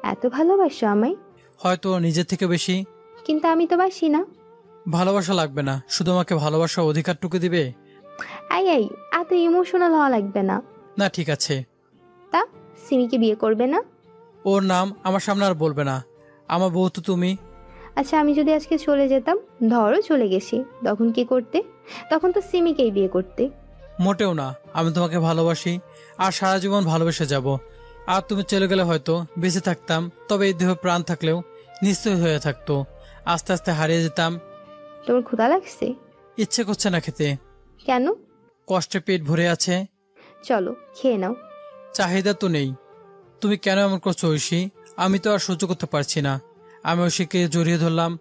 এত ভালোবাসো আমায়? হয়তো নিজের থেকে বেশি। কিন্তু আমি তো বাসি না। ভালোবাসা লাগবে না, শুধু আমাকে ভালোবাসার অধিকারটুকু দিবে। আই এত ইমোশনাল হওয়া লাগবে না। না ঠিক আছে। তা সিমিকে বিয়ে করবে না? ওর নাম আমার সামনে আর বলবে না। আমার বউ তো তুমি। আচ্ছা, আমি যদি আজকে চলে যেতাম, ধরো চলে গেছি, তখন কি করতে? তখন তো সিমিকেই বিয়ে করতে। মোটেও না, আমি তোমাকে ভালোবাসি, আর সারা জীবন ভালোবেসে যাব। আর তুমি চলে গেলে হয়তো বেঁচে থাকতাম, তবে এই দেহ প্রাণ থাকলেও নিশ্চয় হয়ে থাকতো। আস্তে আস্তে হারিয়ে যেতাম। তোমার ক্ষুধা লাগছে? ইচ্ছে করছে না খেতে। কেন? কষ্টে পেট ভরে আছে। চলো খেয়ে নাও। চাহিদা তো নেই। তুমি কেন এমন করছো ঐশী? আমি তো আর সহ্য করতে পারছি না। আমি ঐশীকে জড়িয়ে ধরলাম।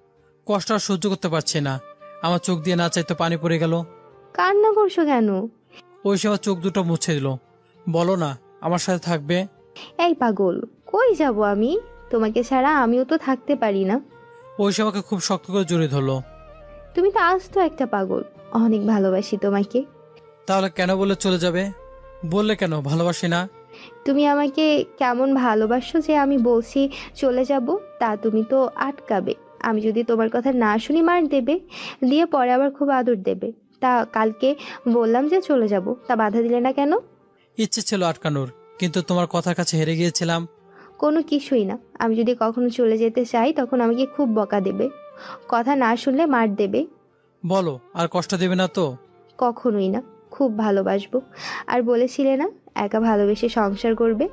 কষ্ট আর সহ্য করতে পারছি না। আমার চোখ দিয়ে না চাইতে পানি পড়ে গেল। কান্না করছো কেন? ঐশী আমার চোখ দুটো মুছে দিল। বলো না আমার সাথে থাকবে? এই পাগল, কই যাব আমি? তোমাকে ছাড়া আমিও তো থাকতে পারি না। ঐশী আমাকে খুব শক্ত করে জড়িয়ে ধরলো। তুমি তো আস্ত একটা পাগল। অনেক ভালোবাসি তোমাকে। তাহলে কেন বলে চলে যাবে? বললে কেন ভালোবাসি না? তুমি আমাকে কেমন ভালোবাসো যে আমি বলছি চলে যাব, তা তুমি তো আটকাবে। আমি যদি তোমার কথা না শুনি মার দেবে, দিয়ে পরে আবার খুব আদর দেবে। তা কালকে বললাম যে চলে যাব, তা বাধা দিলে না কেন? ইচ্ছে ছিল আটকানোর, কিন্তু তোমার কথার কাছে হেরে গিয়েছিলাম। কোনো কিছুই না। আমি যদি কখনো চলে যেতে চাই তখন আমাকে খুব বকা দেবে, কথা না শুনলে মার দেবে। বলো, আর কষ্ট দেবে না তো? কখনোই না। খুব ভালোবাসবো। আর বলেছিলে না একা ভালোবেসে সংসার করবে,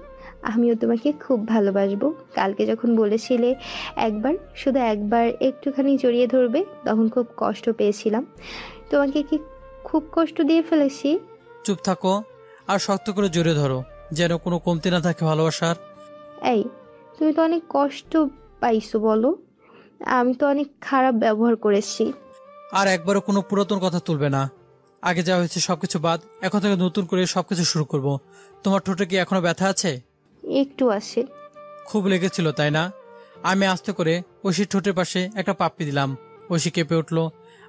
আমিও তোমাকে খুব ভালোবাসবো। কালকে যখন বলেছিলে একবার, শুধু একবার একটুখানি জড়িয়ে ধরবে, তখন খুব কষ্ট পেয়েছিলাম। তোমাকে কি খুব কষ্ট দিয়ে ফেলেছি? চুপ থাকো, আর শক্ত করে জড়িয়ে ধরো, যেন কোনো কমতি না থাকে ভালোবাসার। এই, তুমি তো অনেক কষ্ট পাইছো বলো। আমি তো অনেক খারাপ ব্যবহার করেছি। আর একবারও কোনো পুরাতন কথা তুলবে না। আগে যা হয়েছে সবকিছু বাদ, এখন থেকে নতুন করে সবকিছু শুরু করব। তোমার ঠোঁটে কি এখনো ব্যথা আছে? একটু আছে। খুব লেগেছিল তাই না? আমি আস্তে করে ঐশীর ঠোঁটের পাশে একটা পাপ্পি দিলাম। ঐশী কেঁপে উঠলো,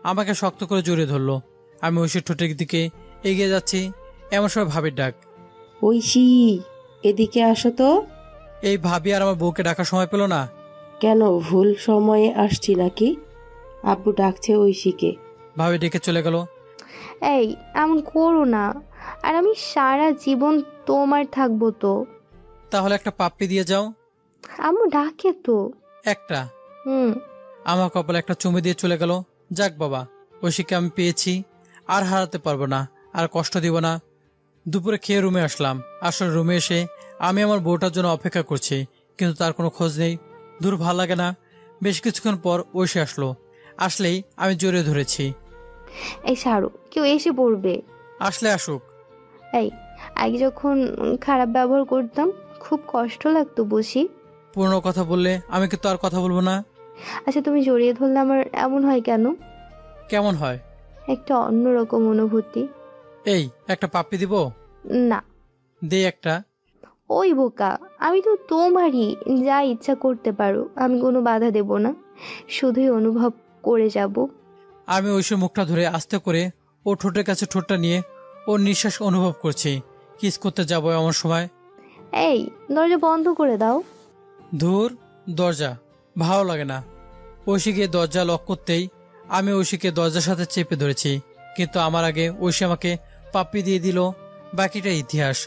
আমাকে শক্ত করে জড়িয়ে ধরলো। আমি ঐশীর ঠোঁটের দিকে এগিয়ে যাচ্ছি, এমন সময় ভাবির ডাক। ঐশী, এদিকে আসো তো। এই ভাবি আর আমার বউকে ডাকার সময় পেল না। কেন, ভুল সময়ে আসছি নাকি? আব্বু ডাকছে ঐশীকে। ভাবি ডেকে চলে গেল। এই, এমন করো না। আর আমি সারা জীবন তোমার থাকবো তো। তাহলে একটা পাপ্পি দিয়ে যাও। আম্মু ডাকে তো। একটা। হুম। আমার কপালে একটা চুমে দিয়ে চলে গেল। যাক বাবা, ঐশীকে আমি পেয়েছি, আর হারাতে পারবো না, আর কষ্ট দিব না। দুপুরে খেয়ে রুমে আসলাম। আসলে রুমে এসে আমি আমার বউটার জন্য অপেক্ষা করছি, কিন্তু তার কোনো খোঁজ নেই। দূর ভাল লাগে না। বেশ কিছুক্ষণ পর ঐশী আসলো। আসলেই আমি জড়িয়ে ধরেছি। এই সারু, কেউ এসে পড়বে। আসলে আসুক। এই, আগে যখন খারাপ ব্যবহার করতাম খুব কষ্ট লাগতো বুঝি। পুরনো কথা বললে আমি কিন্তু আর কথা বলবো না। আচ্ছা, তুমি জড়িয়ে ধরলে আমার এমন হয় কেন? কেমন হয়? একটা অন্যরকম অনুভূতি। এই, একটা পাপ্পি দিব? না। দে একটা। ওই বোকা, আমি তো তোমারই, যা ইচ্ছা করতে পারো, আমি কোনো বাধা দেব না, শুধুই অনুভব করে যাব। আমি ঐশীর মুখটা ধরে আস্তে করে ও ঠোঁটের কাছে ঠোঁটটা নিয়ে ওর নিঃশ্বাস অনুভব করছি। কিস করতে যাবো এমন সময়। এই, দরজা বন্ধ করে দাও। ধুর, দরজা ভালো লাগে না। ঐশী গিয়ে দরজা লক করতেই আমি ঐশীকে দরজার সাথে চেপে ধরেছি, কিন্তু আমার আগে ঐশী আমাকে পাপ্পি দিয়ে দিল। বাকিটা ইতিহাস।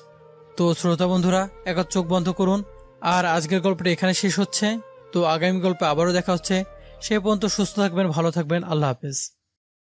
তো শ্রোতা বন্ধুরা, একবার চোখ বন্ধ করুন। আর আজকের গল্পটা এখানে শেষ হচ্ছে। তো আগামী গল্পে আবারও দেখা হচ্ছে। সে পর্যন্ত সুস্থ থাকবেন, ভালো থাকবেন। আল্লাহ হাফেজ।